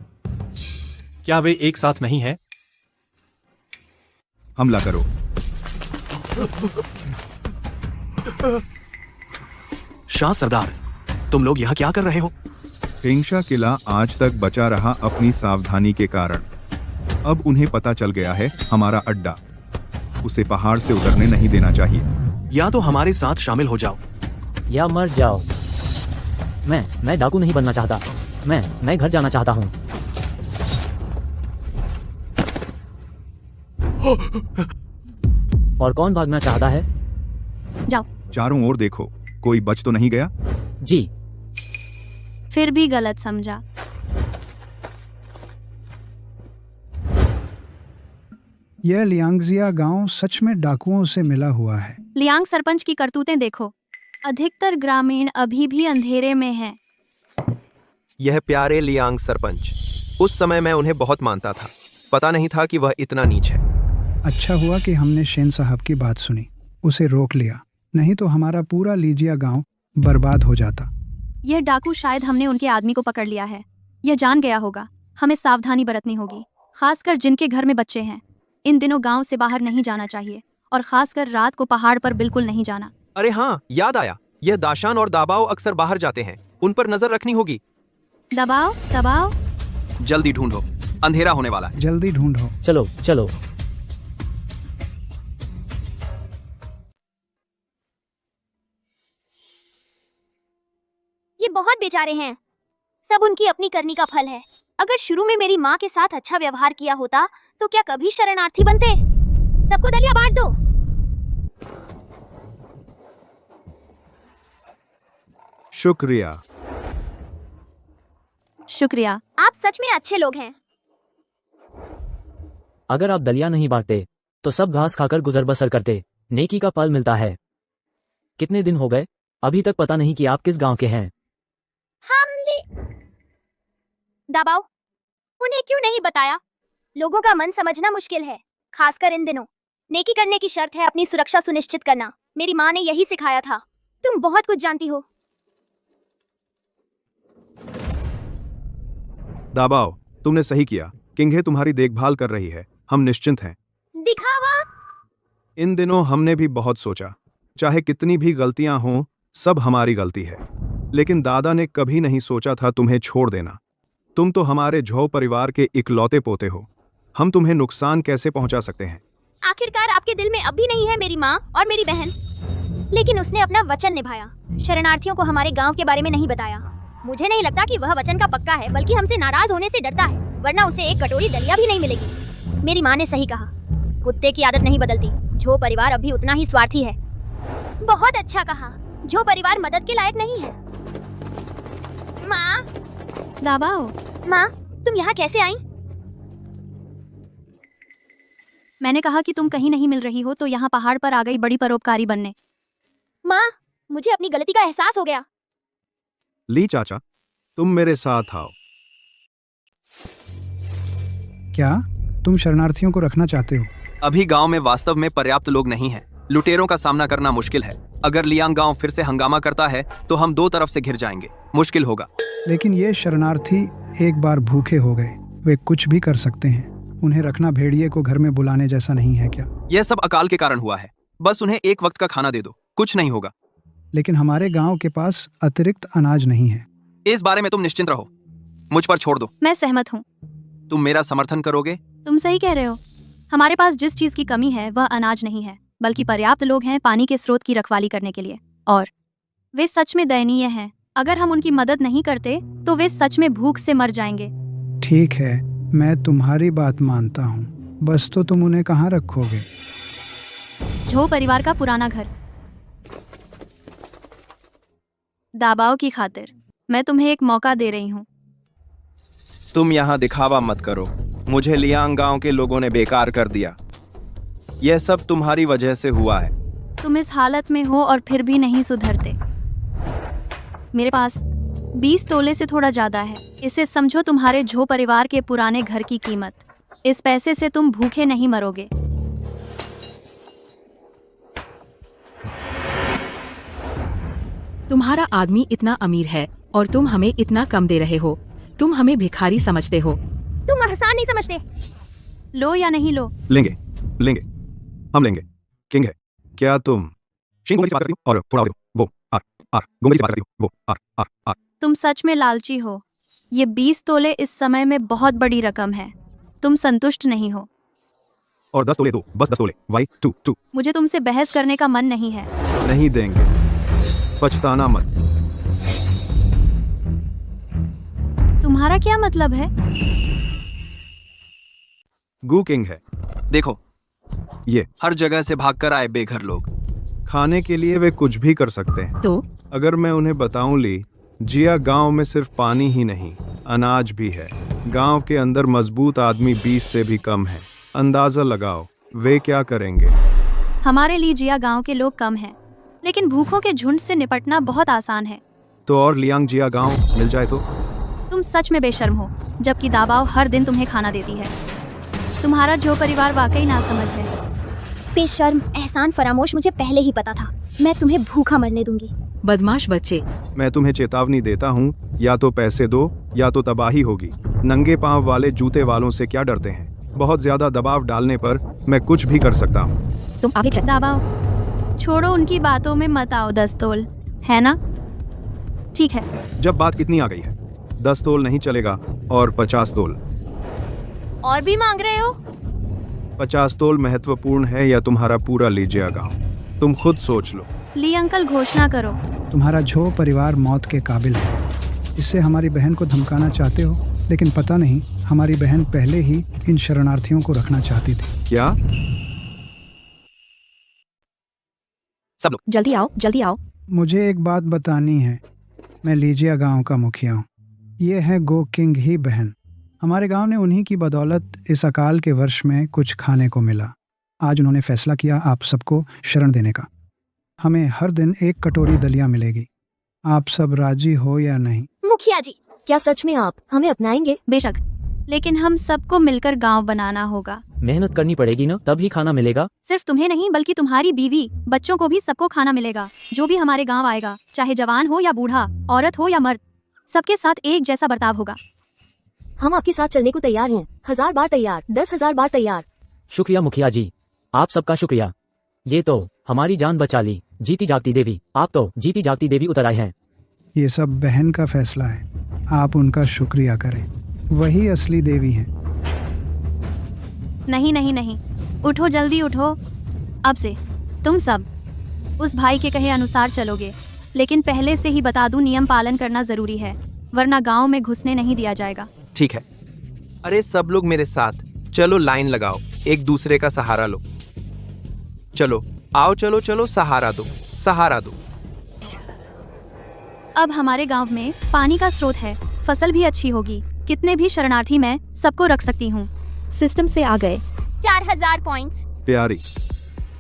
S10: क्या वे एक साथ नहीं हैं?
S12: हमला करो।
S13: शाह सरदार, तुम लोग यहाँ क्या कर रहे हो?
S12: फेंगशा किला आज तक बचा रहा अपनी सावधानी के कारण। अब उन्हें पता चल गया है हमारा अड्डा। उसे पहाड़ से उतरने नहीं देना चाहिए।
S13: या तो हमारे साथ शामिल हो जाओ
S7: या मर जाओ। मैं डाकू नहीं बनना चाहता। मैं घर जाना चाहता हूँ। और कौन भागना चाहता है?
S1: जाओ।
S12: चारों ओर देखो, कोई बच तो नहीं गया?
S7: जी।
S1: फिर भी गलत समझा।
S11: यह लियांगजिया गांव सच में डाकुओं से मिला हुआ है।
S1: लियांग सरपंच की करतूतें देखो। अधिकतर ग्रामीण अभी भी अंधेरे में हैं।
S2: यह प्यारे लियांग सरपंच, उस समय मैं उन्हें बहुत मानता था। पता नहीं था कि वह इतना नीच है।
S11: अच्छा हुआ कि हमने शेन साहब की बात सुनी, उसे रोक लिया, नहीं तो हमारा पूरा लीजिया गांव बर्बाद हो जाता।
S1: यह डाकू शायद हमने उनके आदमी को पकड़ लिया है। यह जान गया होगा। हमें सावधानी बरतनी होगी, खासकर जिनके घर में बच्चे हैं। इन दिनों गांव से बाहर नहीं जाना चाहिए और खासकर रात को पहाड़ पर बिल्कुल नहीं जाना।
S2: अरे हाँ, याद आया, यह दाशान और दाबाओ अक्सर बाहर जाते हैं। उन पर नजर रखनी होगी।
S1: दबाओ।
S2: जल्दी ढूंढो, अंधेरा होने वाला है।
S11: जल्दी ढूंढो।
S7: चलो।
S3: ये बहुत बेचारे हैं। सब उनकी अपनी करनी का फल है। अगर शुरू में मेरी माँ के साथ अच्छा व्यवहार किया होता तो क्या कभी शरणार्थी बनते? सबको दलिया बांट दो।
S11: शुक्रिया।
S3: आप सच में अच्छे लोग हैं।
S7: अगर आप दलिया नहीं बांटते तो सब घास खाकर गुजर बसर करते। नेकी का फल मिलता है। कितने दिन हो गए, अभी तक पता नहीं कि आप किस गांव के हैं।
S3: दबाओ, उन्हें क्यों नहीं बताया? लोगों का मन समझना मुश्किल है, खासकर इन दिनों। नेकी करने की शर्त है अपनी सुरक्षा सुनिश्चित करना। मेरी माँ ने यही सिखाया था। तुम बहुत कुछ जानती हो।
S8: दाबाओ, तुमने सही किया। किंघे तुम्हारी देखभाल कर रही है, हम निश्चिंत हैं।
S3: दिखावा।
S8: इन दिनों हमने भी बहुत सोचा, चाहे कितनी भी गलतियां हों, सब हमारी गलती है। लेकिन दादा ने कभी नहीं सोचा था तुम्हें छोड़ देना। तुम तो हमारे झो परिवार के इकलौते पोते हो। हम तुम्हें नुकसान कैसे पहुंचा सकते हैं?
S3: आखिरकार आपके दिल में अब भी नहीं है मेरी माँ और मेरी बहन। लेकिन उसने अपना वचन निभाया। शरणार्थियों को हमारे गांव के बारे में नहीं बताया। मुझे नहीं लगता कि वह वचन का पक्का है, बल्कि हमसे नाराज होने से डरता है, वरना उसे एक कटोरी दलिया भी नहीं मिलेगी। मेरी माँ ने सही कहा, कुत्ते की आदत नहीं बदलती। झो परिवार अभी उतना ही स्वार्थी है। बहुत अच्छा कहा। झो परिवार मदद के लायक नहीं है। माँ।
S1: दबाओ।
S3: माँ, तुम यहाँ कैसे आई?
S1: मैंने कहा कि तुम कहीं नहीं मिल रही हो तो यहाँ पहाड़ पर आ गई बड़ी परोपकारी बनने।
S3: माँ, मुझे अपनी गलती का एहसास हो गया।
S8: ली चाचा, तुम मेरे साथ आओ।
S11: क्या तुम शरणार्थियों को रखना चाहते हो?
S2: अभी गांव में वास्तव में पर्याप्त लोग नहीं हैं। लुटेरों का सामना करना मुश्किल है। अगर लियांग गांव फिर से हंगामा करता है तो हम 2 तरफ से घिर जाएंगे। मुश्किल होगा।
S11: लेकिन ये शरणार्थी एक बार भूखे हो गए, वे कुछ भी कर सकते हैं। उन्हें रखना भेड़िए को घर में बुलाने जैसा नहीं है क्या?
S2: यह सब अकाल के कारण हुआ है। बस उन्हें एक वक्त का खाना दे दो, कुछ नहीं होगा।
S11: लेकिन हमारे गांव के पास अतिरिक्त अनाज नहीं है।
S2: इस बारे में तुम निश्चिंत रहो, मुझ पर छोड़ दो।
S1: मैं सहमत हूँ।
S2: तुम मेरा समर्थन करोगे?
S1: तुम सही कह रहे हो। हमारे पास जिस चीज की कमी है वह अनाज नहीं है, बल्कि पर्याप्त लोग हैं पानी के स्रोत की रखवाली करने के लिए। और वे सच में दयनीय हैं। अगर हम उनकी मदद नहीं करते तो वे सच में भूख से मर जाएंगे।
S11: ठीक है, मैं तुम्हारी बात मानता हूँ, बस तो तुम उन्हें कहाँ रखोगे?
S1: झो परिवार का पुराना घर। दाबाओ की खातिर मैं तुम्हें एक मौका दे रही हूँ।
S2: तुम यहाँ दिखावा मत करो। मुझे लियांग गांव के लोगों ने बेकार कर दिया। यह सब तुम्हारी वजह से हुआ है।
S1: तुम इस हालत में हो और फिर भी नहीं सुधरते। मेरे पास 20 तोले से थोड़ा ज्यादा है। इसे समझो तुम्हारे झो परिवार के पुराने घर की कीमत। इस पैसे से तुम भूखे नहीं मरोगे।
S9: तुम्हारा आदमी इतना अमीर है और तुम हमें इतना कम दे रहे हो। तुम हमें भिखारी समझते हो।
S3: तुम आसान नहीं समझते।
S1: लो या नहीं लो।
S8: लेंगे, लेंगे, हम लेंगे। किंग है, क्या तुम शिंगोंगली से बात करती हो? और थोड़ा वो आर आर गोंगली से बात करती हो? वो आर आर आर।
S1: तुम सच में लालची हो। ये 20 तोले इस समय में बहुत बड़ी रकम है। तुम संतुष्ट नहीं हो।
S8: और 10 तोले दो, बस 10 तोले। वाई टू टू।
S1: मुझे तुमसे बहस करने का मन नहीं है।
S8: नहीं देंगे, पछताना मत।
S1: तुम्हारा क्या मतलब है?
S8: गू किंग है।
S2: देखो,
S8: ये
S2: हर जगह से भागकर आए बेघर लोग।
S8: खाने के लिए वे कुछ भी कर सकते हैं।
S9: तो
S8: अगर मैं उन्हें बताऊं ली, जिया गांव में सिर्फ पानी ही नहीं, अनाज भी है। गांव के अंदर मजबूत आदमी 20 से भी कम है। अंदाजा लगाओ वे क्या करेंगे।
S1: हमारे लिए जिया गांव के लोग कम हैं, लेकिन भूखों के झुंड से निपटना बहुत आसान है।
S8: तो और लियांग जिया गांव मिल जाए तो?
S1: तुम सच में बेशर्म हो, जबकि दाबाओ हर दिन तुम्हें खाना देती है। तुम्हारा जो परिवार वाकई नासमझ है।
S3: बेशर्म, एहसान फरामोश, मुझे पहले ही पता था। मैं तुम्हें भूखा मरने दूंगी।
S9: बदमाश बच्चे।
S8: मैं तुम्हें चेतावनी देता हूँ, या तो पैसे दो या तो तबाही होगी। नंगे पांव वाले जूते वालों से क्या डरते हैं? बहुत ज्यादा दबाव डालने पर मैं कुछ भी कर सकता हूँ।
S5: तुम आगे
S1: दाबाओ, छोड़ो उनकी बातों में मत आओ। 10 तोल है ना? ठीक है।
S8: जब बात इतनी आ गई है, 10 तोल नहीं चलेगा और 50 तोल।
S3: और भी मांग रहे हो?
S8: 50 तोल महत्वपूर्ण है या तुम्हारा पूरा लीजिया गांव? तुम खुद सोच लो।
S1: ली अंकल, घोषणा करो।
S11: तुम्हारा झो परिवार मौत के काबिल है। इससे हमारी बहन को धमकाना चाहते हो, लेकिन पता नहीं हमारी बहन पहले ही इन शरणार्थियों को रखना चाहती थी।
S8: क्या?
S2: सब लोग
S5: जल्दी आओ, जल्दी आओ।
S11: मुझे एक बात बतानी है। मैं लीजिया गांव का मुखिया हूँ। ये है गो किंग ही बहन। हमारे गांव ने उन्हीं की बदौलत इस अकाल के वर्ष में कुछ खाने को मिला। आज उन्होंने फैसला किया आप सबको शरण देने का। हमें हर दिन 1 कटोरी दलिया मिलेगी। आप सब राजी हो या नहीं?
S3: मुखिया जी,
S14: क्या सच में आप हमें अपनाएंगे?
S1: बेशक, लेकिन हम सबको मिलकर गांव बनाना होगा।
S7: मेहनत करनी पड़ेगी ना, तभी खाना मिलेगा।
S1: सिर्फ तुम्हें नहीं, बल्कि तुम्हारी बीवी, बच्चों को भी सबको खाना मिलेगा। जो भी हमारे गांव आएगा, चाहे जवान हो या बूढ़ा, औरत हो या मर्द, सबके साथ एक जैसा बर्ताव होगा।
S14: हम आपके साथ चलने को तैयार हैं। 1000 बार तैयार, 10,000 बार तैयार।
S7: शुक्रिया मुखिया जी, आप सबका शुक्रिया। ये तो हमारी जान बचा ली। जीती जागती देवी, आप तो जीती जागती देवी उतर आए हैं।
S11: ये सब बहन का फैसला है, आप उनका शुक्रिया करें। वही असली देवी हैं।
S1: नहीं नहीं नहीं, उठो, जल्दी उठो। अब से तुम सब उस भाई के कहे अनुसार चलोगे, लेकिन पहले से ही बता दूं, नियम पालन करना जरूरी है, वरना गांव में घुसने नहीं दिया जाएगा।
S2: ठीक है। अरे सब लोग मेरे साथ चलो, लाइन लगाओ, एक दूसरे का सहारा लो। चलो आओ, चलो चलो, सहारा दो, सहारा दो।
S1: अब हमारे गांव में पानी का स्रोत है, फसल भी अच्छी होगी। कितने भी शरणार्थी मैं सबको रख सकती हूँ।
S5: सिस्टम से आ गए।
S3: 4000 पॉइंट्स।
S8: प्यारी,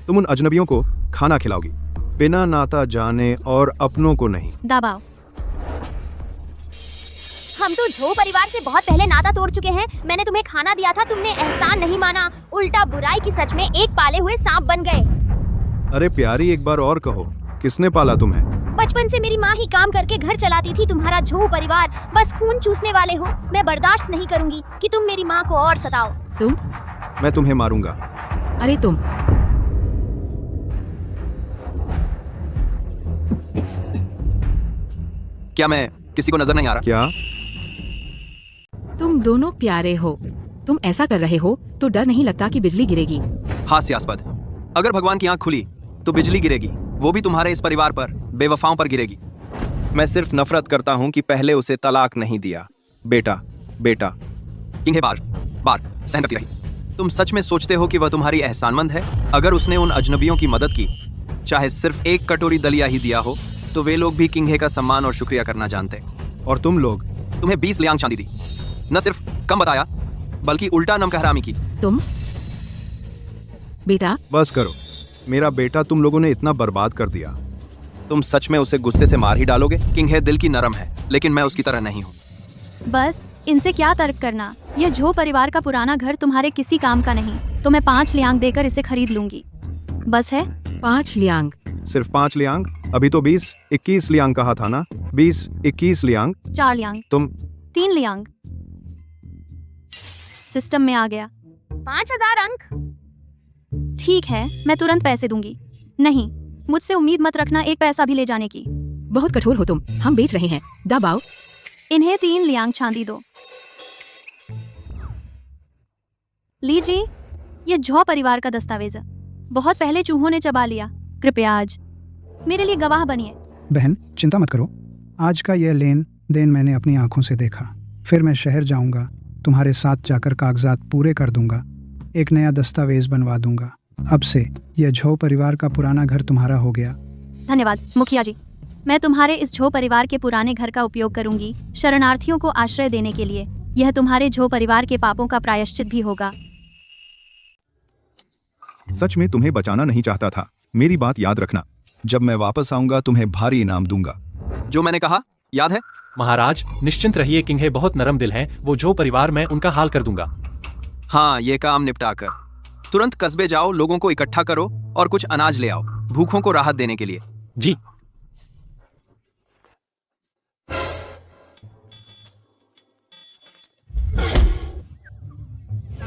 S8: तुम उन अजनबियों को खाना खिलाओगी, बिना नाता जाने और अपनों को नहीं।
S1: दाबाओ।
S3: हम तो झो परिवार से बहुत पहले नाता तोड़ चुके हैं। मैंने तुम्हें खाना दिया था, तुमने एहसान नहीं माना, उल्टा बुराई की सच में एक पाले हुए सांप बन गए।
S8: अरे प्यारी, एक बार और कहो, किसने पाला तुम्हें?
S3: बचपन से मेरी माँ ही काम करके घर चलाती थी। तुम्हारा झो परिवार बस खून चूसने वाले हो। मैं बर्दाश्त नहीं करूंगी कि तुम मेरी माँ को और सताओ।
S9: तुम?
S8: मैं तुम्हें मारूंगा।
S9: अरे तुम।
S2: क्या मैं किसी को नजर नहीं आ रहा?
S8: क्या?
S9: तुम दोनों प्यारे हो। तुम ऐसा कर रहे हो तो डर नहीं लगता कि बिजली गिरेगी?
S2: हास्यास्पद। अगर भगवान की आंख खुली तो बिजली गिरेगी, वो भी तुम्हारे इस परिवार पर, बेवफाओं पर गिरेगी। मैं सिर्फ नफरत करता हूं कि पहले उसे तलाक नहीं दिया। बेटा बेटा किंघे बार बार सहन करती रही। तुम सच में सोचते हो कि वह तुम्हारी एहसानमंद है? अगर उसने उन अजनबियों की मदद की, चाहे सिर्फ एक कटोरी दलिया ही दिया हो, तो वे लोग भी किंघे का सम्मान और शुक्रिया करना जानते।
S8: और तुम लोग?
S2: तुम्हें 20 लियांग चांदी दी, न सिर्फ कम बताया बल्कि उल्टा नमक हरामी की।
S9: तुम बेटा
S8: बस करो, मेरा बेटा तुम लोगों ने इतना बर्बाद कर दिया।
S2: तुम सच में उसे गुस्से से मार ही डालोगे? किंघे दिल की नरम है, लेकिन मैं उसकी तरह नहीं हूँ।
S1: बस इनसे क्या तर्क करना। यह झो परिवार का पुराना घर तुम्हारे किसी काम का नहीं, तो मैं 5 लियांग देकर इसे खरीद लूंगी। बस है
S9: 5 लियांग।
S8: सिर्फ 5 लियांग? अभी तो 20-21 लियांग कहा था ना? 20-21 लियांग।
S1: 4 लियांग।
S8: तुम
S1: 3 लियांग। सिस्टम में आ गया।
S3: 5000 अंक।
S1: ठीक है, मैं तुरंत पैसे दूंगी। नहीं, मुझसे उम्मीद मत रखना एक पैसा भी ले जाने की।
S9: बहुत कठोर हो तुम, हम बेच रहे हैं। दबाओ।
S1: इन्हें 3 लियांग चांदी दो। लीजिए, ये झो परिवार का दस्तावेज है। बहुत पहले चूहों ने चबा लिया। कृपया आज मेरे लिए गवाह बनिए।
S11: बहन चिंता मत करो, आज का यह लेन देन मैंने अपनी आंखों से देखा। फिर मैं शहर जाऊंगा, तुम्हारे साथ जाकर कागजात पूरे कर दूंगा, एक नया दस्तावेज बनवा दूंगा। अब से यह झो परिवार का पुराना घर तुम्हारा हो गया।
S1: धन्यवाद मुखिया जी। मैं तुम्हारे इस झो परिवार के पुराने घर का उपयोग करूंगी शरणार्थियों को आश्रय देने के लिए। यह तुम्हारे झो परिवार के पापों का प्रायश्चित भी होगा।
S12: सच में तुम्हें बचाना नहीं चाहता था। मेरी बात याद रखना, जब मैं वापस आऊंगा तुम्हें भारी इनाम दूंगा।
S2: जो मैंने कहा याद है?
S10: महाराज निश्चिंत रहिए, किंघे बहुत नरम दिल हैं। वो झो परिवार मैं उनका हाल कर दूंगा।
S2: हाँ, ये काम निपटा कर तुरंत कस्बे जाओ, लोगों को इकट्ठा करो और कुछ अनाज ले आओ, भूखों को राहत देने के लिए।
S10: जी।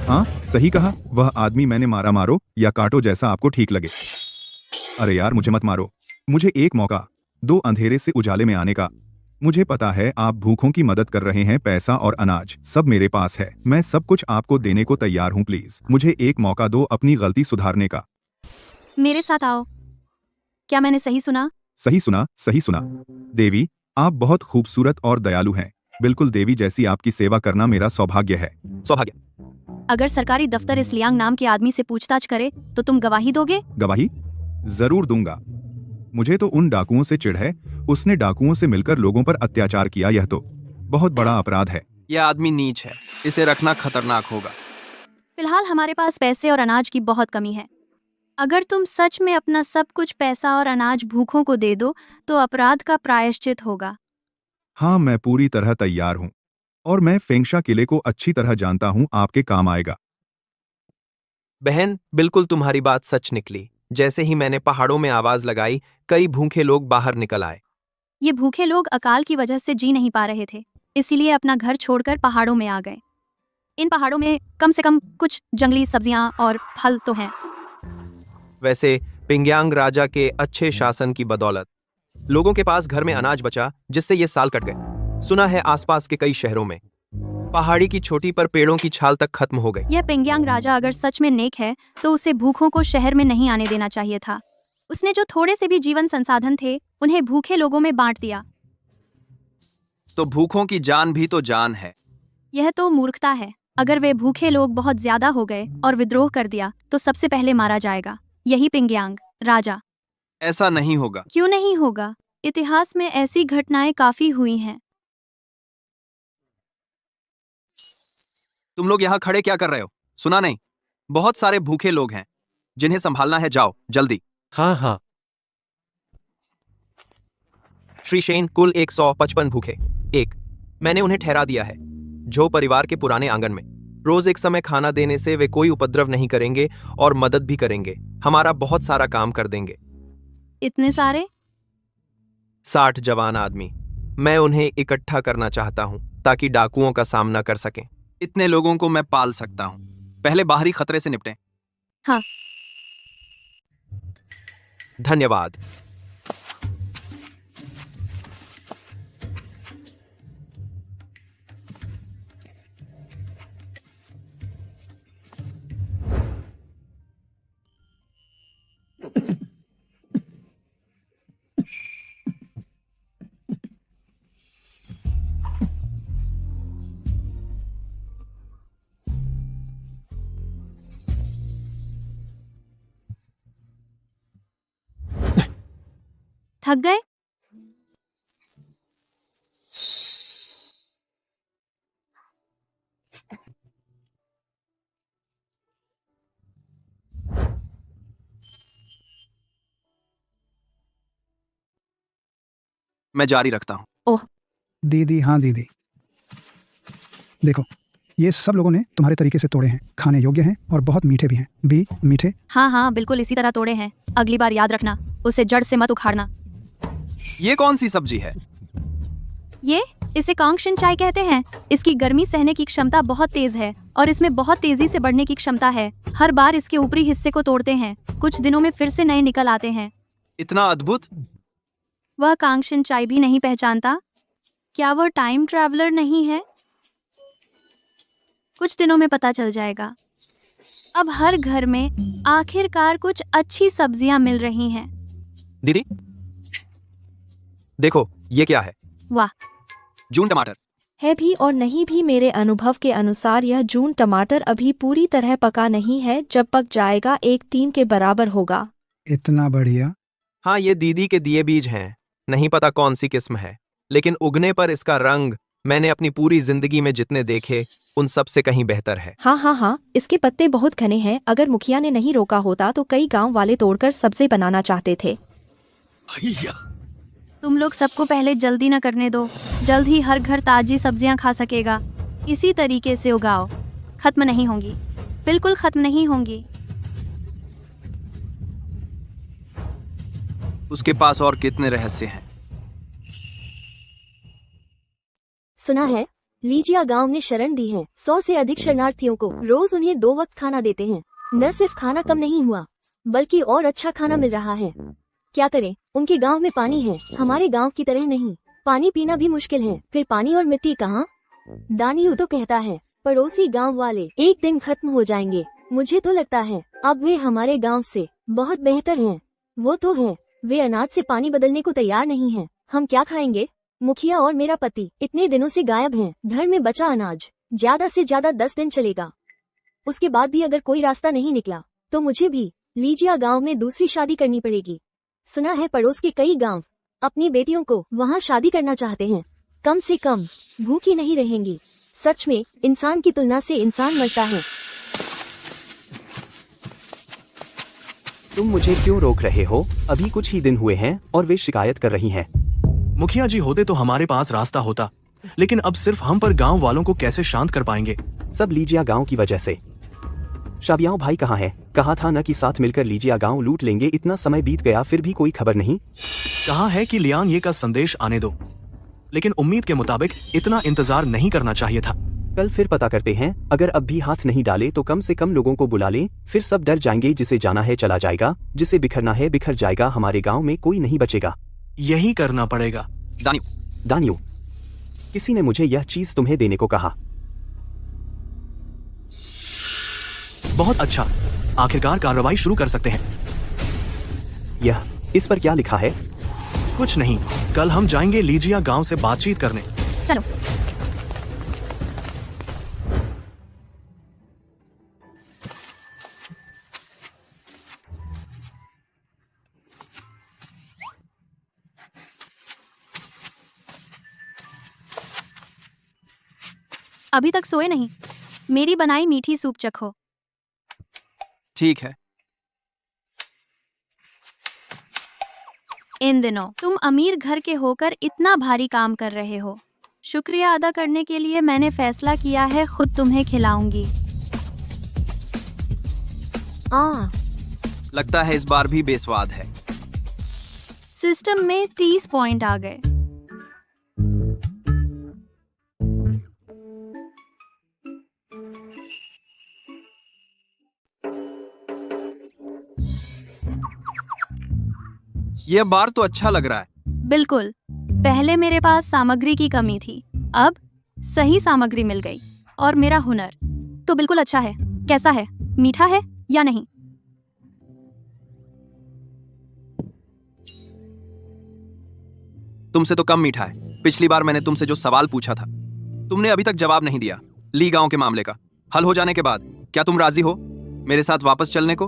S12: हाँ सही कहा, वह आदमी मैंने मारा, मारो या काटो जैसा आपको ठीक लगे। अरे यार मुझे मत मारो, मुझे एक मौका दो अंधेरे से उजाले में आने का। मुझे पता है आप भूखों की मदद कर रहे हैं, पैसा और अनाज सब मेरे पास है, मैं सब कुछ आपको देने को तैयार हूँ। प्लीज मुझे एक मौका दो अपनी गलती सुधारने का।
S1: मेरे साथ आओ। क्या मैंने सही सुना?
S12: सही सुना, सही सुना। देवी आप बहुत खूबसूरत और दयालु हैं। बिल्कुल देवी जैसी आपकी सेवा करना मेरा सौभाग्य है।
S2: सौभाग्य?
S1: अगर सरकारी दफ्तर इस लियांग नाम के आदमी से पूछताछ करे तो तुम गवाही दोगे?
S12: गवाही जरूर दूंगा। मुझे तो उन डाकुओं से चिढ़ है, उसने डाकुओं से मिलकर लोगों पर अत्याचार किया, यह तो बहुत बड़ा अपराध है।
S2: यह आदमी नीच है, इसे रखना खतरनाक होगा।
S1: फिलहाल हमारे पास पैसे और अनाज की बहुत कमी है। अगर तुम सच में अपना सब कुछ पैसा और अनाज भूखों को दे दो तो अपराध का प्रायश्चित होगा।
S12: हाँ मैं पूरी तरह तैयार हूँ और मैं फेंगशा किले को अच्छी तरह जानता हूँ, आपके काम आएगा।
S2: बहन बिल्कुल तुम्हारी बात सच निकली। जैसे ही मैंने पहाड़ों में आवाज लगाई, कई भूखे लोग बाहर निकल आए।
S1: ये भूखे लोग अकाल की वजह से जी नहीं पा रहे थे, इसीलिए अपना घर छोड़कर पहाड़ों में आ गए। इन पहाड़ों में कम से कम कुछ जंगली सब्जियां और फल तो हैं।
S2: वैसे पिंग्यांग राजा के अच्छे शासन की बदौलत लोगों के पास घर में अनाज बचा, जिससे ये साल कट गए। सुना है आसपास के कई शहरों में पहाड़ी की छोटी पर पेड़ों की छाल तक खत्म हो गई।
S1: यह पिंग्यांग राजा अगर सच में नेक है तो उसे भूखों को शहर में नहीं आने देना चाहिए था। उसने जो थोड़े से भी जीवन संसाधन थे उन्हें भूखे लोगों में बांट दिया।
S2: तो भूखों की जान भी तो जान है।
S1: यह तो मूर्खता है। अगर वे भूखे लोग बहुत ज्यादा हो गए और विद्रोह कर दिया तो सबसे पहले मारा जाएगा यही पिंग्यांग राजा।
S2: ऐसा नहीं होगा।
S1: क्यों नहीं होगा? इतिहास में ऐसी घटनाएं काफी हुई हैं।
S2: तुम लोग यहाँ खड़े क्या कर रहे हो? सुना नहीं? बहुत सारे भूखे लोग हैं जिन्हें संभालना है, जाओ जल्दी।
S10: हाँ हाँ।
S2: श्री शेन कुल 155 भूखे। एक मैंने उन्हें ठहरा दिया है झो परिवार के पुराने आंगन में। रोज एक समय खाना देने से वे कोई उपद्रव नहीं करेंगे और मदद भी करेंगे, हमारा बहुत सारा काम कर देंगे।
S1: इतने सारे?
S2: 60 जवान आदमी। मैं उन्हें इकट्ठा करना चाहता हूं ताकि डाकुओं का सामना कर सकें। इतने लोगों को मैं पाल सकता हूं। पहले बाहरी खतरे से निपटें।
S1: हाँ।
S2: धन्यवाद।
S1: थक गए?
S2: मैं जारी रखता हूँ।
S5: ओह
S11: दीदी, हाँ दीदी, देखो ये सब लोगों ने तुम्हारे तरीके से तोड़े हैं, खाने योग्य हैं और बहुत मीठे भी हैं। बी मीठे।
S1: हाँ हाँ, बिल्कुल इसी तरह तोड़े हैं। अगली बार याद रखना, उसे जड़ से मत उखाड़ना।
S2: ये कौन सी सब्जी है?
S1: इसे कांगशिन चाय कहते हैं। इसकी गर्मी सहने की क्षमता बहुत तेज है और इसमें बहुत तेजी से बढ़ने की क्षमता है। हर बार इसके ऊपरी हिस्से को तोड़ते हैं, कुछ दिनों में फिर से नए निकल आते हैं।
S2: इतना अद्भुत।
S1: वह कांगशिन चाय भी नहीं पहचानता? क्या वह टाइम ट्रैवलर नहीं है? कुछ दिनों में पता चल जाएगा। अब हर घर में आखिरकार कुछ अच्छी सब्जियां मिल रही हैं।
S2: दीदी देखो, ये क्या है?
S1: वाह,
S2: जून टमाटर
S5: है भी और नहीं भी। मेरे अनुभव के अनुसार यह जून टमाटर अभी पूरी तरह पका नहीं है। जब पक जाएगा 1/3 के बराबर होगा।
S11: इतना बढ़िया।
S2: हाँ, ये दीदी के दिए बीज हैं। नहीं पता कौन सी किस्म है, लेकिन उगने पर इसका रंग मैंने अपनी पूरी जिंदगी में जितने देखे उन सब से कहीं बेहतर है।
S5: हाँ, इसके पत्ते बहुत घने हैं। अगर मुखिया ने नहीं रोका होता तो कई गांव वाले तोड़कर सब्जी बनाना चाहते थे।
S1: तुम लोग सबको पहले जल्दी न करने दो। जल्द ही हर घर ताजी सब्जियां खा सकेगा। इसी तरीके से उगाओ, खत्म नहीं होंगी, बिल्कुल खत्म नहीं होंगी।
S2: उसके पास और कितने रहस्य हैं?
S14: सुना है लीजिया गांव ने शरण दी है 100 से अधिक शरणार्थियों को। रोज उन्हें 2 वक्त खाना देते हैं। न सिर्फ खाना कम नहीं हुआ, बल्कि और अच्छा खाना मिल रहा है। क्या करें, उनके गांव में पानी है, हमारे गांव की तरह नहीं। पानी पीना भी मुश्किल है, फिर पानी और मिट्टी कहाँ? दानियू तो कहता है पड़ोसी गांव वाले एक दिन खत्म हो जाएंगे। मुझे तो लगता है अब वे हमारे गांव से बहुत बेहतर हैं। वो तो है, वे अनाज से पानी बदलने को तैयार नहीं हैं। हम क्या खाएंगे? मुखिया और मेरा पति इतने दिनों से गायब हैं। घर में बचा अनाज ज्यादा से ज्यादा 10 दिन चलेगा। उसके बाद भी अगर कोई रास्ता नहीं निकला तो मुझे भी लीजिया गांव में दूसरी शादी करनी पड़ेगी। सुना है पड़ोस के कई गांव अपनी बेटियों को वहां शादी करना चाहते हैं। कम से कम भूखी नहीं रहेंगी। सच में इंसान की तुलना से इंसान मरता है।
S15: तुम मुझे क्यों रोक रहे हो? अभी कुछ ही दिन हुए हैं और वे शिकायत कर रही हैं।
S10: मुखिया जी होते तो हमारे पास रास्ता होता, लेकिन अब सिर्फ हम पर गांव वालों को कैसे शांत कर पाएंगे?
S15: सब लीजिया गांव की वजह से। शाबियाओ भाई कहाँ है? कहा था न कि साथ मिलकर लीजिया गांव लूट लेंगे। इतना समय बीत गया फिर भी कोई खबर नहीं।
S10: कहा है कि लियांग ये का संदेश आने दो, लेकिन उम्मीद के मुताबिक इतना इंतजार नहीं करना चाहिए था।
S15: कल फिर पता करते हैं। अगर अब भी हाथ नहीं डाले तो कम से कम लोगों को बुला लें। फिर सब डर जाएंगे। जिसे जाना है चला जाएगा, जिसे बिखरना है बिखर जाएगा। हमारे गांव में कोई नहीं बचेगा।
S10: यही करना पड़ेगा।
S15: दानियो, किसी ने मुझे यह चीज तुम्हें देने को कहा।
S10: बहुत अच्छा, आखिरकार कार्रवाई शुरू कर सकते हैं।
S15: यह इस पर क्या लिखा है?
S10: कुछ नहीं, कल हम जाएंगे लीजिया गांव से बातचीत करने।
S1: चलो। अभी तक सोए नहीं? मेरी बनाई मीठी सूप चखो।
S2: ठीक है।
S1: इन दिनों तुम अमीर घर के होकर इतना भारी काम कर रहे हो। शुक्रिया अदा करने के लिए मैंने फैसला किया है खुद तुम्हें खिलाऊंगी।
S2: लगता है इस बार भी बेस्वाद है।
S1: सिस्टम में 30 पॉइंट आ गए।
S2: यह बार तो अच्छा लग रहा है।
S1: बिल्कुल, पहले मेरे पास सामग्री की कमी थी, अब सही सामग्री मिल गई और मेरा हुनर तो बिल्कुल अच्छा है। कैसा है, मीठा है या नहीं?
S2: तुमसे तो कम मीठा है। पिछली बार मैंने तुमसे जो सवाल पूछा था तुमने अभी तक जवाब नहीं दिया। ली गांव के मामले का हल हो जाने के बाद क्या तुम राजी हो मेरे साथ वापस चलने को?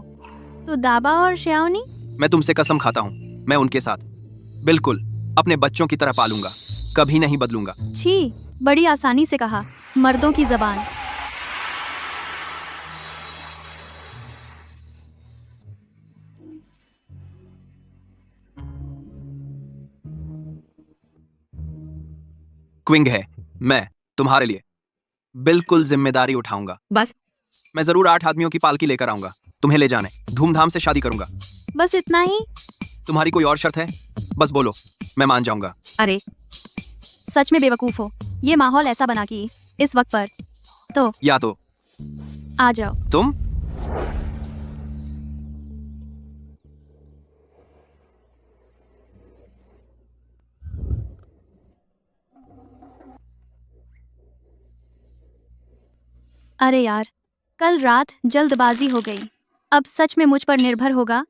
S1: तो दाबा और श्याओनी?
S2: मैं तुमसे कसम खाता हूँ, मैं उनके साथ। बिल्कुल, अपने बच्चों की तरह पालूंगा, कभी नहीं बदलूंगा।
S1: छी, बड़ी आसानी से कहा, मर्दों की जबान।
S2: क्विंग है, मैं तुम्हारे लिए बिल्कुल जिम्मेदारी उठाऊंगा।
S4: बस
S2: मैं जरूर 8 आदमियों की पालकी लेकर आऊंगा, तुम्हें ले जाने, धूमधाम से शादी करूंगा।
S1: बस इतना ही?
S2: तुम्हारी कोई और शर्त है? बस बोलो, मैं मान जाऊंगा।
S4: अरे
S1: सच में बेवकूफ हो, ये माहौल ऐसा बना कि इस वक्त पर तो
S2: या तो
S1: आ जाओ।
S2: तुम
S1: अरे यार, कल रात जल्दबाजी हो गई, अब सच में मुझ पर निर्भर होगा।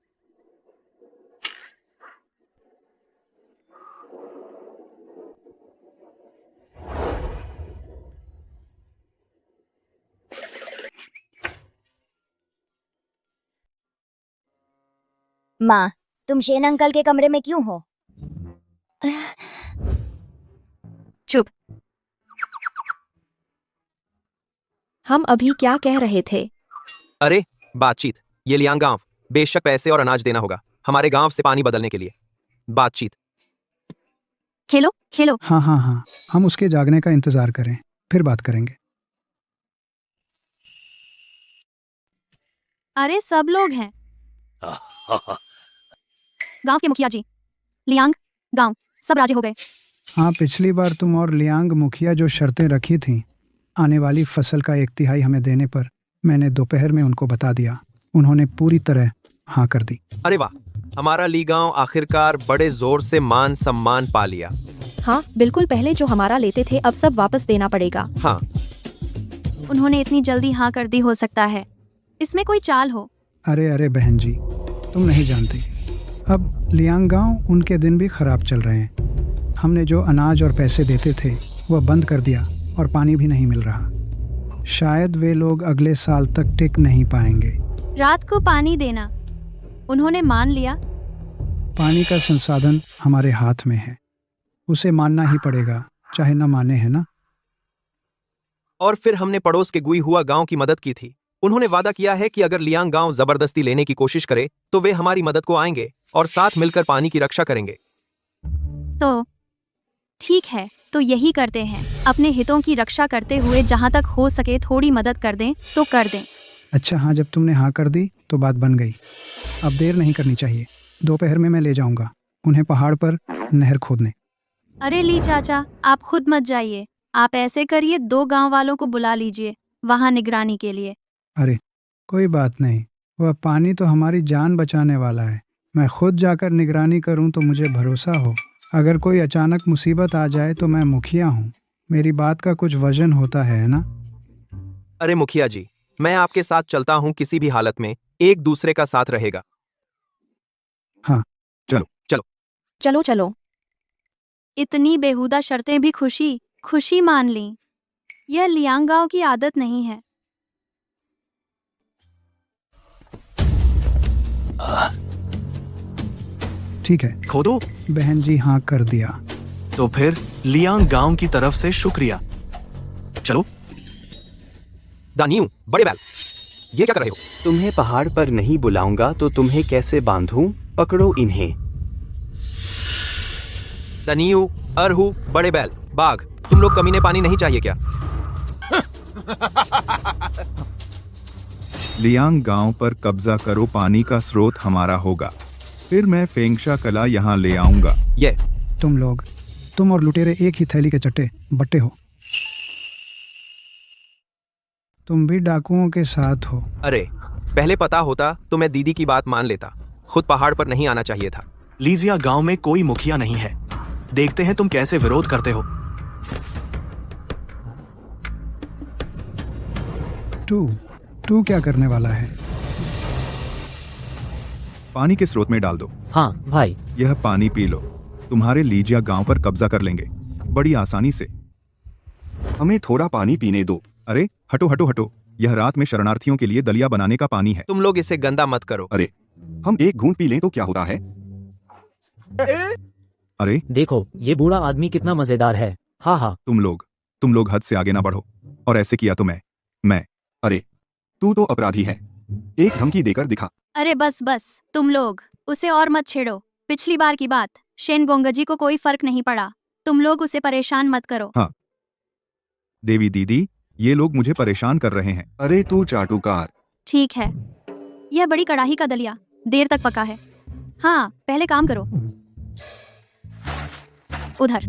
S3: माँ, तुम शेन अंकल के कमरे में क्यों हो?
S4: चुप।
S5: हम अभी क्या कह रहे थे?
S2: अरे बातचीत, ये लियांग गांव, बेशक पैसे और अनाज देना होगा हमारे गांव से पानी बदलने के लिए। बातचीत।
S1: खेलो खेलो।
S11: हाँ हाँ हाँ, हम उसके जागने का इंतजार करें, फिर बात करेंगे।
S1: अरे सब लोग हैं। गांव के मुखिया जी, लियांग गांव, सब राजी हो गए।
S11: हाँ, पिछली बार तुम और लियांग मुखिया जो शर्तें रखी थीं, आने वाली फसल का 1/3 हमें देने पर, मैंने दोपहर में उनको बता दिया। उन्होंने पूरी तरह हाँ कर दी।
S2: अरे वाह, हमारा ली गांव आखिरकार बड़े जोर से मान सम्मान पा लिया।
S5: हाँ बिल्कुल, पहले जो हमारा लेते थे अब सब वापस देना पड़ेगा।
S2: हाँ,
S1: उन्होंने इतनी जल्दी हाँ कर दी, हो सकता है इसमें कोई चाल हो।
S11: अरे अरे बहन जी, तुम नहीं जानती, अब लियांग गांव उनके दिन भी खराब चल रहे हैं। हमने जो अनाज और पैसे देते थे वह बंद कर दिया और पानी भी नहीं मिल रहा। शायद वे लोग अगले साल तक टिक नहीं पाएंगे।
S1: रात को पानी देना उन्होंने मान लिया।
S11: पानी का संसाधन हमारे हाथ में है, उसे मानना ही पड़ेगा, चाहे न माने, है ना?
S2: और फिर हमने पड़ोस के गुई हुआ गांव की मदद की थी। उन्होंने वादा किया है कि अगर लियांग गांव जबरदस्ती लेने की कोशिश करे तो वे हमारी मदद को आएंगे और साथ मिलकर पानी की रक्षा करेंगे।
S1: तो ठीक है, तो यही करते हैं, अपने हितों की रक्षा करते हुए जहाँ तक हो सके थोड़ी मदद कर दें तो कर दें।
S11: अच्छा हाँ, जब तुमने हाँ कर दी तो बात बन गई। अब देर नहीं करनी चाहिए, दोपहर में मैं ले जाऊंगा उन्हें पहाड़ पर नहर खोदने।
S1: अरे ली चाचा, आप खुद मत जाइए, आप ऐसे करिए, 2 गांव वालों को बुला लीजिए वहाँ निगरानी के लिए।
S11: अरे कोई बात नहीं, वह पानी तो हमारी जान बचाने वाला है। मैं खुद जाकर निगरानी करूं तो मुझे भरोसा हो। अगर कोई अचानक मुसीबत आ जाए तो मैं मुखिया हूं, मेरी बात का कुछ वजन होता है ना?
S2: अरे मुखिया जी, मैं आपके साथ चलता हूं, किसी भी हालत में एक दूसरे का साथ रहेगा।
S11: हाँ
S2: चलो चलो
S5: चलो चलो।
S1: इतनी बेहुदा शर्तें भी खुशी खुशी मान ली। यह लियांग गांव की आदत नहीं है।
S11: ठीक है,
S13: खोदो।
S11: बहन जी हाँ कर दिया।
S13: तो फिर लियांग गांव की तरफ से शुक्रिया। चलो।
S2: दानियू, बड़े बैल, ये क्या कर रहे हो?
S15: तुम्हें पहाड़ पर नहीं बुलाऊंगा तो तुम्हें कैसे बांधूं? पकड़ो इन्हें।
S2: दानियू, अरहू, बड़े बैल, बाघ, तुम लोग कमीने पानी नहीं चाहिए क्या?
S12: लियांग गांव पर कब्जा करो, पानी का स्रोत हमारा होगा, फिर मैं फेंगशा कला यहाँ ले आऊंगा।
S2: ये
S11: तुम और लुटेरे एक ही थैली के चट्टे बट्टे हो। तुम भी डाकुओं के साथ हो।
S2: अरे पहले पता होता तो मैं दीदी की बात मान लेता, खुद पहाड़ पर नहीं आना चाहिए था।
S13: लीजिया गांव में कोई मुखिया नहीं है, देखते हैं तुम कैसे विरोध करते हो।
S11: तू क्या करने वाला है?
S12: पानी के स्रोत में डाल दो।
S7: हाँ भाई।
S12: यह पानी पी लो, तुम्हारे लीजिया गांव पर कब्जा कर लेंगे बड़ी आसानी से।
S6: हमें थोड़ा पानी पीने दो।
S12: अरे हटो हटो हटो, यह रात में शरणार्थियों के लिए दलिया बनाने का पानी है।
S2: तुम लोग इसे गंदा मत करो।
S6: अरे हम एक घूंट पी लें तो क्या होता है?
S12: अरे
S7: देखो ये बूढ़ा आदमी कितना मजेदार है। हाँ हाँ।
S12: तुम लोग हद से आगे ना बढ़ो। और ऐसे किया तो मैं
S6: अरे तू तो अपराधी है, एक धमकी देकर दिखा।
S1: अरे बस बस, तुम लोग उसे और मत छेड़ो। पिछली बार की बात, शेन गोंगजी को कोई फर्क नहीं पड़ा। तुम लोग उसे परेशान मत करो।
S12: हाँ देवी दीदी, ये लोग मुझे परेशान कर रहे हैं।
S6: अरे तू चाटुकार।
S1: ठीक है, यह बड़ी कड़ाही का दलिया देर तक पका है। हाँ, पहले काम करो। उधर।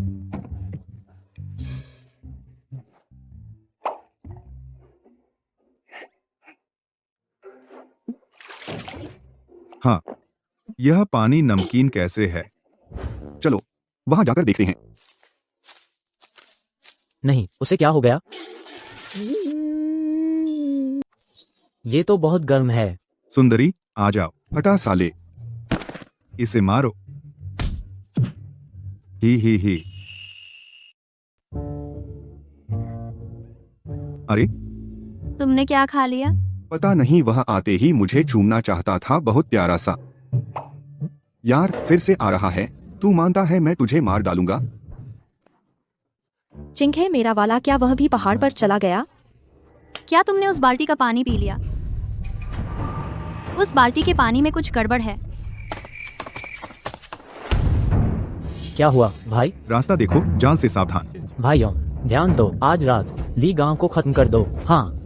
S12: हाँ, यह पानी नमकीन कैसे है?
S6: चलो वहां जाकर देखते हैं।
S7: नहीं, उसे क्या हो गया? ये तो बहुत गर्म है।
S12: सुंदरी आ जाओ।
S6: हटा साले।
S12: इसे मारो। ही। अरे
S1: तुमने क्या खा लिया?
S6: पता नहीं, वह आते ही मुझे चूमना चाहता था, बहुत प्यारा सा। यार फिर से आ रहा है। तू मानता है मैं तुझे मार डालूंगा।
S5: चिंघे मेरा वाला, क्या वह भी पहाड़ पर चला गया?
S1: क्या तुमने उस बाल्टी का पानी पी लिया? उस बाल्टी के पानी में कुछ गड़बड़ है।
S7: क्या हुआ भाई?
S12: रास्ता देखो, जान से सावधान।
S7: भाइयों ध्यान दो, आज रात ली गांव को खत्म कर दो। हाँ।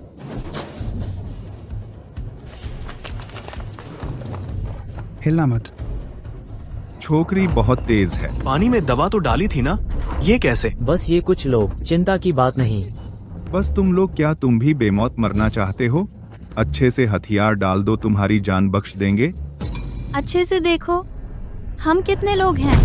S11: हिलना मत।
S12: छोकरी बहुत तेज है।
S13: पानी में दवा तो डाली थी ना, ये कैसे?
S7: बस ये कुछ लोग, चिंता की बात नहीं।
S12: बस तुम लोग, क्या तुम भी बेमौत मरना चाहते हो? अच्छे से हथियार डाल दो, तुम्हारी जान बख्श देंगे।
S1: अच्छे से देखो, हम कितने लोग हैं?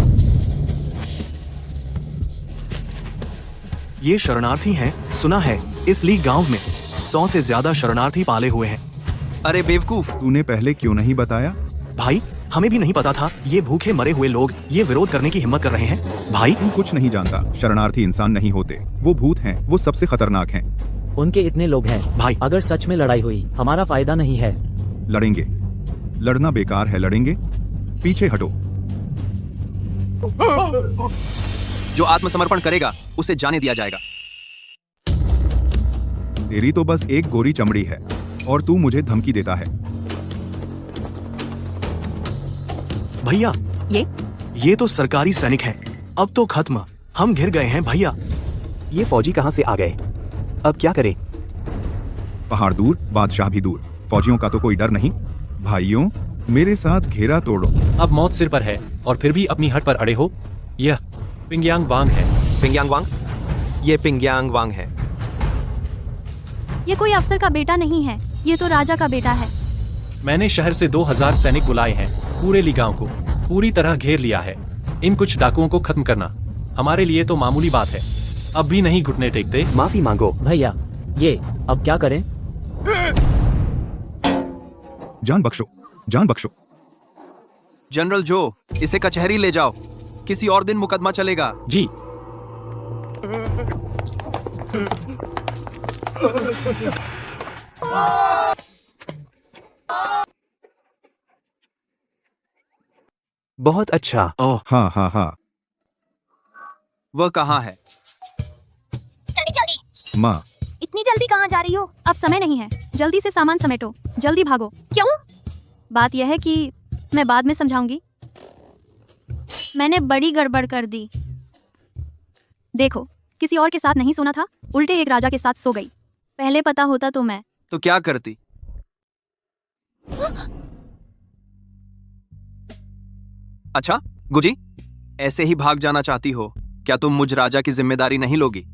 S13: ये शरणार्थी हैं, सुना है इस लीग गांव में 100 से ज्यादा शरणार्थी पाले हुए हैं।
S2: अरे बेवकूफ,
S12: तूने पहले क्यों नहीं बताया?
S13: भाई हमें भी नहीं पता था ये भूखे मरे हुए लोग ये विरोध करने की हिम्मत कर रहे हैं। भाई
S12: तू कुछ नहीं जानता, शरणार्थी इंसान नहीं होते, वो भूत हैं, वो सबसे खतरनाक हैं।
S7: उनके इतने लोग हैं
S13: भाई।
S7: अगर सच में लड़ाई हुई हमारा फायदा नहीं है।
S12: लड़ेंगे, लड़ना बेकार है, लड़ेंगे। पीछे हटो।
S2: जो आत्मसमर्पण करेगा उसे जाने दिया जाएगा।
S12: तेरी तो बस एक गोरी चमड़ी है और तू मुझे धमकी देता है।
S13: भैया ये तो सरकारी सैनिक हैं, अब तो खत्म, हम घिर गए हैं भैया।
S15: ये फौजी कहाँ से आ गए? अब क्या करें?
S12: पहाड़ दूर, बादशाह भी दूर, फौजियों का तो कोई डर नहीं। भाइयों मेरे साथ घेरा तोड़ो।
S10: अब मौत सिर पर है और फिर भी अपनी हट पर अड़े हो। यह पिंगयांग वांग है।
S2: पिंगयांग वांग? ये पिंगयांग वांग है।
S1: ये कोई अफसर का बेटा नहीं है, ये तो राजा का बेटा है।
S10: मैंने शहर से 2000 सैनिक बुलाए हैं, पूरे ली गांव को पूरी तरह घेर लिया है। इन कुछ डाकुओं को खत्म करना हमारे लिए तो मामूली बात है, अब भी नहीं घुटने टेकते।
S15: माफी मांगो
S7: भैया, ये अब क्या करें?
S12: जान बख्शो, जान बख्शो।
S2: जनरल जो, इसे कचहरी ले जाओ, किसी और दिन मुकदमा चलेगा।
S10: जी।
S15: बहुत अच्छा।
S13: ओह
S12: हाँ।
S2: वह कहाँ है?
S3: जल्दी
S12: माँ।
S3: इतनी जल्दी कहाँ जा रही हो?
S1: अब समय नहीं है, जल्दी से सामान समेटो, जल्दी भागो।
S3: क्यों?
S1: बात यह है कि मैं बाद में समझाऊंगी। मैंने बड़ी गड़बड़ कर दी। देखो, किसी और के साथ नहीं सोना था, उल्टे एक राजा के साथ सो गई। पहले पता होता तो मैं
S2: तो क्या करती? अच्छा गुजी, ऐसे ही भाग जाना चाहती हो? क्या तुम मुझ राजा की जिम्मेदारी नहीं लोगी?